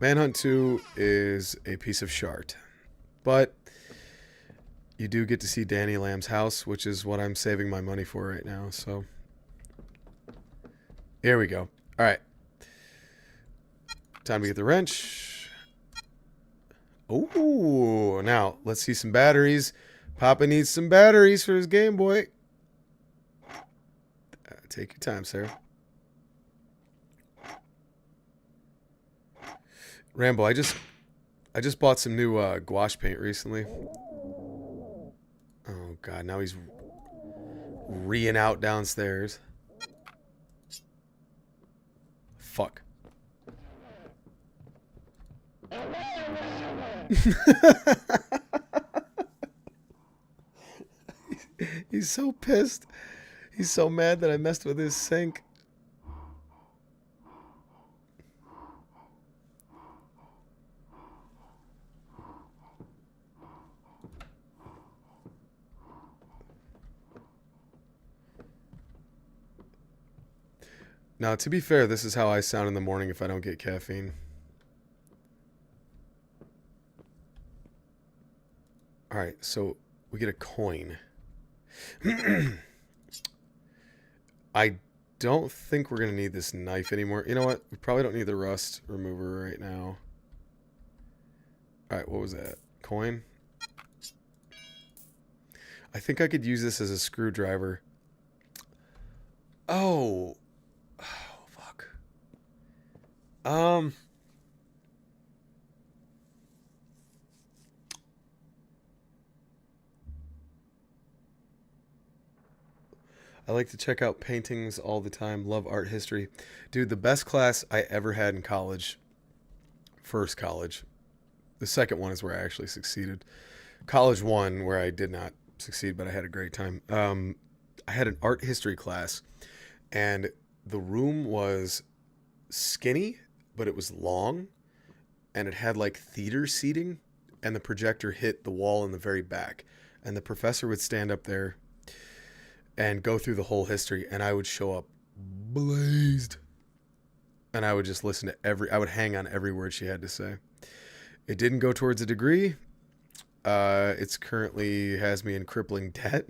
Manhunt 2 is a piece of shart. But you do get to see Danny Lamb's house, which is what I'm saving my money for right now. So here we go. All right. Time to get the wrench. Oh, now let's see some batteries. Papa needs some batteries for his Game Boy. Take your time, sir. Rambo, I just bought some new gouache paint recently. Oh God, now he's reeing out downstairs. Fuck. He's so pissed. He's so mad that I messed with his sink. Now, to be fair, this is how I sound in the morning if I don't get caffeine. All right, so we get a coin. I don't think we're going to need this knife anymore. You know what? We probably don't need the rust remover right now. All right, what was that? Coin? I think I could use this as a screwdriver. Oh. Oh, fuck. I like to check out paintings all the time. Love art history. Dude, the best class I ever had in college, first college. The second one is where I actually succeeded. College one, where I did not succeed, but I had a great time. I had an art history class, and the room was skinny, but it was long, and it had like theater seating, and the projector hit the wall in the very back. And the professor would stand up there and go through the whole history, and I would show up blazed. And I would just listen to I would hang on every word she had to say. It didn't go towards a degree. It's currently has me in crippling debt,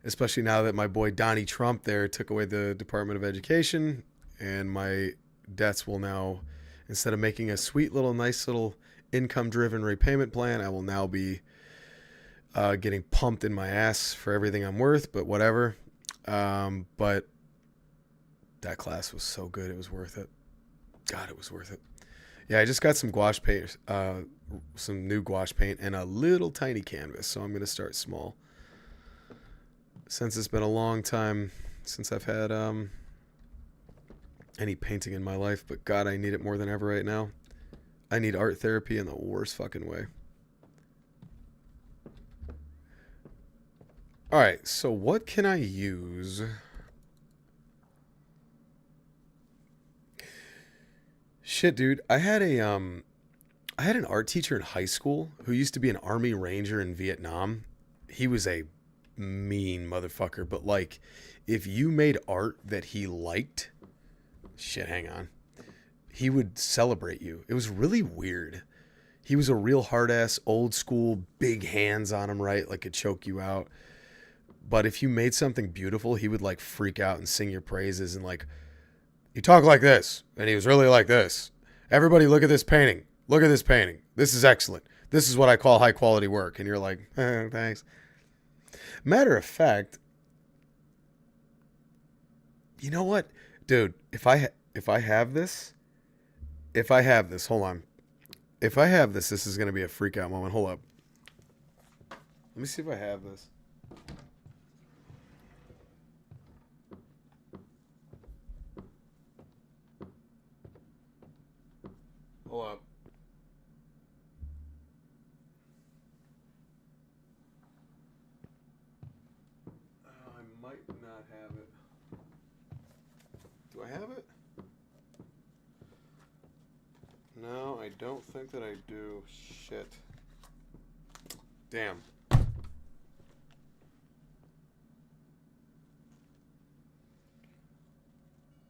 especially now that my boy Donnie Trump there took away the Department of Education, and my debts will now, instead of making a sweet little, nice little income-driven repayment plan, I will now be getting pumped in my ass for everything I'm worth, but whatever. But that class was so good. It was worth it. God, it was worth it. Yeah, I just got some gouache paint, some new gouache paint, and a little tiny canvas. So I'm going to start small. Since it's been a long time since I've had any painting in my life, but God, I need it more than ever right now. I need art therapy in the worst fucking way. All right, so what can I use? Shit, dude, I had an art teacher in high school who used to be an Army Ranger in Vietnam. He was a mean motherfucker, but like, if you made art that he liked, shit, hang on, he would celebrate you. It was really weird. He was a real hard ass, old school, big hands on him, right? Like, could choke you out. But if you made something beautiful, he would like freak out and sing your praises and like, you talk like this, and he was really like this. Everybody look at this painting. Look at this painting. This is excellent. This is what I call high quality work. And you're like, thanks. Matter of fact, you know what, dude? If I have this, hold on. If I have this, this is gonna be a freak out moment. Hold up. Let me see if I have this. Hold up. I might not have it. Do I have it? No, I don't think that I do. Shit. Damn.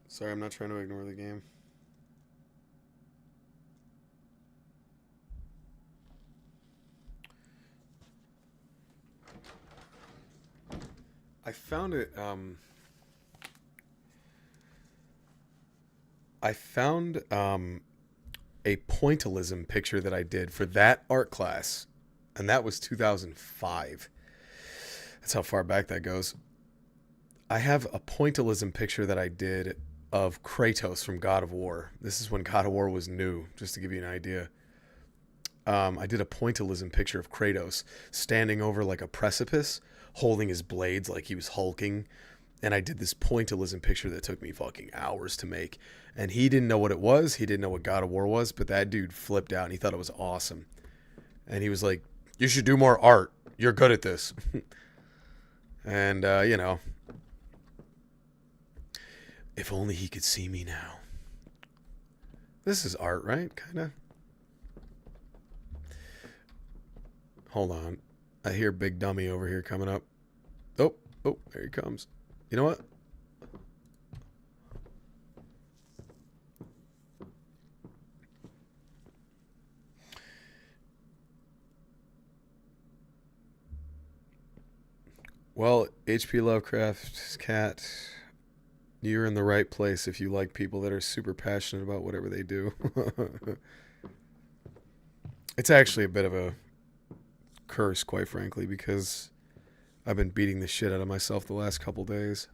Sorry, I'm not trying to ignore the game. I found it, a pointillism picture that I did for that art class, and that was 2005. That's how far back that goes. I have a pointillism picture that I did of Kratos from God of War. This is when God of War was new, just to give you an idea. I did a pointillism picture of Kratos standing over like a precipice, holding his blades like he was hulking, And I did this pointillism picture that took me fucking hours to make. And he didn't know what it was. He didn't know what God of War was. But that dude flipped out and he thought it was awesome. And he was like, you should do more art. You're good at this. And, you know, if only he could see me now. This is art, right? Kind of. Hold on. I hear Big Dummy over here coming up. Oh, there he comes. You know what? Well, H.P. Lovecraft's cat, you're in the right place if you like people that are super passionate about whatever they do. It's actually a bit of a curse, quite frankly, because I've been beating the shit out of myself the last couple days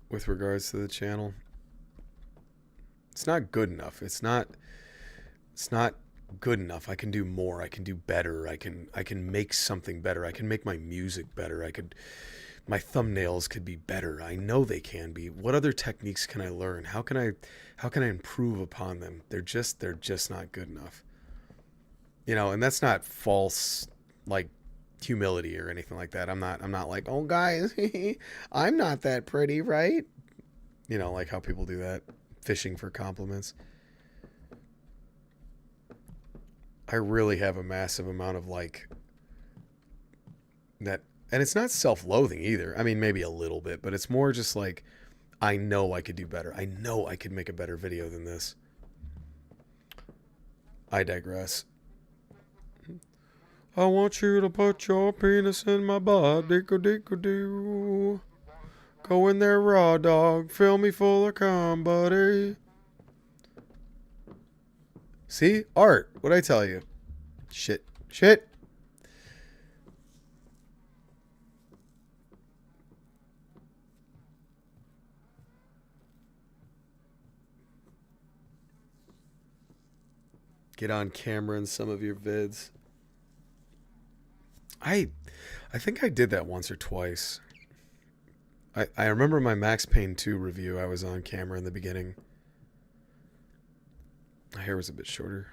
with regards to the channel. It's not good enough. It's not good enough. I can do more. I can do better. I can make something better. I can make my music better. My thumbnails could be better. I know they can be. What other techniques can I learn? How can I improve upon them? They're just not good enough. You know, and that's not false like humility or anything like that. I'm not like, "Oh guys, I'm not that pretty, right?" You know, like how people do that, fishing for compliments. I really have a massive amount of like that, and it's not self-loathing either. I mean, maybe a little bit, but it's more just like, I know I could do better. I know I could make a better video than this. I digress. I want you to put your penis in my butt, dickle-dickle-doo. Go in there, raw dog, fill me full of cum, buddy. See? Art. What'd I tell you? Shit. Get on camera in some of your vids. I think I did that once or twice. I remember my Max Payne 2 review. I was on camera in the beginning. My hair was a bit shorter.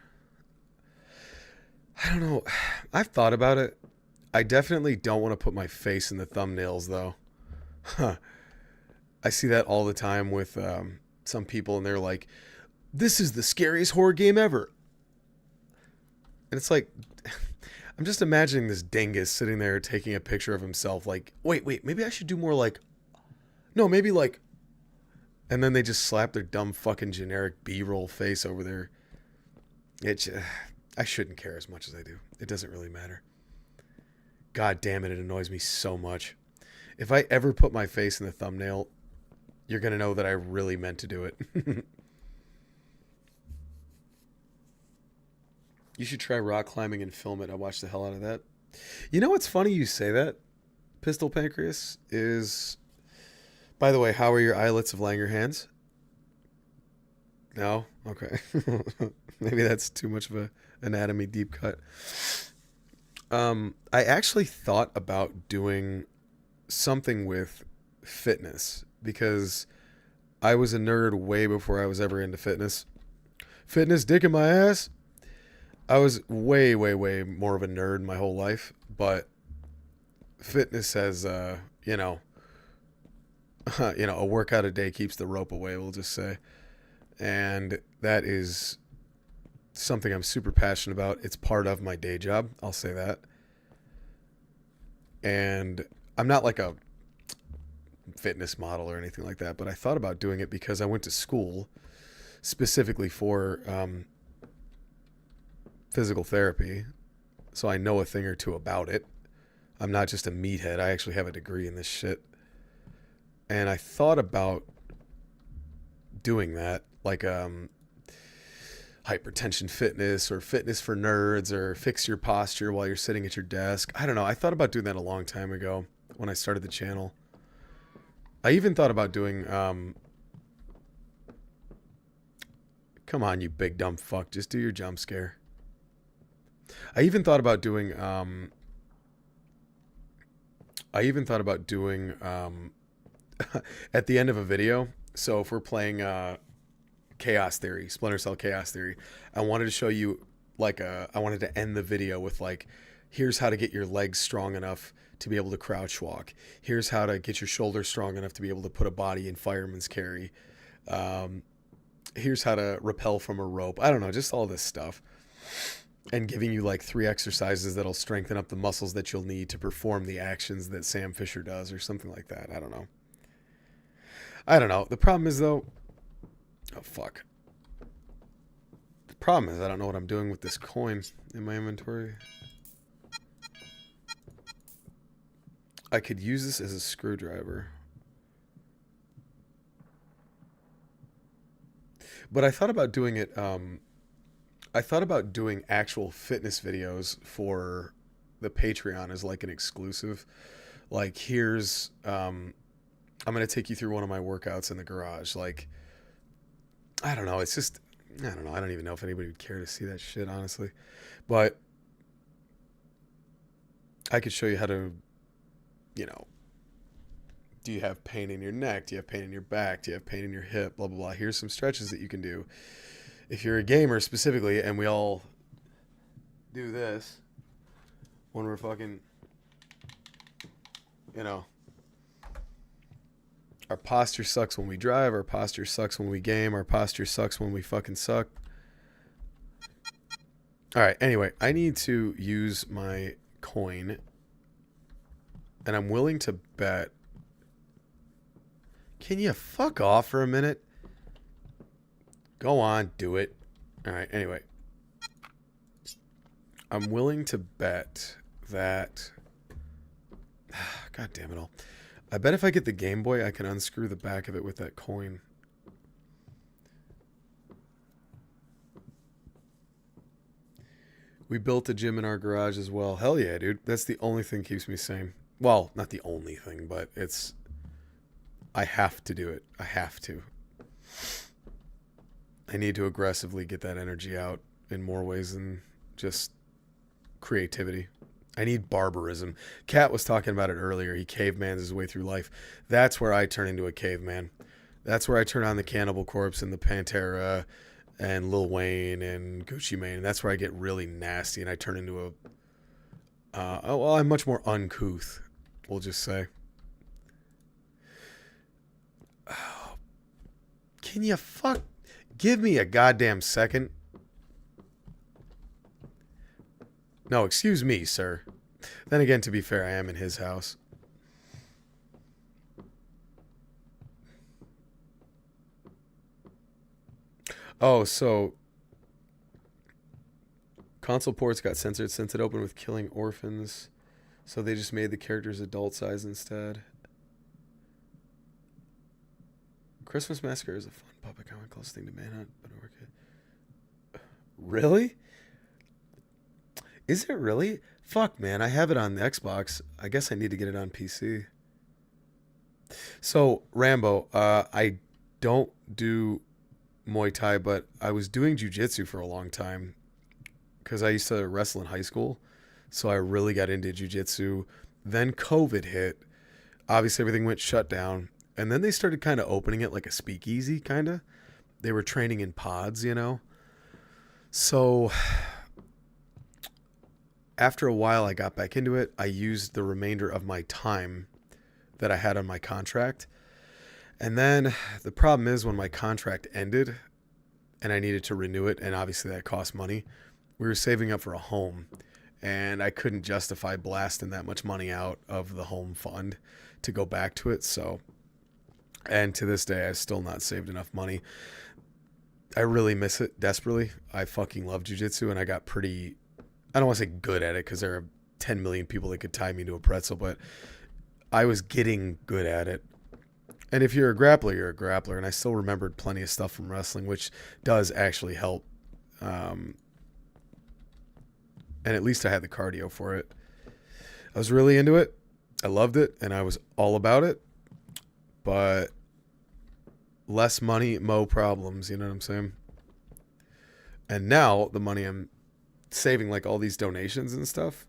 I don't know. I've thought about it. I definitely don't want to put my face in the thumbnails, though. I see that all the time with some people, and they're like, "This is the scariest horror game ever." And it's like, I'm just imagining this dingus sitting there taking a picture of himself like, wait, maybe I should do more like, no, maybe like, and then they just slap their dumb fucking generic B-roll face over there. I shouldn't care as much as I do. It doesn't really matter. God damn it, it annoys me so much. If I ever put my face in the thumbnail, you're going to know that I really meant to do it. You should try rock climbing and film it. I watched the hell out of that. You know what's funny you say that, Pistol Pancreas, is... By the way, how are your islets of Langerhans? No? Okay. Maybe that's too much of a anatomy deep cut. I actually thought about doing something with fitness because I was a nerd way before I was ever into fitness. Fitness dick in my ass. I was way more of a nerd my whole life, but fitness has, a workout a day keeps the rope away, we'll just say. And that is something I'm super passionate about. It's part of my day job, I'll say that. And I'm not like a fitness model or anything like that, but I thought about doing it because I went to school specifically for physical therapy, so I know a thing or two about it. I'm not just a meathead. I actually have a degree in this shit. And I thought about doing that, like hypertension fitness or fitness for nerds or fix your posture while you're sitting at your desk. I don't know. I thought about doing that a long time ago when I started the channel. I even thought about doing... Come on, you big dumb fuck. Just do your jump scare. I even thought about doing I even thought about doing at the end of a video. So if we're playing Chaos Theory, Splinter Cell Chaos Theory, I wanted to show you I wanted to end the video with like, here's how to get your legs strong enough to be able to crouch walk. Here's how to get your shoulders strong enough to be able to put a body in fireman's carry. Here's how to rappel from a rope. I don't know, just all this stuff. And giving you like 3 exercises that'll strengthen up the muscles that you'll need to perform the actions that Sam Fisher does or something like that. I don't know. The problem is though, oh fuck. The problem is I don't know what I'm doing with this coin in my inventory. I could use this as a screwdriver. But I thought about doing it, I thought about doing actual fitness videos for the Patreon as like an exclusive. Like here's, I'm going to take you through one of my workouts in the garage. Like, I don't know. It's just, I don't know. I don't even know if anybody would care to see that shit, honestly. But I could show you how to, you know, do you have pain in your neck? Do you have pain in your back? Do you have pain in your hip? Blah, blah, blah. Here's some stretches that you can do. If you're a gamer specifically, and we all do this when we're fucking, you know, our posture sucks when we drive, our posture sucks when we game, our posture sucks when we fucking suck. Alright, anyway, I need to use my coin, and I'm willing to bet. Can you fuck off for a minute? Go on, do it. Alright, anyway. I'm willing to bet that... God damn it all. I bet if I get the Game Boy, I can unscrew the back of it with that coin. We built a gym in our garage as well. Hell yeah, dude. That's the only thing that keeps me sane. Well, not the only thing, but it's... I have to do it. I have to. I need to aggressively get that energy out in more ways than just creativity. I need barbarism. Kat was talking about it earlier. He cavemans his way through life. That's where I turn into a caveman. That's where I turn on the Cannibal Corpse and the Pantera and Lil Wayne and Gucci Mane. That's where I get really nasty and I turn into a... well, I'm much more uncouth, we'll just say. Oh, can you fuck... Give me a goddamn second. No, excuse me, sir. Then again, to be fair, I am in his house. Oh, so... Console ports got censored since it opened with killing orphans. So they just made the characters adult size instead. Christmas Massacre is a fun puppet comic close thing to Manhunt, but really? Is it really? Fuck, man. I have it on the Xbox. I guess I need to get it on PC. So, Rambo, I don't do Muay Thai, but I was doing jiu-jitsu for a long time because I used to wrestle in high school. So I really got into jiu-jitsu. Then COVID hit. Obviously, everything went shut down. And then they started kind of opening it like a speakeasy, kind of. They were training in pods, you know. So after a while, I got back into it. I used the remainder of my time that I had on my contract. And then the problem is when my contract ended and I needed to renew it, and obviously that cost money, we were saving up for a home. And I couldn't justify blasting that much money out of the home fund to go back to it. So... And to this day, I've still not saved enough money. I really miss it desperately. I fucking love jiu-jitsu, and I got pretty... I don't want to say good at it, because there are 10 million people that could tie me to a pretzel, but I was getting good at it. And if you're a grappler, you're a grappler, and I still remembered plenty of stuff from wrestling, which does actually help. And at least I had the cardio for it. I was really into it. I loved it, and I was all about it. But less money, mo problems, you know what I'm saying? And now the money I'm saving, like all these donations and stuff,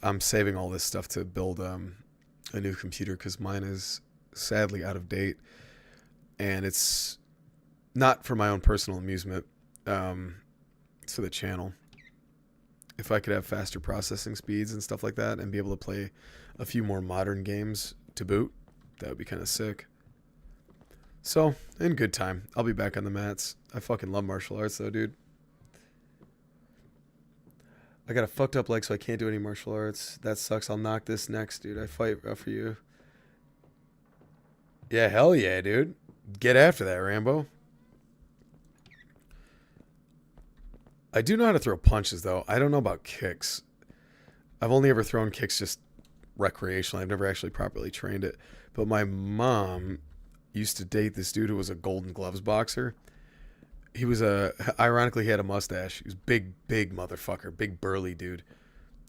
I'm saving all this stuff to build a new computer because mine is sadly out of date, and it's not for my own personal amusement. It's for the channel. If I could have faster processing speeds and stuff like that and be able to play a few more modern games to boot, that would be kind of sick. So, in good time. I'll be back on the mats. I fucking love martial arts though, dude. I got a fucked up leg so I can't do any martial arts. That sucks. I'll knock this next, dude. I fight for you. Yeah, hell yeah, dude. Get after that, Rambo. I do know how to throw punches, though. I don't know about kicks. I've only ever thrown kicks just recreationally. I've never actually properly trained it. But my mom used to date this dude who was a Golden Gloves boxer. He was ironically, he had a mustache. He was big motherfucker, big burly dude.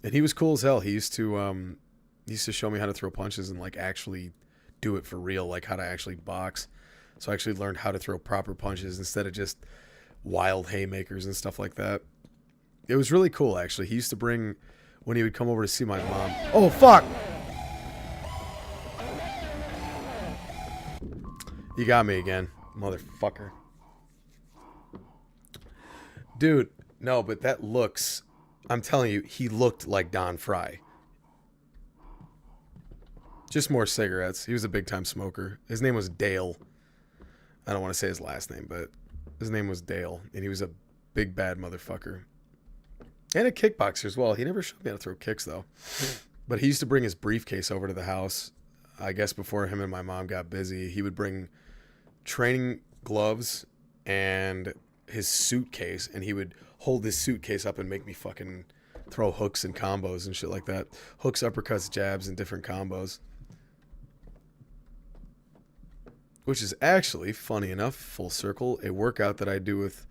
And he was cool as hell. He used to show me how to throw punches and like actually do it for real, like how to actually box. So I actually learned how to throw proper punches instead of just wild haymakers and stuff like that. It was really cool, actually. He used to bring, when he would come over to see my mom. Oh, fuck! You got me again, motherfucker. Dude, no, but that looks, I'm telling you, he looked like Don Fry. Just more cigarettes. He was a big time smoker. His name was Dale. I don't want to say his last name, but his name was Dale, and he was a big bad motherfucker. And a kickboxer as well. He never showed me how to throw kicks, though. But he used to bring his briefcase over to the house. I guess before him and my mom got busy, he would bring training gloves and his suitcase, and he would hold his suitcase up and make me fucking throw hooks and combos and shit like that. Hooks, uppercuts, jabs, and different combos. Which is actually, funny enough, full circle, a workout that I do with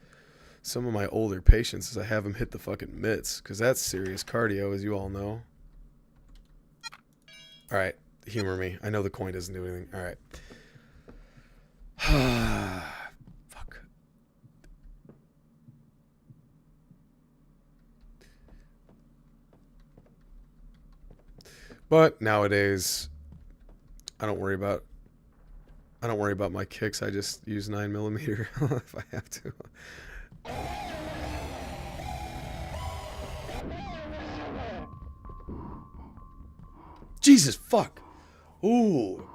some of my older patients is I have them hit the fucking mitts, because that's serious cardio, as you all know. Alright, humor me. I know the coin doesn't do anything. Alright. Fuck. But nowadays, I don't worry about my kicks. I just use 9mm if I have to. Jesus fuck. Ooh.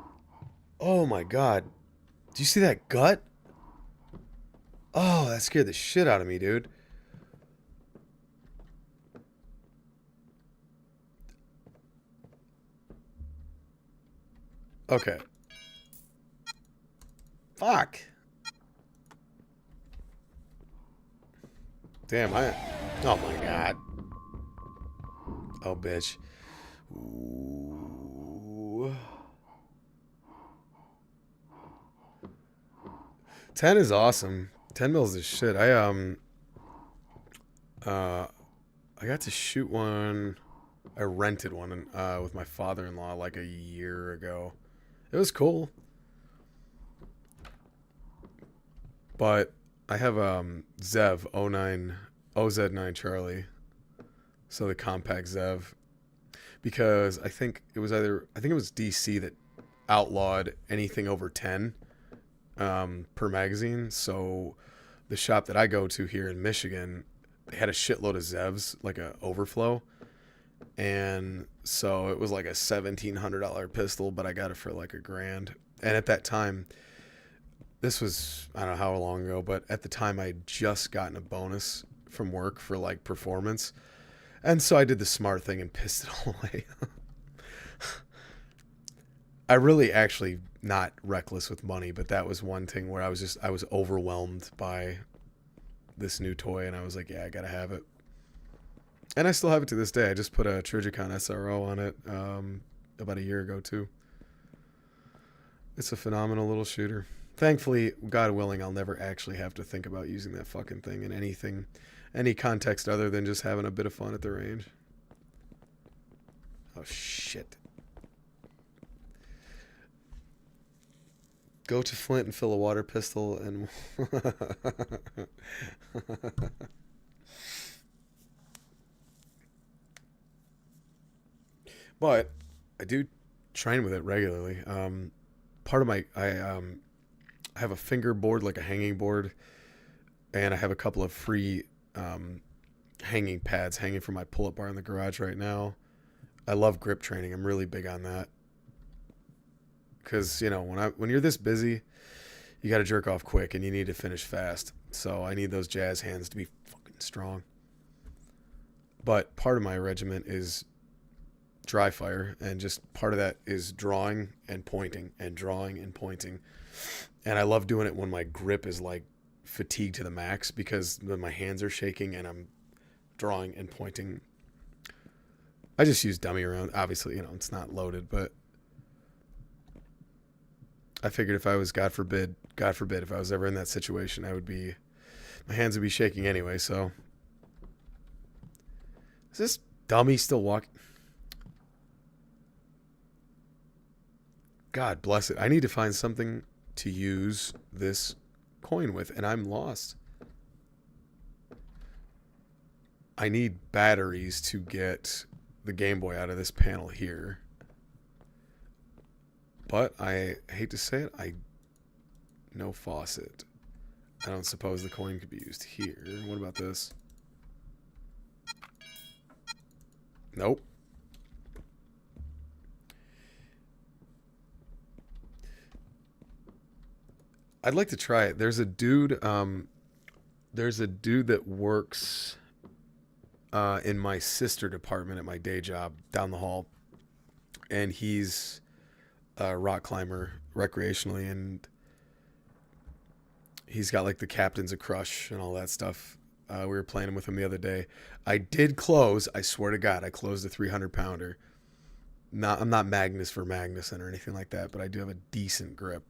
Oh my god. Do you see that gut? Oh, that scared the shit out of me, dude. Okay. Fuck. Damn, oh my god. Oh, bitch. Ooh. 10 is awesome. 10 mils is shit. I got to shoot one. I rented one with my father-in-law like a year ago. It was cool. But I have Zev 09 OZ9 Charlie. So the compact Zev. Because I think it was DC that outlawed anything over 10 per magazine. So the shop that I go to here in Michigan, they had a shitload of Zevs, like a overflow. And so it was like a $1,700 pistol, but I got it for like $1,000. And at that time, this was, I don't know how long ago, but at the time I had just gotten a bonus from work for like performance. And so I did the smart thing and pissed it all away. I really actually not reckless with money, but that was one thing where I was overwhelmed by this new toy, and I was like, yeah, I gotta have it. And I still have it to this day. I just put a Trigicon SRO on it about a year ago too. It's a phenomenal little shooter. Thankfully, God willing, I'll never actually have to think about using that fucking thing in any context other than just having a bit of fun at the range. Oh, shit. Go to Flint and fill a water pistol and... But I do train with it regularly. Part of my I have a finger board, like a hanging board, and I have a couple of free hanging pads hanging from my pull-up bar in the garage right now. I love grip training. I'm really big on that because when you're this busy, you got to jerk off quick and you need to finish fast. So I need those jazz hands to be fucking strong. But part of my regiment is dry fire, and just part of that is drawing and pointing and drawing and pointing. And I love doing it when my grip is like fatigued to the max, because when my hands are shaking and I'm drawing and pointing. I just use dummy around. Obviously, it's not loaded, but I figured if I was, God forbid, if I was ever in that situation, my hands would be shaking anyway. So is this dummy still walking? God bless it. I need to find something to use this coin with, and I'm lost. I need batteries to get the Game Boy out of this panel here. But I hate to say it, no faucet. I don't suppose the coin could be used here. What about this? Nope. I'd like to try it. There's a dude that works in my sister department at my day job down the hall, and he's a rock climber recreationally, and he's got like the captain's a crush and all that stuff. We were playing with him the other day. I did close. I swear to God, I closed a 300-pounder. I'm not Magnus for Magnuson or anything like that, but I do have a decent grip.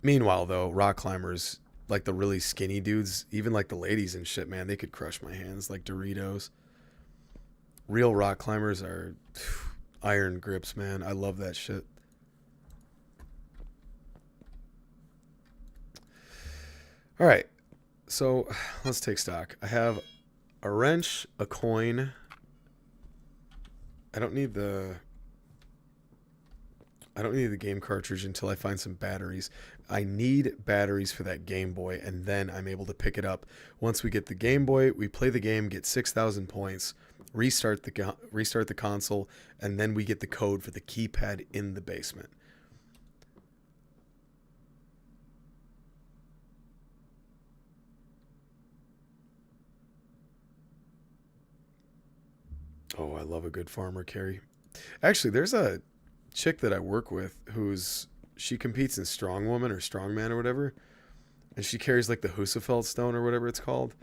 Meanwhile, though, rock climbers, like the really skinny dudes, even like the ladies and shit, man, they could crush my hands like Doritos. Real rock climbers are iron grips, man. I love that shit. All right, so let's take stock. I have a wrench, a coin. I don't need the game cartridge until I find some batteries. I need batteries for that Game Boy, and then I'm able to pick it up. Once we get the Game Boy, we play the game, get 6,000 points, restart the console, and then we get the code for the keypad in the basement. Oh, I love a good farmer carry. Actually, there's a chick that I work with she competes in strongwoman or strongman or whatever, and she carries like the Husafeld stone or whatever it's called,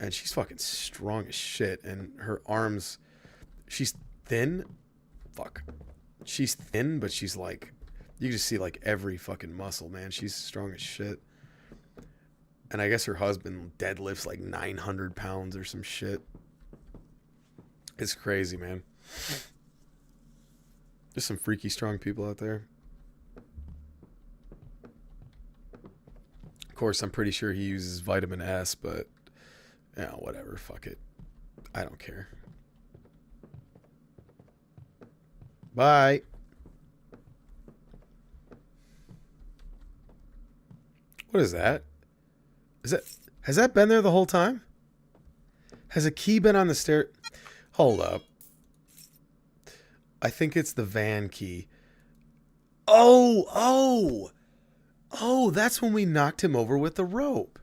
and she's fucking strong as shit, and her arms, she's thin, but she's like, you can just see like every fucking muscle, man. She's strong as shit. And I guess her husband deadlifts like 900 pounds or some shit. It's crazy, man. There's some freaky strong people out there. Of course, I'm pretty sure he uses vitamin S, but whatever. Fuck it. I don't care. Bye. What is that? Has that been there the whole time? Has a key been on the stair? Hold up. I think it's the van key. Oh, that's when we knocked him over with the rope.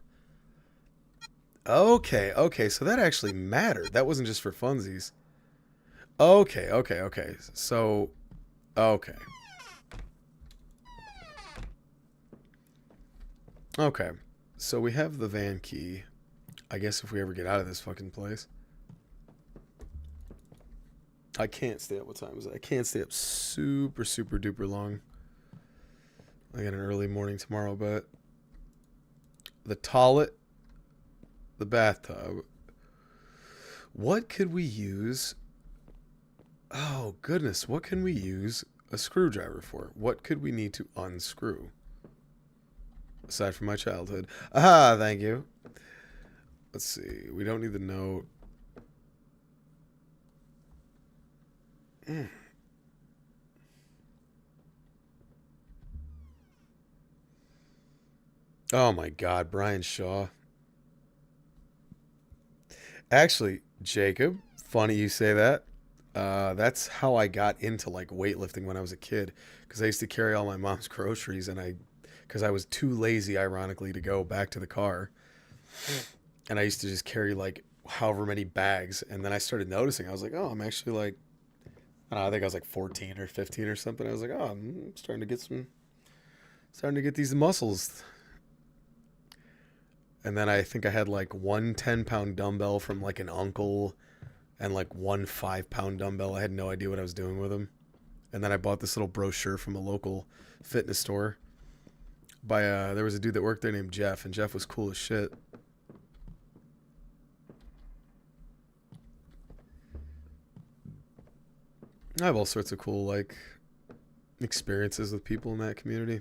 Okay, so that actually mattered. That wasn't just for funsies. Okay. So, okay. Okay, so we have the van key. I guess if we ever get out of this fucking place. I can't stay up. What time is it? I can't stay up super, super duper long. I got an early morning tomorrow, but the toilet, the bathtub. What could we use? Oh, goodness. What can we use a screwdriver for? What could we need to unscrew? Aside from my childhood. Thank you. Let's see. We don't need the note. Oh my God, Brian Shaw. Actually, Jacob, funny you say that. That's how I got into like weightlifting when I was a kid, because I used to carry all my mom's groceries, and because I was too lazy, ironically, to go back to the car, and I used to just carry like however many bags, and then I started noticing. I was like, oh, I'm actually like, I don't know, I think I was like 14 or 15 or something. I was like, oh, I'm starting to get these muscles. And then I think I had like one 10-pound dumbbell from like an uncle and like one 5-pound dumbbell. I had no idea what I was doing with them. And then I bought this little brochure from a local fitness store by there was a dude that worked there named Jeff, and Jeff was cool as shit. I have all sorts of cool like experiences with people in that community.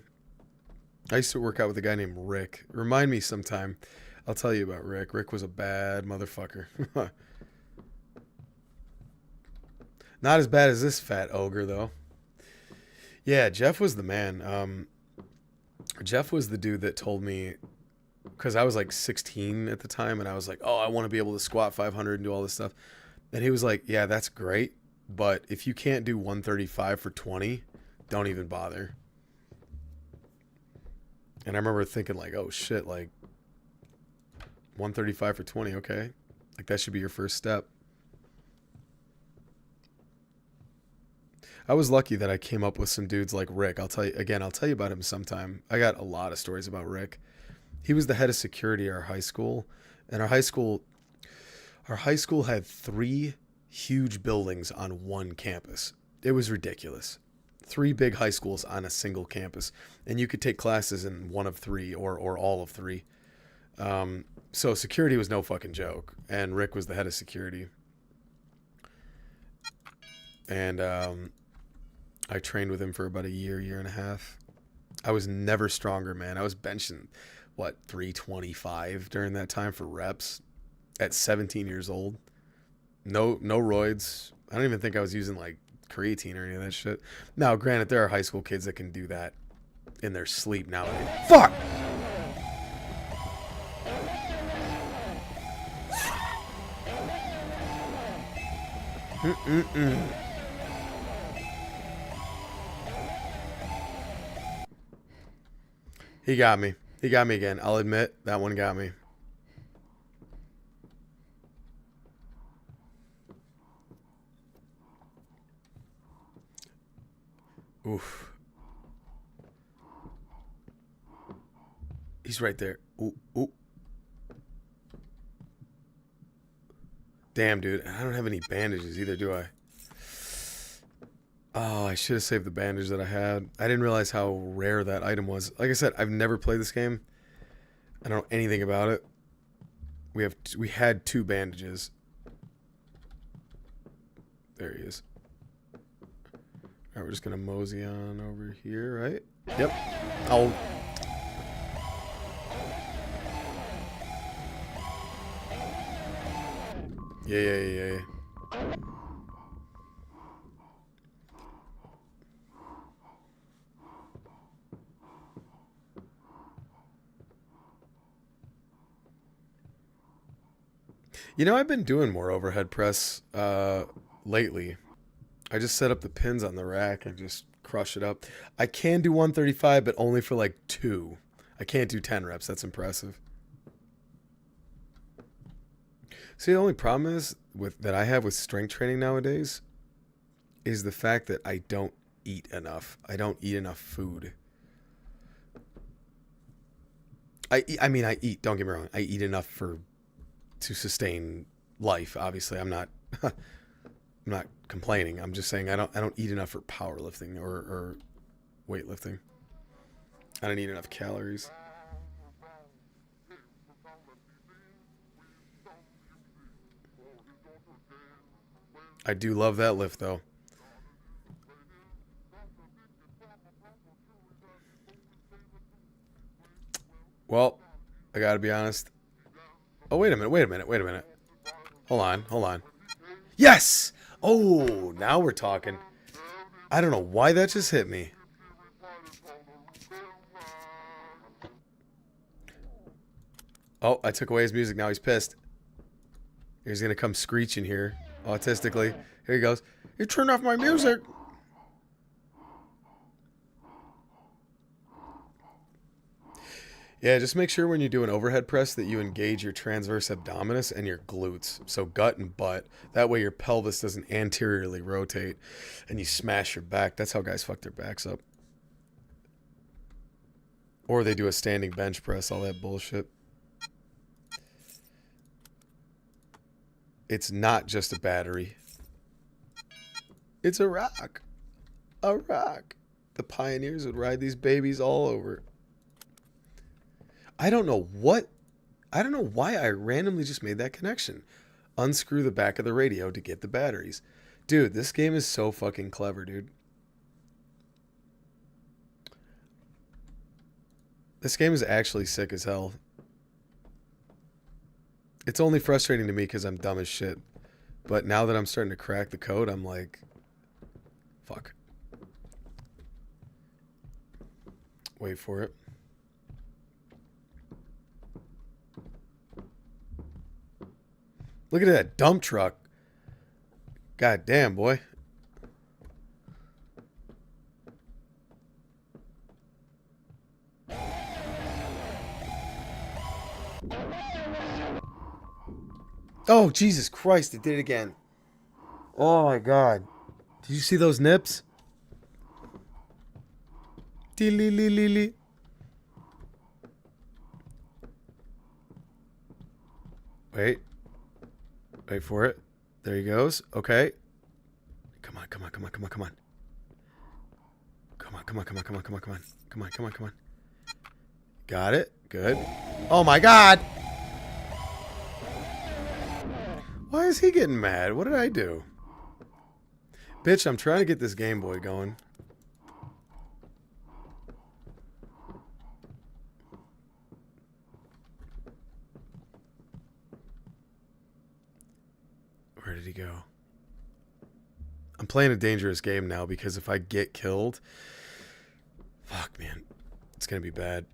I used to work out with a guy named Rick. Remind me sometime. I'll tell you about Rick. Rick was a bad motherfucker. Not as bad as this fat ogre, though. Yeah, Jeff was the man. Jeff was the dude that told me, because I was like 16 at the time, and I was like, oh, I want to be able to squat 500 and do all this stuff. And he was like, yeah, that's great, but if you can't do 135 for 20, don't even bother. And I remember thinking like, oh shit, like 135 for 20, okay. Like that should be your first step. I was lucky that I came up with some dudes like Rick. I'll tell you about him sometime. I got a lot of stories about Rick. He was the head of security at our high school. And our high school had 3 huge buildings on one campus. It was ridiculous. 3 big high schools on a single campus, and you could take classes in one of 3 or all of 3. So security was no fucking joke, and Rick was the head of security. And I trained with him for about a year and a half. I was never stronger, man. I was benching 325 during that time for reps at 17 years old. No roids. I don't even think I was using like creatine or any of that shit. Now, granted, there are high school kids that can do that in their sleep nowadays. Fuck! He got me. He got me again. I'll admit, that one got me. Oof. He's right there. Ooh, ooh. Damn, dude. I don't have any bandages either, do I? Oh, I should have saved the bandage that I had. I didn't realize how rare that item was. Like I said, I've never played this game. I don't know anything about it. We had 2 bandages. There he is. Alright, we're just gonna mosey on over here, right? Yep. I'll... Yeah. You know, I've been doing more overhead press lately. I just set up the pins on the rack and just crush it up. I can do 135, but only for like 2. I can't do 10 reps. That's impressive. See, the only problem is that I have with strength training nowadays is the fact that I don't eat enough. I don't eat enough food. I eat. Don't get me wrong. I eat enough to sustain life. Obviously, I'm not complaining. I'm just saying I don't eat enough for powerlifting or weightlifting. I don't eat enough calories. I do love that lift though. Well, I gotta be honest. Oh, wait a minute. Hold on. Yes! Oh, now we're talking. I don't know why that just hit me. Oh, I took away his music. Now he's pissed. He's going to come screeching here, autistically. Here he goes. You turned off my music. Yeah, just make sure when you do an overhead press that you engage your transverse abdominis and your glutes. So gut and butt. That way your pelvis doesn't anteriorly rotate and you smash your back. That's how guys fuck their backs up. Or they do a standing bench press, all that bullshit. It's not just a battery. It's a rock. A rock. The pioneers would ride these babies all over. I don't know why I randomly just made that connection. Unscrew the back of the radio to get the batteries. Dude, this game is so fucking clever, dude. This game is actually sick as hell. It's only frustrating to me because I'm dumb as shit. But now that I'm starting to crack the code, I'm like, fuck. Wait for it. Look at that dump truck. God damn, boy. Oh, Jesus Christ, it did it again. Oh, my God. Did you see those nips? Wait. Wait for it. There he goes. Okay. Come on. Come on. Got it. Good. Oh, my God. Why is he getting mad? What did I do? Bitch, I'm trying to get this Game Boy going. Where did he go? I'm playing a dangerous game now because if I get killed, fuck, man, it's gonna be bad.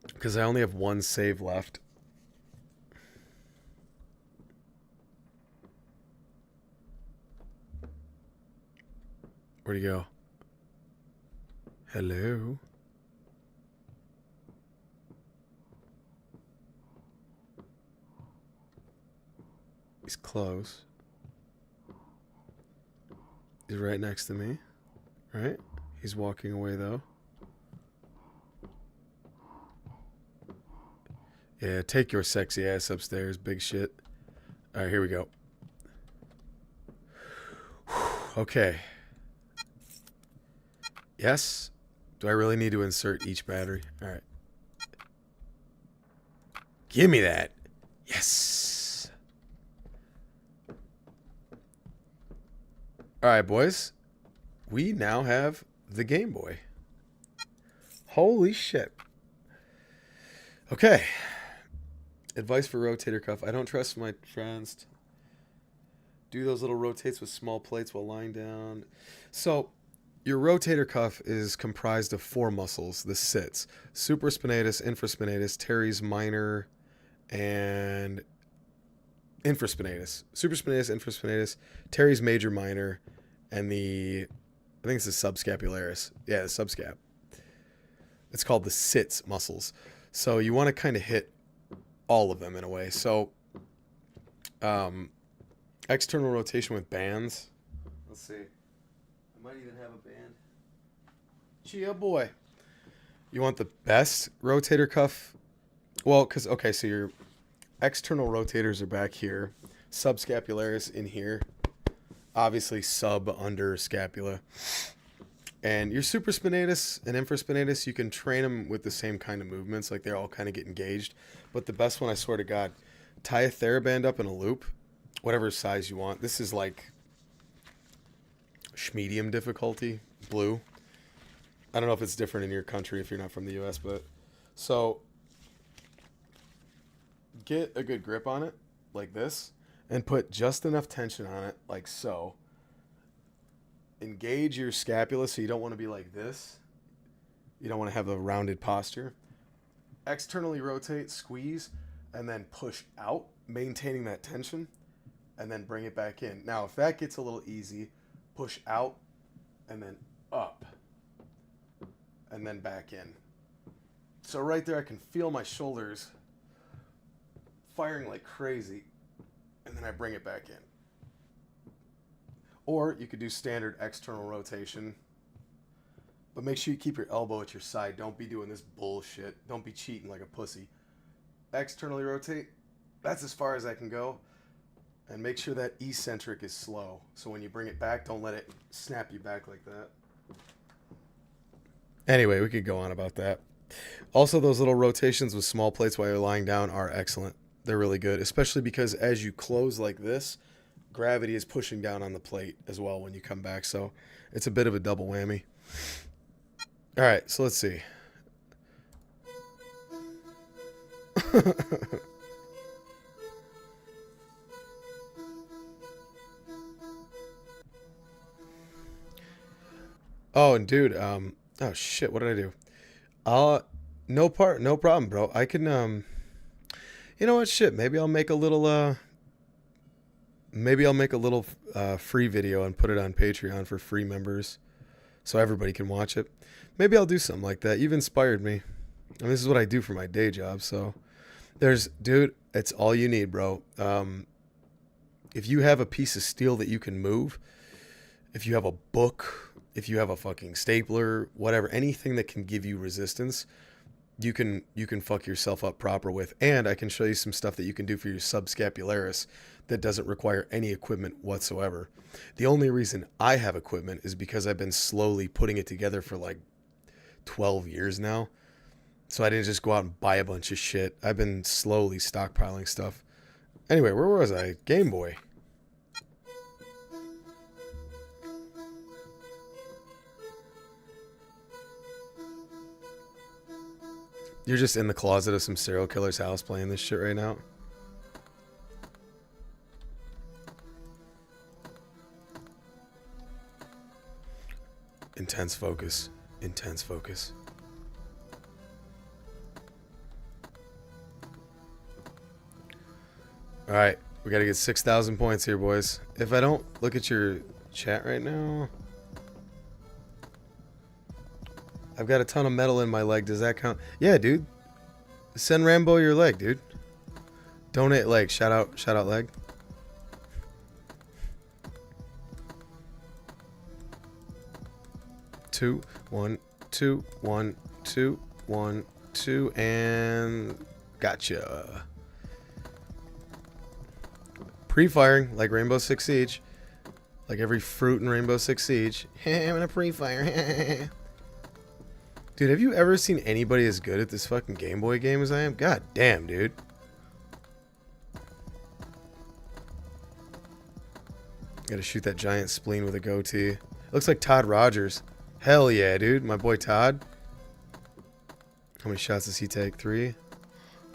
Because I only have one save left. Where'd he go? Hello? He's close. He's right next to me. Right? He's walking away though. Yeah, take your sexy ass upstairs, big shit. Alright, here we go. Okay. Yes? Do I really need to insert each battery? Alright. Give me that. Yes. Alright, boys. We now have the Game Boy. Holy shit. Okay. Advice for rotator cuff. I don't trust my friends. Do those little rotates with small plates while lying down. So, your rotator cuff is comprised of four muscles, the sits. Supraspinatus, infraspinatus, teres minor, and infraspinatus. Supraspinatus, infraspinatus, teres major, minor, and I think it's the subscapularis. Yeah, the subscap. It's called the sits muscles. So you want to kind of hit all of them in a way. So, external rotation with bands. Let's see. I might even have a band. Chia boy. You want the best rotator cuff? Well, because, okay, so your external rotators are back here. Subscapularis in here. Obviously sub under scapula. And your supraspinatus and infraspinatus, you can train them with the same kind of movements. Like, they all kind of get engaged. But the best one, I swear to God, tie a TheraBand up in a loop. Whatever size you want. This is like medium difficulty, blue. I don't know if it's different in your country if you're not from the US, but so get a good grip on it like this and put just enough tension on it, like so. Engage your scapula, so you don't want to be like this. You don't want to have a rounded posture. Externally rotate, squeeze, and then push out, maintaining that tension, and then bring it back in. Now, if that gets a little easy, push out, and then up, and then back in. So right there, I can feel my shoulders firing like crazy, and then I bring it back in. Or you could do standard external rotation, but make sure you keep your elbow at your side. Don't be doing this bullshit. Don't be cheating like a pussy. Externally rotate. That's as far as I can go. And make sure that eccentric is slow. So when you bring it back, don't let it snap you back like that. Anyway, we could go on about that. Also, those little rotations with small plates while you're lying down are excellent. They're really good, especially because as you close like this, gravity is pushing down on the plate as well when you come back. So it's a bit of a double whammy. All right, so let's see. Oh, and dude, oh shit, what did I do? No problem, bro. I can, you know what, shit, maybe I'll make a little, free video and put it on Patreon for free members so everybody can watch it. Maybe I'll do something like that. You've inspired me. I mean, this is what I do for my day job, so dude, it's all you need, bro. If you have a piece of steel that you can move, if you have a book, if you have a fucking stapler, whatever, anything that can give you resistance, you can fuck yourself up proper with. And I can show you some stuff that you can do for your subscapularis that doesn't require any equipment whatsoever. The only reason I have equipment is because I've been slowly putting it together for like 12 years now. So I didn't just go out and buy a bunch of shit. I've been slowly stockpiling stuff. Anyway, where was I? Game Boy. You're just in the closet of some serial killer's house playing this shit right now. Intense focus. Intense focus. Alright, we gotta get 6,000 points here, boys. If I don't look at your chat right now... I've got a ton of metal in my leg. Does that count? Yeah, dude. Send Rambo your leg, dude. Donate leg. Shout out leg. Two, one, two, one, two, one, two, and gotcha. Pre-firing like Rainbow Six Siege, like every fruit in Rainbow Six Siege. I'm gonna pre-fire. Dude, have you ever seen anybody as good at this fucking Game Boy game as I am? God damn, dude. Gotta shoot that giant spleen with a goatee. Looks like Todd Rogers. Hell yeah, dude. My boy Todd. How many shots does he take? 3?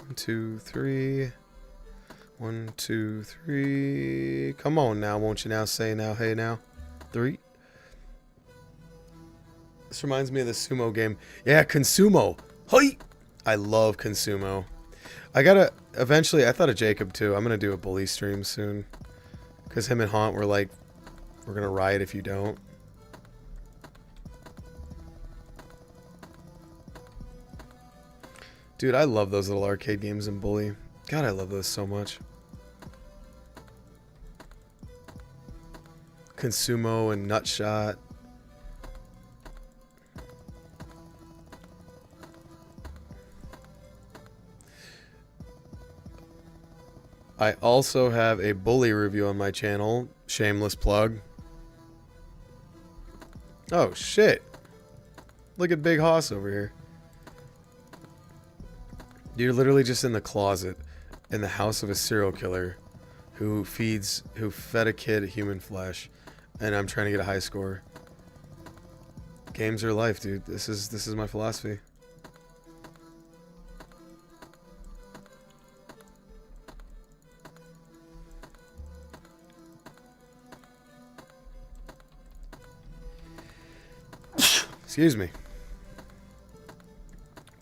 1, 2, 3. 1, 2, 3. Come on now, won't you now say now, hey now. 3. This reminds me of the sumo game. Yeah, Consumo. Hey! I love Consumo. I gotta, eventually, I thought of Jacob too. I'm gonna do a bully stream soon. Because him and Haunt were like, we're gonna riot if you don't. Dude, I love those little arcade games in Bully. God, I love those so much. Consumo and Nutshot. I also have a Bully review on my channel. Shameless plug. Oh, shit. Look at Big Hoss over here. You're literally just in the closet in the house of a serial killer who fed a kid human flesh, and I'm trying to get a high score. Games are life, dude. This is my philosophy. Excuse me.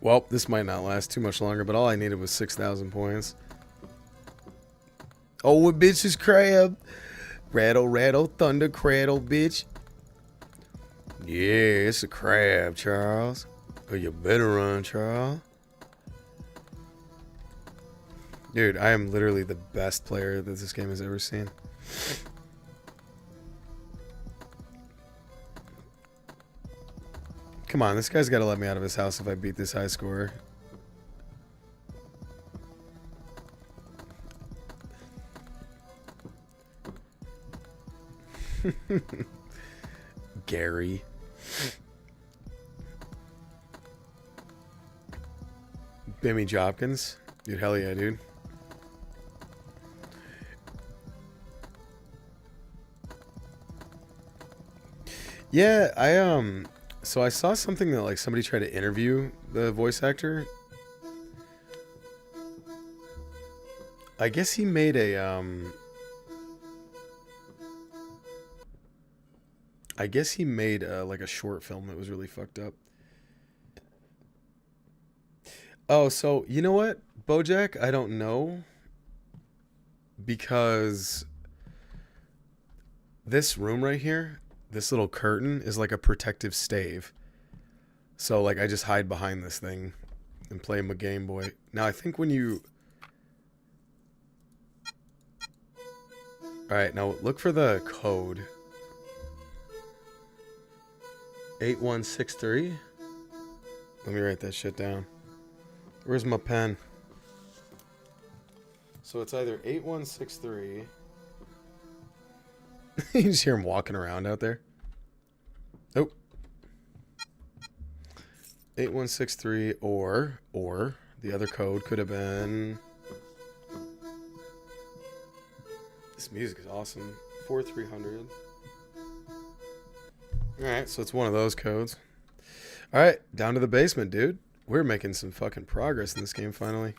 Well, this might not last too much longer, but all I needed was 6,000 points. Oh, a bitch is crab. Rattle, rattle, thunder, cradle, bitch. Yeah, it's a crab, Charles. Oh, you better run, Charles. Dude, I am literally the best player that this game has ever seen. Come on, this guy's got to let me out of his house if I beat this high score. Gary. Bimmy Jopkins. Dude, hell yeah, dude. Yeah, so I saw something that like somebody tried to interview the voice actor. I guess he made a like a short film that was really fucked up. Oh, so you know what, BoJack? I don't know, because this room right here, this little curtain is like a protective stave. So like I just hide behind this thing and play my Game Boy. Now I think when you... Alright, now look for the code. 8163. Let me write that shit down. Where's my pen? So it's either 8163. You just hear him walking around out there. Oh. 8163 or the other code could have been... This music is awesome. 4300. Alright, so it's one of those codes. Alright, down to the basement, dude. We're making some fucking progress in this game finally.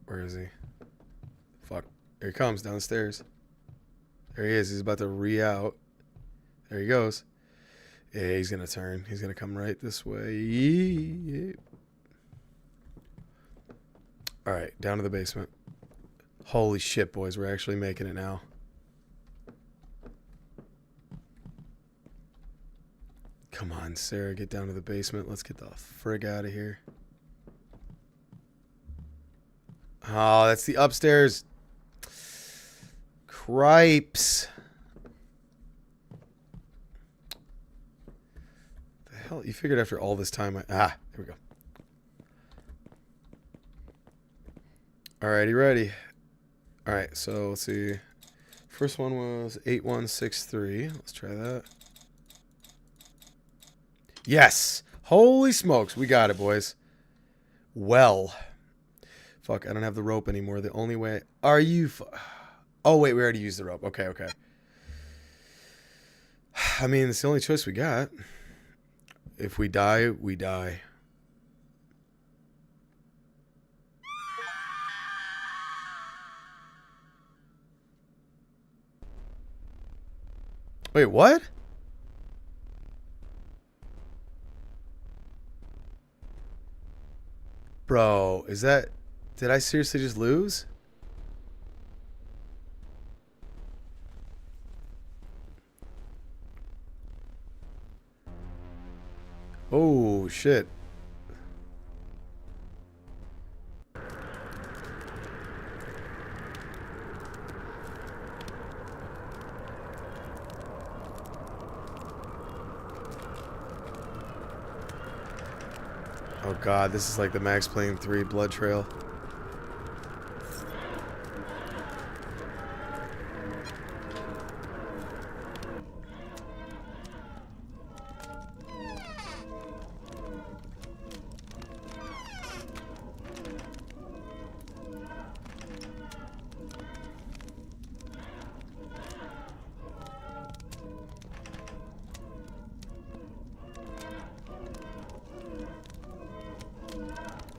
Where is he? Fuck. Here he comes down the stairs. There he is. He's about to re-out. There he goes. Yeah, he's going to turn. He's going to come right this way. Alright, down to the basement. Holy shit, boys. We're actually making it now. Come on, Sarah. Get down to the basement. Let's get the frig out of here. Oh, that's the upstairs. Cripes. The hell? You figured after all this time there we go. Alrighty, ready. Alright, so let's see. First one was 8163. Let's try that. Yes! Holy smokes, we got it, boys. Well. Fuck, I don't have the rope anymore. The only way... Are you... Oh, wait, we already used the rope. Okay, okay. I mean, it's the only choice we got. If we die, we die. Wait, what? Bro, is that... Did I seriously just lose? Oh, shit. Oh god, this is like the Max Payne 3 Blood Trail.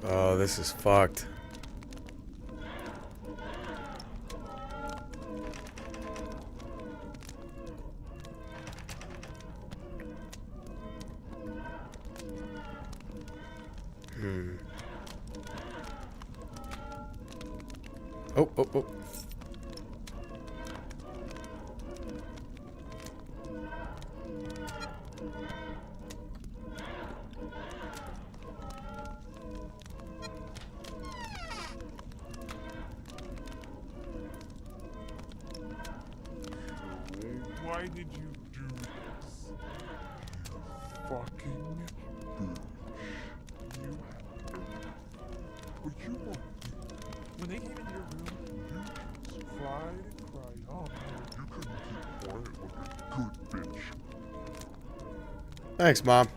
Oh, this is fucked. Oh, oh, oh. Why did you do this? You fucking bitch. You have what you want. When they came into your room, you just cried and cried. Oh man, you couldn't keep quiet like a good bitch. Thanks, Mom.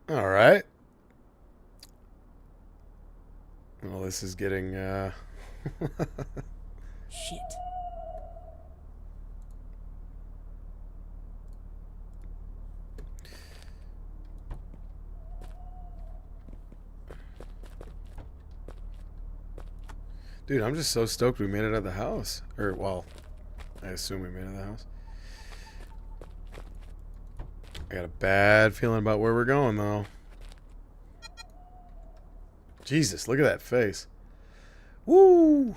All right. Well, this is getting, Shit. Dude, I'm just so stoked we made it out of the house. Or, well, I assume we made it out of the house. I got a bad feeling about where we're going, though. Jesus, look at that face. Woo!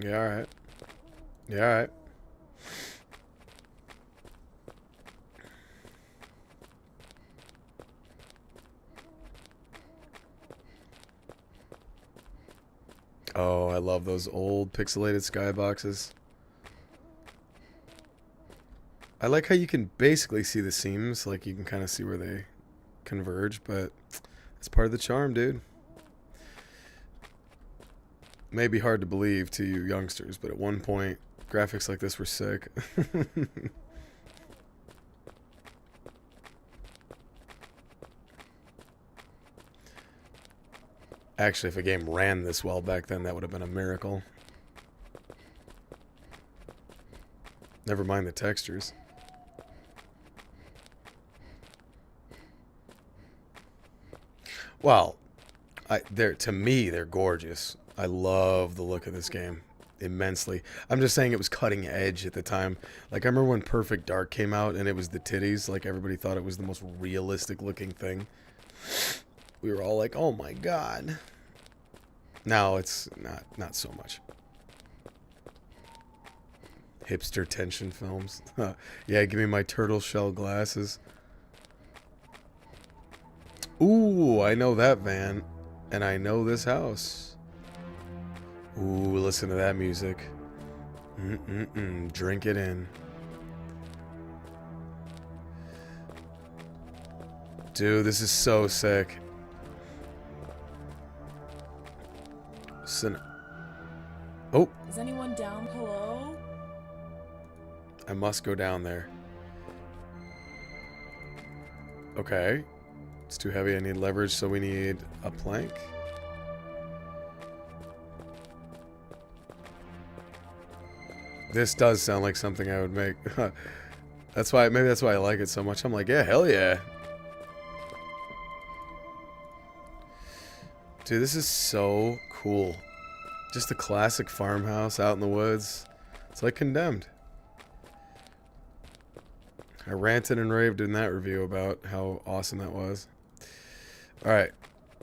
Yeah, alright. Yeah, alright. Oh, I love those old pixelated skyboxes. I like how you can basically see the seams, like you can kind of see where they converge, but it's part of the charm, dude. May be hard to believe to you youngsters, but at one point, graphics like this were sick. Actually, if a game ran this well back then, that would have been a miracle. Never mind the textures. Well, to me, they're gorgeous. I love the look of this game immensely. I'm just saying it was cutting edge at the time. Like, I remember when Perfect Dark came out and it was the titties. Like, everybody thought it was the most realistic looking thing. We were all like, oh my god. Now it's not so much. Hipster tension films. Yeah, give me my turtle shell glasses. Ooh, I know that van. And I know this house. Ooh, listen to that music. Drink it in. Dude, this is so sick. Oh, Is anyone down? Hello? I must go down there. Okay. It's too heavy. I need leverage, so we need a plank. This does sound like something I would make. That's why, maybe that's why I like it so much. I'm like, yeah, hell yeah. Dude, this is so cool. Just a classic farmhouse out in the woods. It's like Condemned. I ranted and raved in that review about how awesome that was. Alright.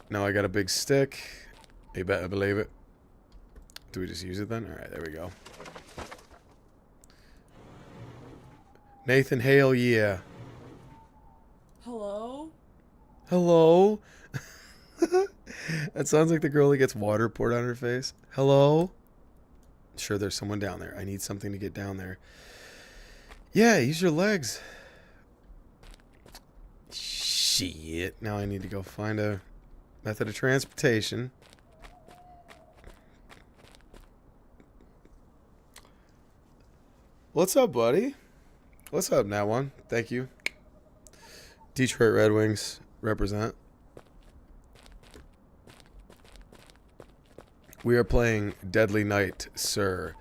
Now I got a big stick. You better believe it. Do we just use it then? Alright, there we go. Nathan Hale, yeah. Hello? Hello? That sounds like the girl that gets water poured on her face. Hello? Sure, there's someone down there. I need something to get down there. Yeah, use your legs. Shit. Now I need to go find a method of transportation. What's up, buddy? What's up, Nat One? Thank you. Detroit Red Wings represent. We are playing Deadly Night, sir.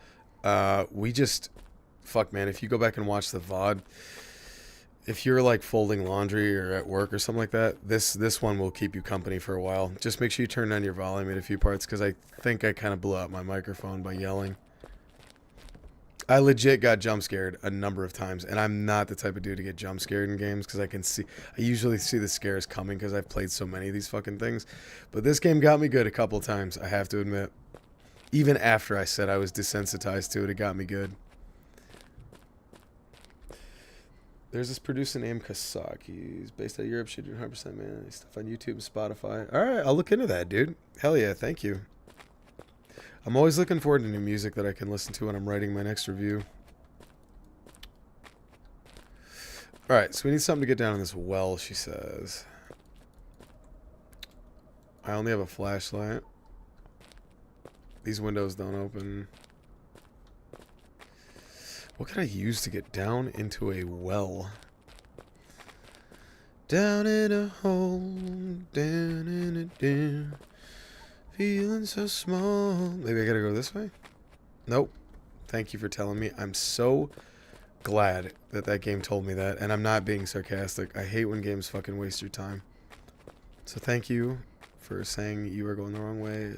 We just... Fuck, man. If you go back and watch the VOD, if you're like folding laundry or at work or something like that, this one will keep you company for a while. Just make sure you turn down your volume in a few parts, because I think I kind of blew out my microphone by yelling. I legit got jump scared a number of times, and I'm not the type of dude to get jump scared in games, because I usually see the scares coming because I've played so many of these fucking things. But this game got me good a couple times, I have to admit. Even after I said I was desensitized to it, it got me good. There's this producer named Kasaki. He's based out of Europe. Should do 100% man. He's stuff on YouTube and Spotify. All right, I'll look into that, dude. Hell yeah, thank you. I'm always looking forward to new music that I can listen to when I'm writing my next review. All right, so we need something to get down in this well, she says. I only have a flashlight. These windows don't open. What can I use to get down into a well? Down in a hole, down in a down, feeling so small. Maybe I gotta go this way? Nope. Thank you for telling me. I'm so glad that that game told me that, and I'm not being sarcastic. I hate when games fucking waste your time. So thank you for saying you were going the wrong way.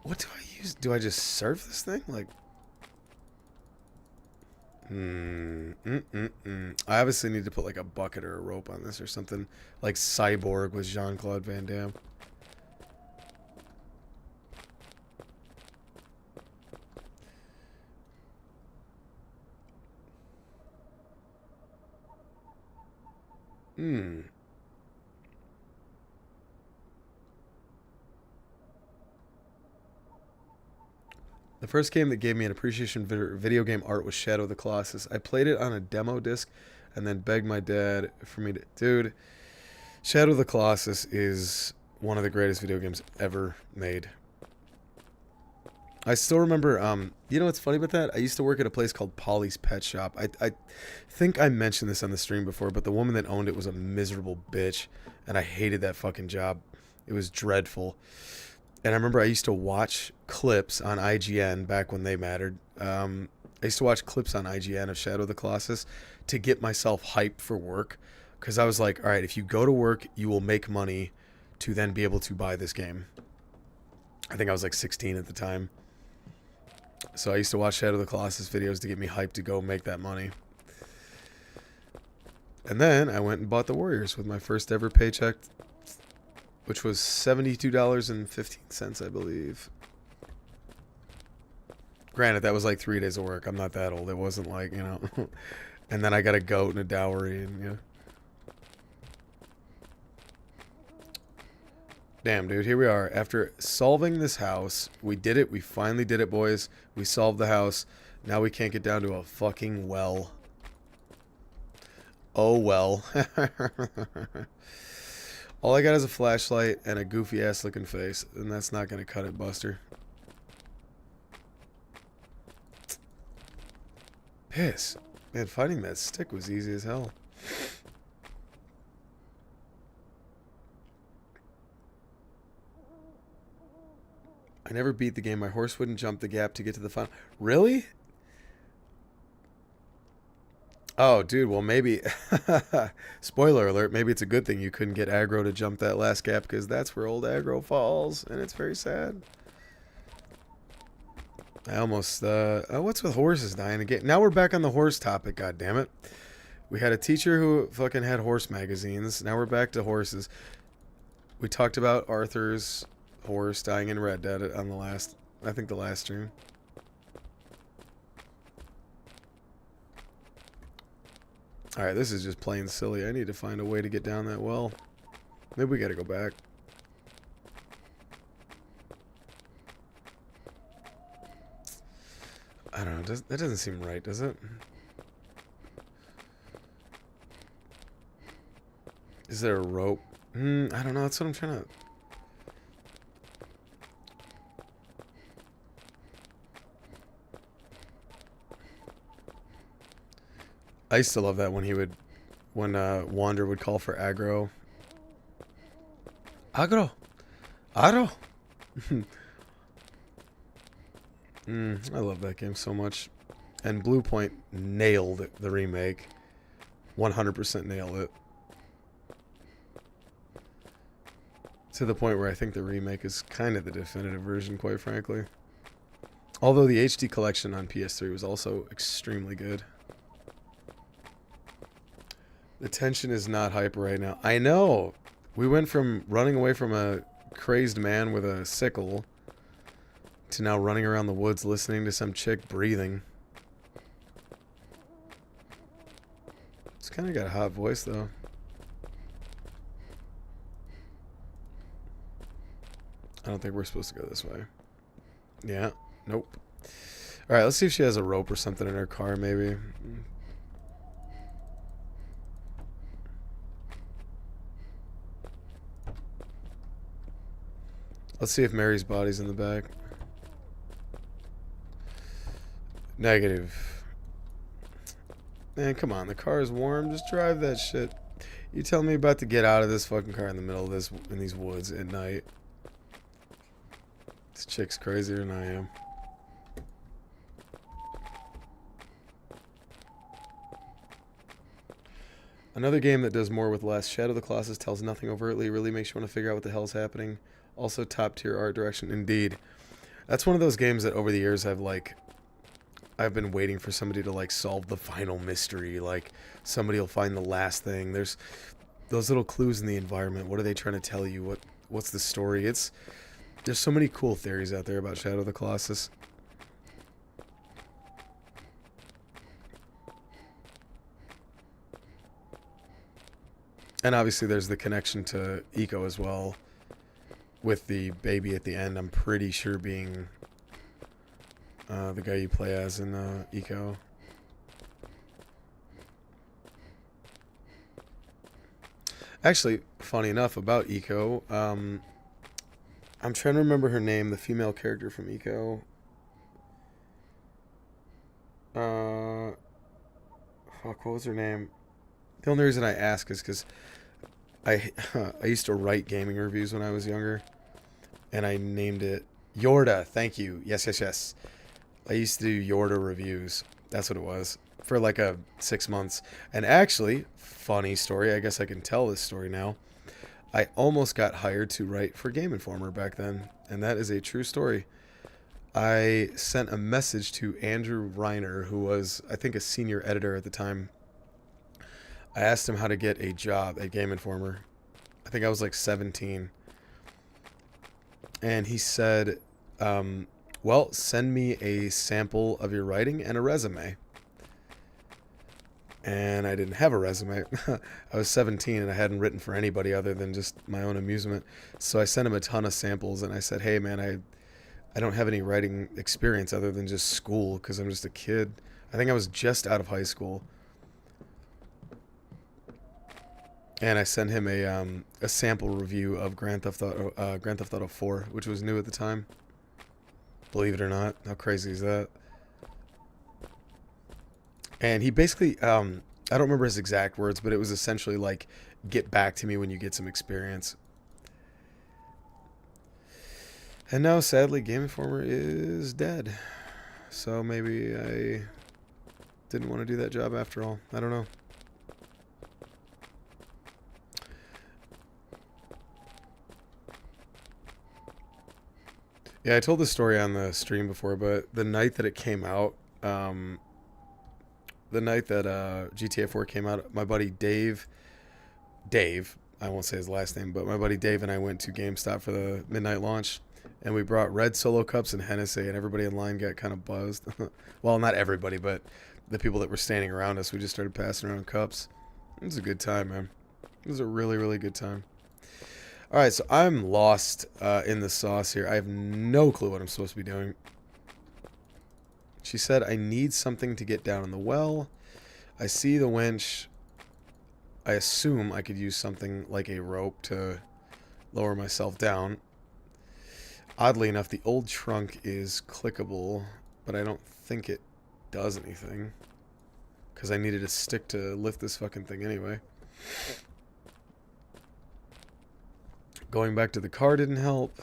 What do I use? Do I just surf this thing? Like... I obviously need to put like a bucket or a rope on this or something, like Cyborg with Jean-Claude Van Damme. The first game that gave me an appreciation for video game art was Shadow of the Colossus. I played it on a demo disc and then begged my dad for me to... Dude, Shadow of the Colossus is one of the greatest video games ever made. I still remember... you know what's funny about that? I used to work at a place called Polly's Pet Shop. I think I mentioned this on the stream before, but the woman that owned it was a miserable bitch, and I hated that fucking job. It was dreadful. And I remember I used to watch clips on IGN back when they mattered. I used to watch clips on IGN of Shadow of the Colossus to get myself hyped for work. Because I was like, all right, if you go to work, you will make money to then be able to buy this game. I think I was like 16 at the time. So I used to watch Shadow of the Colossus videos to get me hyped to go make that money. And then I went and bought the Warriors with my first ever paycheck, which was $72.15, I believe. Granted, that was like 3 days of work. I'm not that old. It wasn't like, you know. And then I got a goat and a dowry, and you know. Damn, dude, here we are. After solving this house, we did it. We finally did it, boys. We solved the house. Now we can't get down to a fucking well. Oh, well. All I got is a flashlight and a goofy-ass looking face, and that's not going to cut it, Buster. Piss. Man, fighting that stick was easy as hell. I never beat the game. My horse wouldn't jump the gap to get to the final. Really? Oh, dude, well, maybe... Spoiler alert, maybe it's a good thing you couldn't get aggro to jump that last gap, because that's where old aggro falls, and it's very sad. I almost... oh, what's with horses dying again? Now we're back on the horse topic, goddammit. We had a teacher who fucking had horse magazines. Now we're back to horses. We talked about Arthur's horse dying in Red Dead on the last... I think the last stream. Alright, this is just plain silly. I need to find a way to get down that well. Maybe we gotta go back. I don't know. That doesn't seem right, does it? Is there a rope? I don't know. That's what I'm trying to... I used to love that when Wander would call for aggro. Aggro! Aggro! I love that game so much. And Blue Point nailed the remake. 100% nailed it. To the point where I think the remake is kind of the definitive version, quite frankly. Although the HD collection on PS3 was also extremely good. The tension is not hyper right now. I know! We went from running away from a crazed man with a sickle to now running around the woods listening to some chick breathing. It's kind of got a hot voice, though. I don't think we're supposed to go this way. Yeah. Nope. Alright, let's see if she has a rope or something in her car, maybe. Let's see if Mary's body's in the back. Negative. Man, come on. The car is warm. Just drive that shit. You tell me about to get out of this fucking car in the middle of this, in these woods at night. This chick's crazier than I am. Another game that does more with less. Shadow of the Colossus tells nothing overtly. Really makes you want to figure out what the hell's happening. Also top tier art direction. Indeed. That's one of those games that over the years I've been waiting for somebody to like solve the final mystery. Like somebody will find the last thing. There's those little clues in the environment. What are they trying to tell you? What's the story? There's so many cool theories out there about Shadow of the Colossus. And obviously there's the connection to Eco as well, with the baby at the end, I'm pretty sure being the guy you play as in Eco. Actually, funny enough about Eco, I'm trying to remember her name, the female character from Eco. Fuck, what was her name? The only reason I ask is because I used to write gaming reviews when I was younger, and I named it Yorda. Thank you. Yes. I used to do Yorda reviews. That's what it was for like 6 months. And actually, funny story. I guess I can tell this story now. I almost got hired to write for Game Informer back then, and that is a true story. I sent a message to Andrew Reiner, who was, I think, a senior editor at the time. I asked him how to get a job at Game Informer. I think I was like 17. And he said, well, send me a sample of your writing and a resume. And I didn't have a resume. I was 17 and I hadn't written for anybody other than just my own amusement. So I sent him a ton of samples and I said, hey man, I don't have any writing experience other than just school because I'm just a kid. I think I was just out of high school. And I sent him a sample review of Grand Theft Auto 4, which was new at the time. Believe it or not. How crazy is that? And he basically, I don't remember his exact words, but it was essentially like, get back to me when you get some experience. And now, sadly, Game Informer is dead. So maybe I didn't want to do that job after all. I don't know. Yeah, I told this story on the stream before, but the night that it came out, the night that GTA 4 came out, my buddy Dave, I won't say his last name, but my buddy Dave and I went to GameStop for the midnight launch, and we brought red Solo cups and Hennessy, and everybody in line got kind of buzzed. Well, not everybody, but the people that were standing around us, we just started passing around cups. It was a good time, man. It was a really, really good time. All right, so I'm lost in the sauce here. I have no clue what I'm supposed to be doing. She said, I need something to get down in the well. I see the winch. I assume I could use something like a rope to lower myself down. Oddly enough, the old trunk is clickable, but I don't think it does anything. Because I needed a stick to lift this fucking thing anyway. Going back to the car didn't help.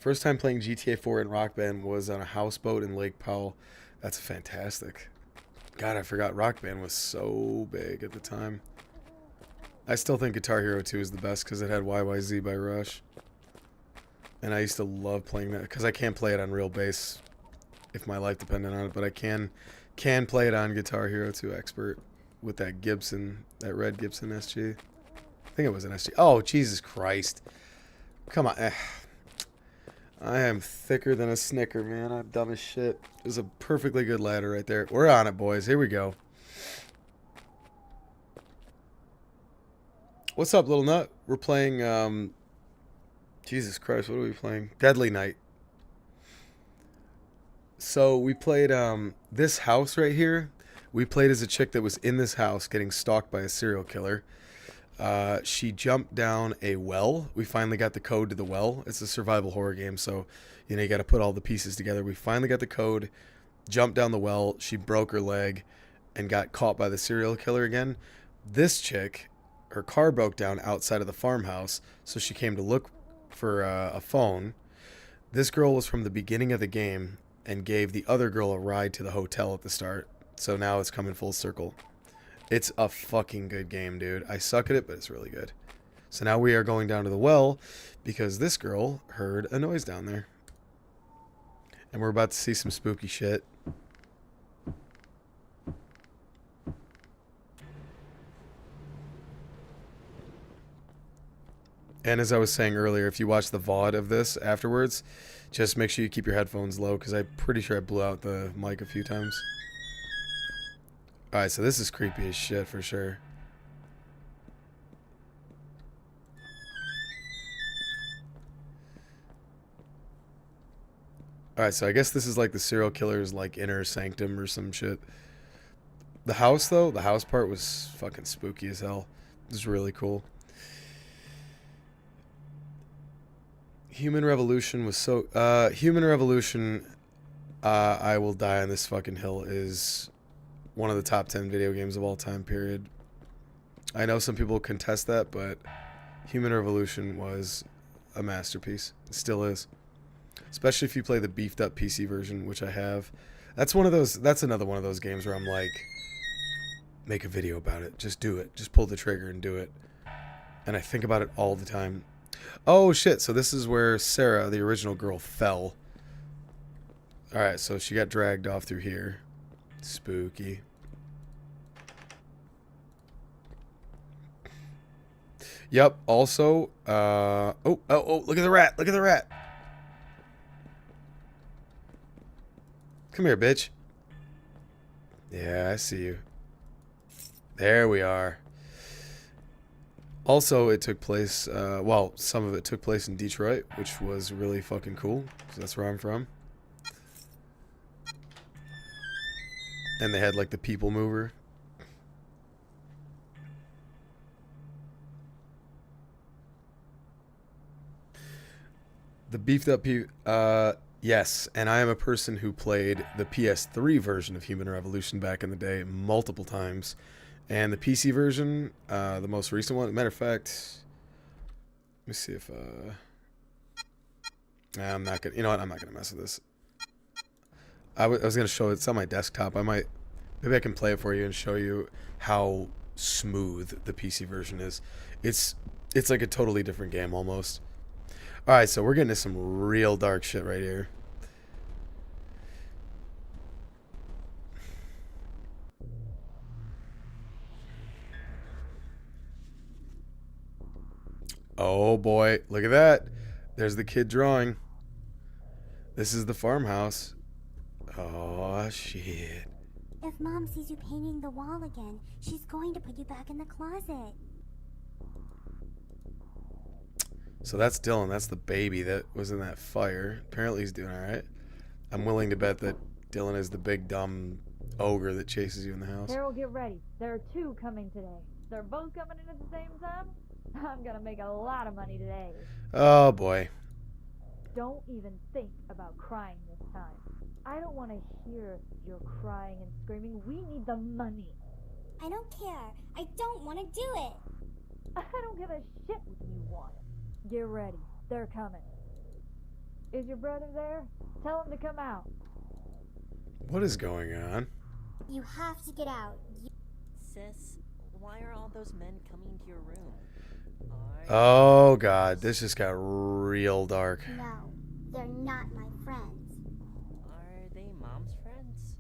First time playing GTA 4 in Rock Band was on a houseboat in Lake Powell. That's fantastic. God, I forgot Rock Band was so big at the time. I still think Guitar Hero 2 is the best because it had YYZ by Rush. And I used to love playing that because I can't play it on real bass if my life depended on it, but I can play it on Guitar Hero 2 Expert with that Gibson, that red Gibson SG. I think it was an SG. Oh, Jesus Christ. Come on. I am thicker than a Snicker, man. I'm dumb as shit. There's a perfectly good ladder right there. We're on it, boys. Here we go. What's up, little nut? We're playing, Jesus Christ, what are we playing? Deadly Night. So we played this house right here. We played as a chick that was in this house getting stalked by a serial killer. She jumped down a well. We finally got the code to the well. It's a survival horror game, so you know you got to put all the pieces together. We finally got the code, jumped down the well. She broke her leg and got caught by the serial killer again. This chick, her car broke down outside of the farmhouse, so she came to look for a phone. This girl was from the beginning of the game and gave the other girl a ride to the hotel at the start. So now it's coming full circle. It's a fucking good game, dude. I suck at it, but it's really good. So now we are going down to the well because this girl heard a noise down there. And we're about to see some spooky shit. And as I was saying earlier, if you watch the VOD of this afterwards, just make sure you keep your headphones low because I'm pretty sure I blew out the mic a few times. Alright, so this is creepy as shit for sure. Alright, so I guess this is like the serial killer's like inner sanctum or some shit. The house though, the house part was fucking spooky as hell. It was really cool. Human Revolution was so... Human Revolution, I Will Die on This Fucking Hill is one of the top 10 video games of all time, period. I know some people contest that, but Human Revolution was a masterpiece. It still is. Especially if you play the beefed up PC version, which I have. That's another one of those games where I'm like, make a video about it. Just do it. Just pull the trigger and do it. And I think about it all the time. Oh shit, so this is where Sarah, the original girl, fell. Alright, so she got dragged off through here. Spooky. Yep, also, oh, look at the rat, look at the rat. Come here, bitch. Yeah, I see you. There we are. Also, it took place, well, some of it took place in Detroit, which was really fucking cool, because that's where I'm from. And they had, like, the people mover. The beefed up, yes, and I am a person who played the PS3 version of Human Revolution back in the day multiple times. And the PC version, the most recent one, matter of fact, let me see if, I'm not gonna, you know what, I'm not gonna mess with this. I was gonna show it, it's on my desktop, maybe I can play it for you and show you how smooth the PC version is. It's like a totally different game almost. Alright, so we're getting into some real dark shit right here. Oh boy, look at that. There's the kid drawing. This is the farmhouse. Oh shit. If Mom sees you painting the wall again, she's going to put you back in the closet. So that's Dylan. That's the baby that was in that fire. Apparently he's doing alright. I'm willing to bet that Dylan is the big dumb ogre that chases you in the house. Carol, get ready. There are 2 coming today. They're both coming in at the same time? I'm gonna make a lot of money today. Oh boy. Don't even think about crying this time. I don't want to hear your crying and screaming. We need the money. I don't care. I don't want to do it. I don't give a shit what you want. Get ready. They're coming. Is your brother there? Tell him to come out. What is going on? You have to get out. Sis, why are all those men coming to your room? Oh god, this just got real dark. No, they're not my friends. Are they Mom's friends?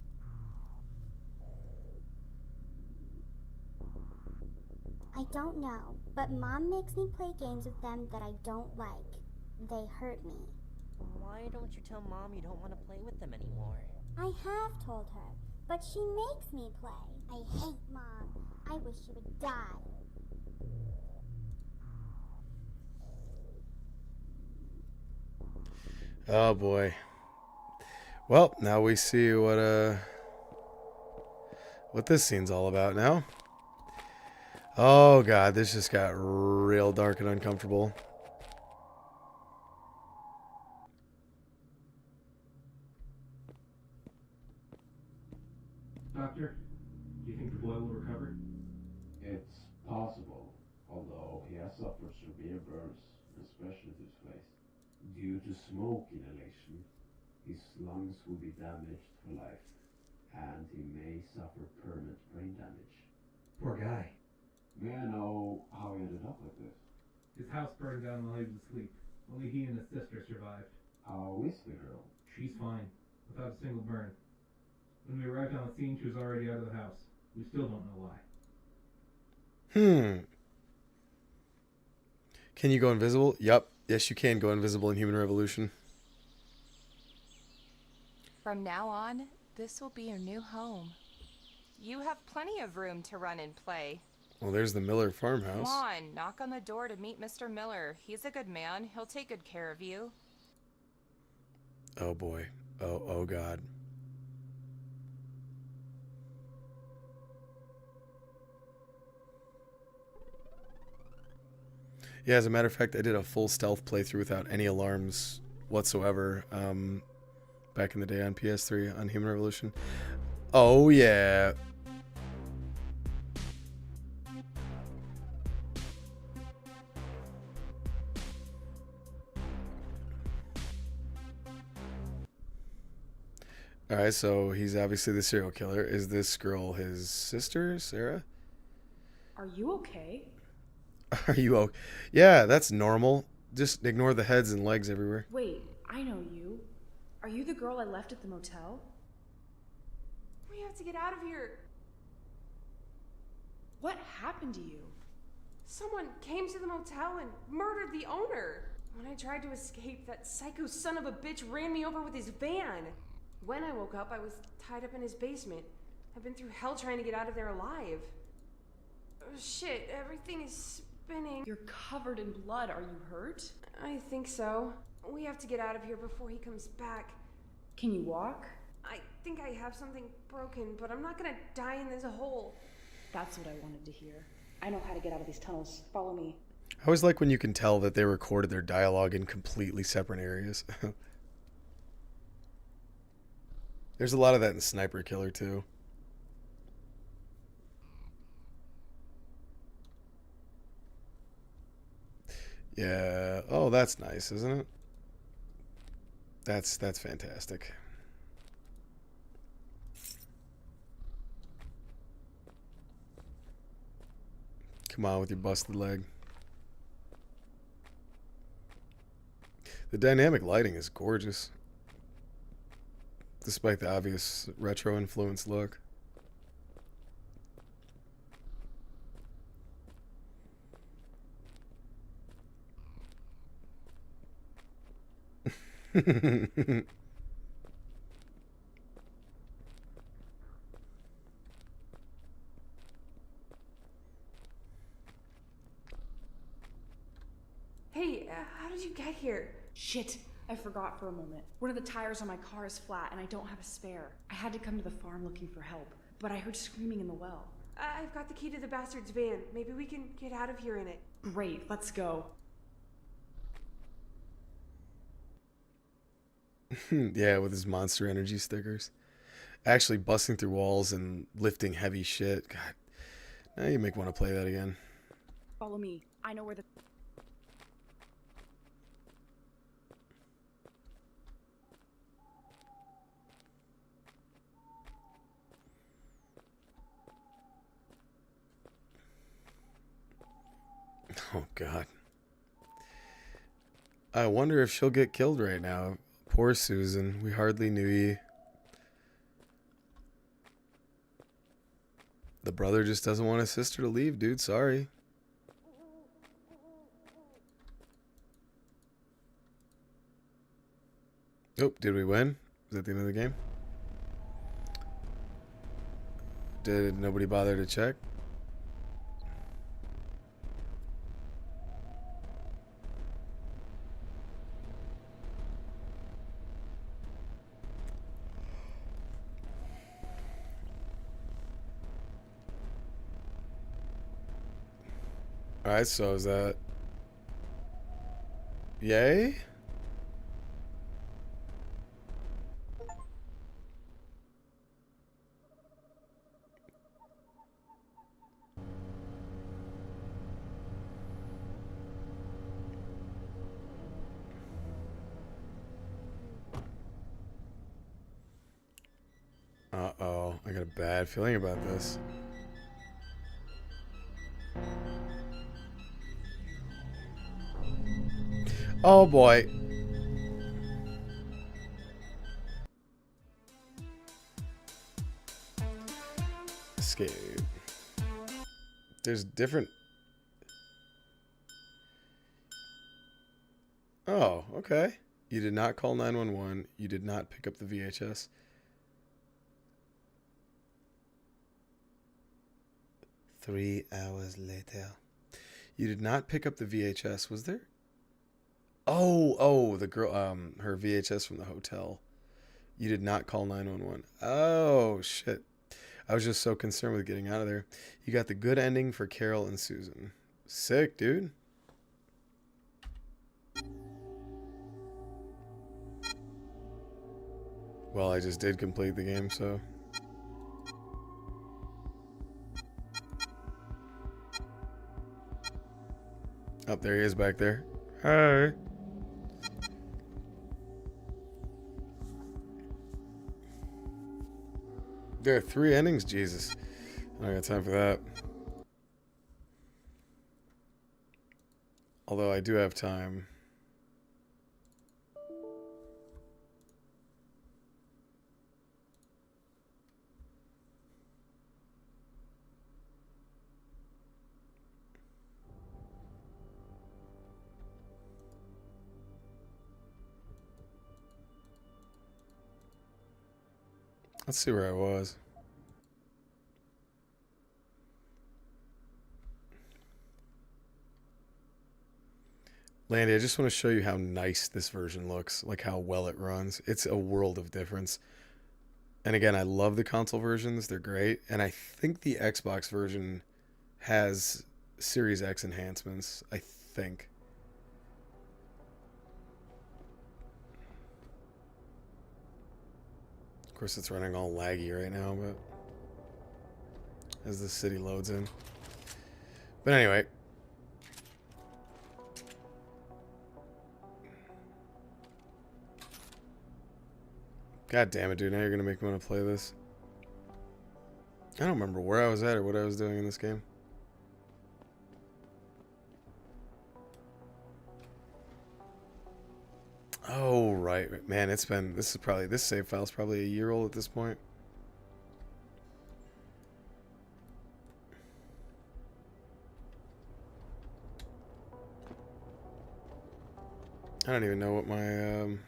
I don't know, but Mom makes me play games with them that I don't like. They hurt me. Why don't you tell Mom you don't want to play with them anymore? I have told her, but she makes me play. I hate Mom. I wish she would die. Oh boy. Well, now we see what this scene's all about now. Oh god, this just got real dark and uncomfortable. Doctor, do you think the boy will recover? It's possible, although he has suffered severe burns, especially to his face. Due to smoke inhalation, his lungs will be damaged for life, and he may suffer permanent brain damage. Poor guy. May I know how he ended up like this? His house burned down while he was asleep. Only he and his sister survived. How is the girl? She's fine, without a single burn. When we arrived on the scene, she was already out of the house. We still don't know why. Can you go invisible? Yup. Yes, you can go invisible in Human Revolution. From now on, this will be your new home. You have plenty of room to run and play. Well, there's the Miller farmhouse. Come on, knock on the door to meet Mr. Miller. He's a good man. He'll take good care of you. Oh boy. Oh god. Yeah, as a matter of fact, I did a full stealth playthrough without any alarms whatsoever back in the day on PS3 on Human Revolution. Oh, yeah. Alright, so he's obviously the serial killer. Is this girl his sister, Sarah? Are you okay? Are you okay? Yeah, that's normal. Just ignore the heads and legs everywhere. Wait, I know you. Are you the girl I left at the motel? We have to get out of here. What happened to you? Someone came to the motel and murdered the owner. When I tried to escape, that psycho son of a bitch ran me over with his van. When I woke up, I was tied up in his basement. I've been through hell trying to get out of there alive. Oh, shit, everything is spinning. You're covered in blood. Are you hurt? I think so. We have to get out of here before he comes back. Can you walk? I think I have something broken, but I'm not gonna die in this hole. That's what I wanted to hear. I know how to get out of these tunnels. Follow me. I always like when you can tell that they recorded their dialogue in completely separate areas. There's a lot of that in Sniper Killer, too. Yeah. Oh, that's nice, isn't it? That's fantastic. Come on with your busted leg. The dynamic lighting is gorgeous, despite the obvious retro influence look. Hey, how did you get here? Shit, I forgot for a moment. One of the tires on my car is flat and I don't have a spare. I had to come to the farm looking for help, but I heard screaming in the well. I've got the key to the bastard's van. Maybe we can get out of here in it. Great, let's go. Yeah, with his Monster Energy stickers. Actually busting through walls and lifting heavy shit. God, now you make me want to play that again. Follow me. I know where the... Oh, God. I wonder if she'll get killed right now. Poor Susan. We hardly knew ye. The brother just doesn't want his sister to leave, dude. Sorry. Oh, did we win? Is that the end of the game? Did nobody bother to check? Alright, so is that... Yay? Uh-oh. I got a bad feeling about this. Oh, boy. Escape. There's different... Oh, okay. You did not call 911. You did not pick up the VHS. 3 hours later. You did not pick up the VHS. Was there? Oh, the girl, her VHS from the hotel. You did not call 911. Oh, shit. I was just so concerned with getting out of there. You got the good ending for Carol and Susan. Sick, dude. Well, I just did complete the game, so... Oh, there he is back there. Hi. There are 3 endings? Jesus. I don't got time for that. Although I do have time. Let's see where I was. Landy, I just want to show you how nice this version looks, like how well it runs. It's a world of difference. And again, I love the console versions. They're great. And I think the Xbox version has Series X enhancements. I think. Of course, it's running all laggy right now, but as the city loads in. But anyway. God damn it, dude. Now you're going to make me want to play this. I don't remember where I was at or what I was doing in this game. Oh, right. Man, it's been... This save file's probably a year old at this point. I don't even know what my...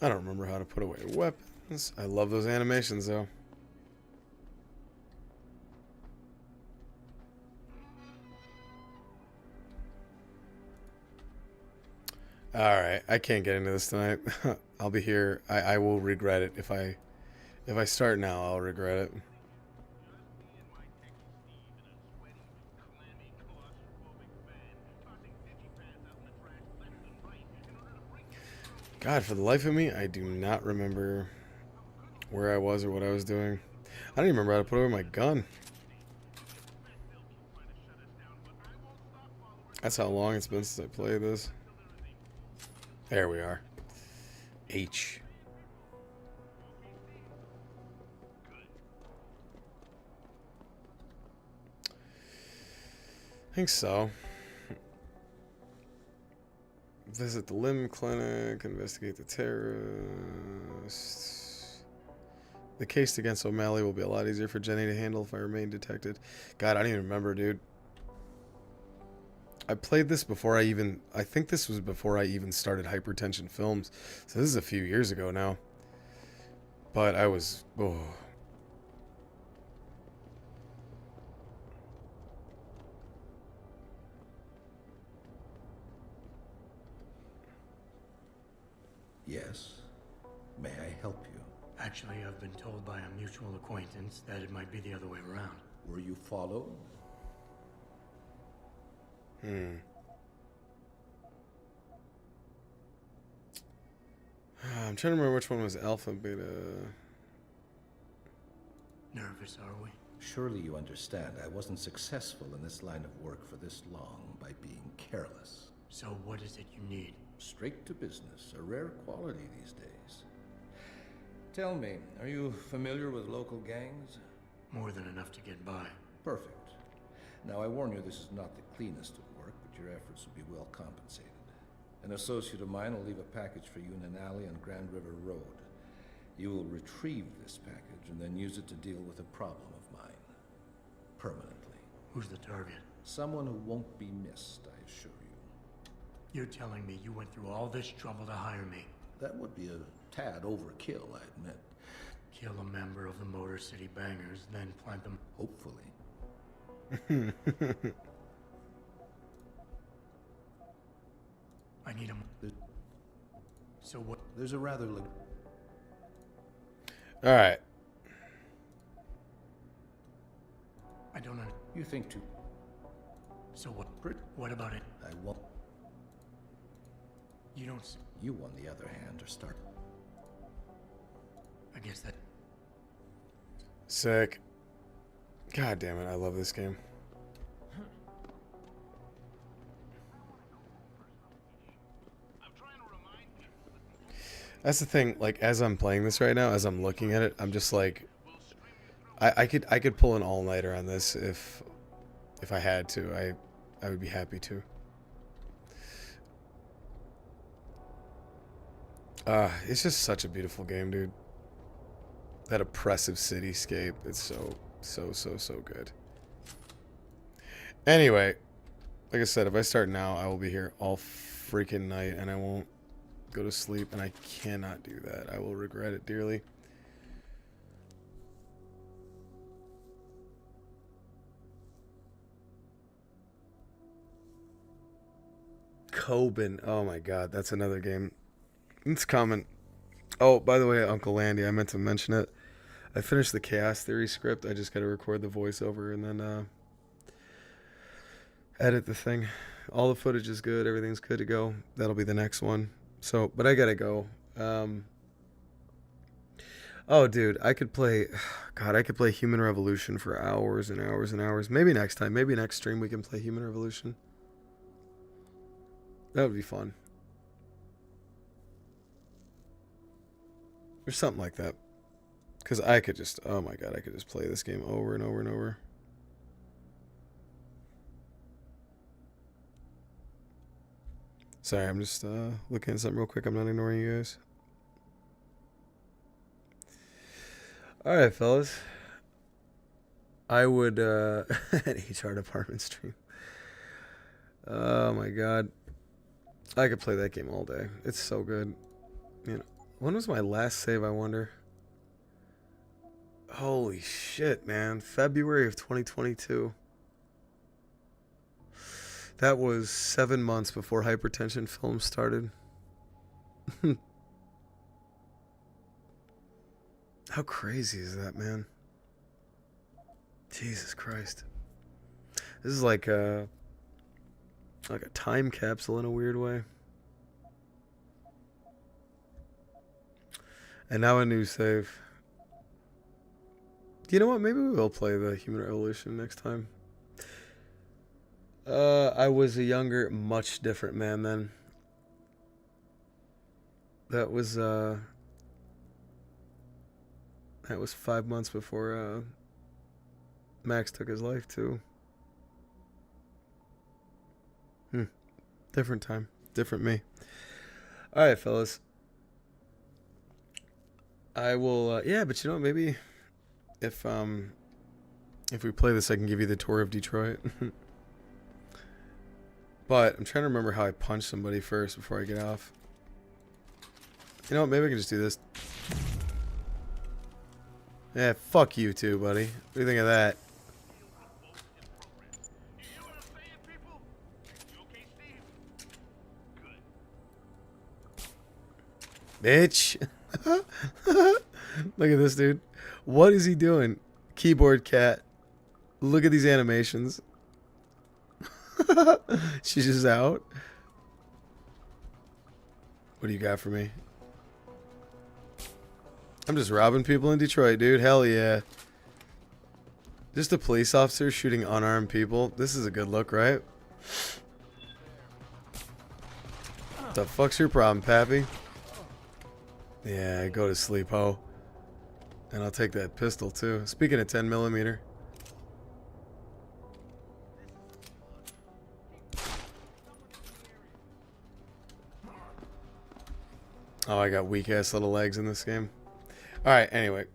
I don't remember how to put away weapons. I love those animations, though. Alright, I can't get into this tonight. I'll be here. I will regret it. If I start now, I'll regret it. God, for the life of me, I do not remember where I was or what I was doing. I don't even remember how to put away my gun. That's how long it's been since I played this. There we are. H. I think so. Visit the limb clinic, investigate the terrorists. The case against O'Malley will be a lot easier for Jenny to handle if I remain detected. God, I don't even remember, dude. I played this before I think this was before I even started Hypertension Films. So this is a few years ago now. But I was, oh. Yes. May I help you? Actually, I've been told by a mutual acquaintance that it might be the other way around. Were you followed? I'm trying to remember which one was alpha and beta. Nervous, are we? Surely you understand I wasn't successful in this line of work for this long by being careless. So what is it you need? Straight to business, a rare quality these days. Tell me, are you familiar with local gangs? More than enough to get by. Perfect. Now I warn you, this is not the cleanest of work, but your efforts will be well compensated. An associate of mine will leave a package for you in an alley on Grand River Road. You will retrieve this package and then use it to deal with a problem of mine. Permanently. Who's the target? Someone who won't be missed, I assure you. You're telling me you went through all this trouble to hire me? That would be a tad overkill, I admit. Kill a member of the Motor City Bangers, then plant them... Hopefully. I need him. So what? There's a rather... Alright. I don't know. You think too. So what? What about it? I won't. You don't... You, on the other hand, are start... I guess that... Sick. God damn it, I love this game. That's the thing, like, as I'm playing this right now, as I'm looking at it, I'm just like... I could pull an all-nighter on this if I had to. I would be happy to. It's just such a beautiful game, dude. That oppressive cityscape. It's so good. Anyway, like I said, if I start now, I will be here all freaking night and I won't go to sleep, and I cannot do that. I will regret it dearly. Coben. Oh my god, that's another game. It's coming. Oh, by the way, Uncle Landy, I meant to mention it. I finished the Chaos Theory script. I just got to record the voiceover and then edit the thing. All the footage is good. Everything's good to go. That'll be the next one. So, but I got to go. Oh, dude, I could play... God, I could play Human Revolution for hours and hours and hours. Maybe next time. Maybe next stream we can play Human Revolution. That would be fun. Or something like that. Because I could just... Oh my god, I could just play this game over and over and over. Sorry, I'm just looking at something real quick. I'm not ignoring you guys. Alright, fellas. I would... an HR department stream. Oh my god. I could play that game all day. It's so good. You know, when was my last save, I wonder? Holy shit, man. February of 2022. That was 7 months before Hypertension Films started. How crazy is that, man? Jesus Christ. This is like a time capsule in a weird way. And now a new save. You know what? Maybe we will play the Human Revolution next time. I was a younger, much different man then. That was 5 months before Max took his life too. Different time, different me. All right, fellas. I will. Yeah, but you know, maybe if we play this, I can give you the tour of Detroit. But I'm trying to remember how I punch somebody first before I get off. You know what? Maybe I can just do this. Yeah, fuck you too, buddy. What do you think of that? Bitch. Look at this dude. What is he doing? Keyboard cat. Look at these animations. She's just out. What do you got for me? I'm just robbing people in Detroit, dude. Hell yeah. Just a police officer shooting unarmed people. This is a good look, right? The fuck's your problem, Pappy? Yeah, go to sleep, ho. And I'll take that pistol, too. Speaking of 10mm. Oh, I got weak-ass little legs in this game. Alright, anyway.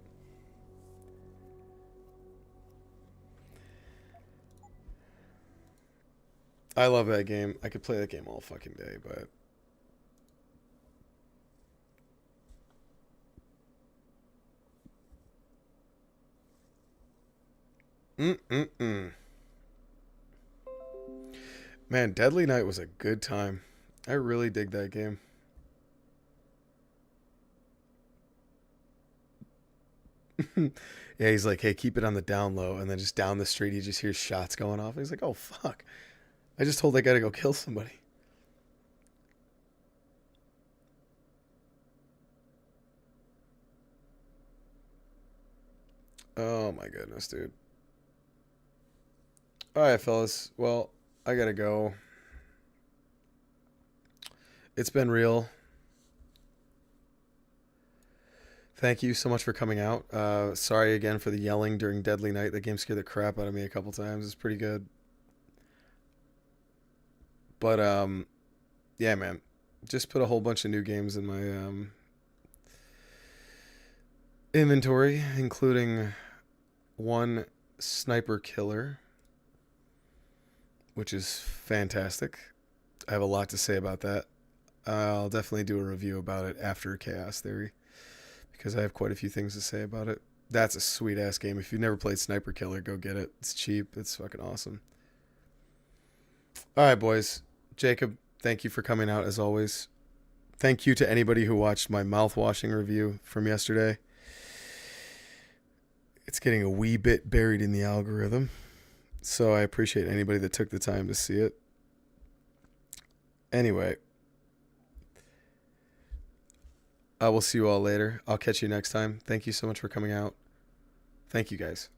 I love that game. I could play that game all fucking day, but... Man, Deadly Night was a good time. I really dig that game. Yeah, he's like, hey, keep it on the down low. And then just down the street, he just hears shots going off. He's like, oh, fuck. I just told that guy to go kill somebody. Oh, my goodness, dude. All right, fellas. Well, I got to go. It's been real. Thank you so much for coming out. Sorry again for the yelling during Deadly Night. That game scared the crap out of me a couple times. It's pretty good. But, yeah, man. Just put a whole bunch of new games in my inventory, including one Sniper Killer, which is fantastic. I have a lot to say about that. I'll definitely do a review about it after Chaos Theory, because I have quite a few things to say about it. That's a sweet-ass game. If you've never played Sniper Killer, go get it. It's cheap. It's fucking awesome. All right, boys. Jacob, thank you for coming out, as always. Thank you to anybody who watched my mouth-washing review from yesterday. It's getting a wee bit buried in the algorithm, so I appreciate anybody that took the time to see it. Anyway, I will see you all later. I'll catch you next time. Thank you so much for coming out. Thank you, guys.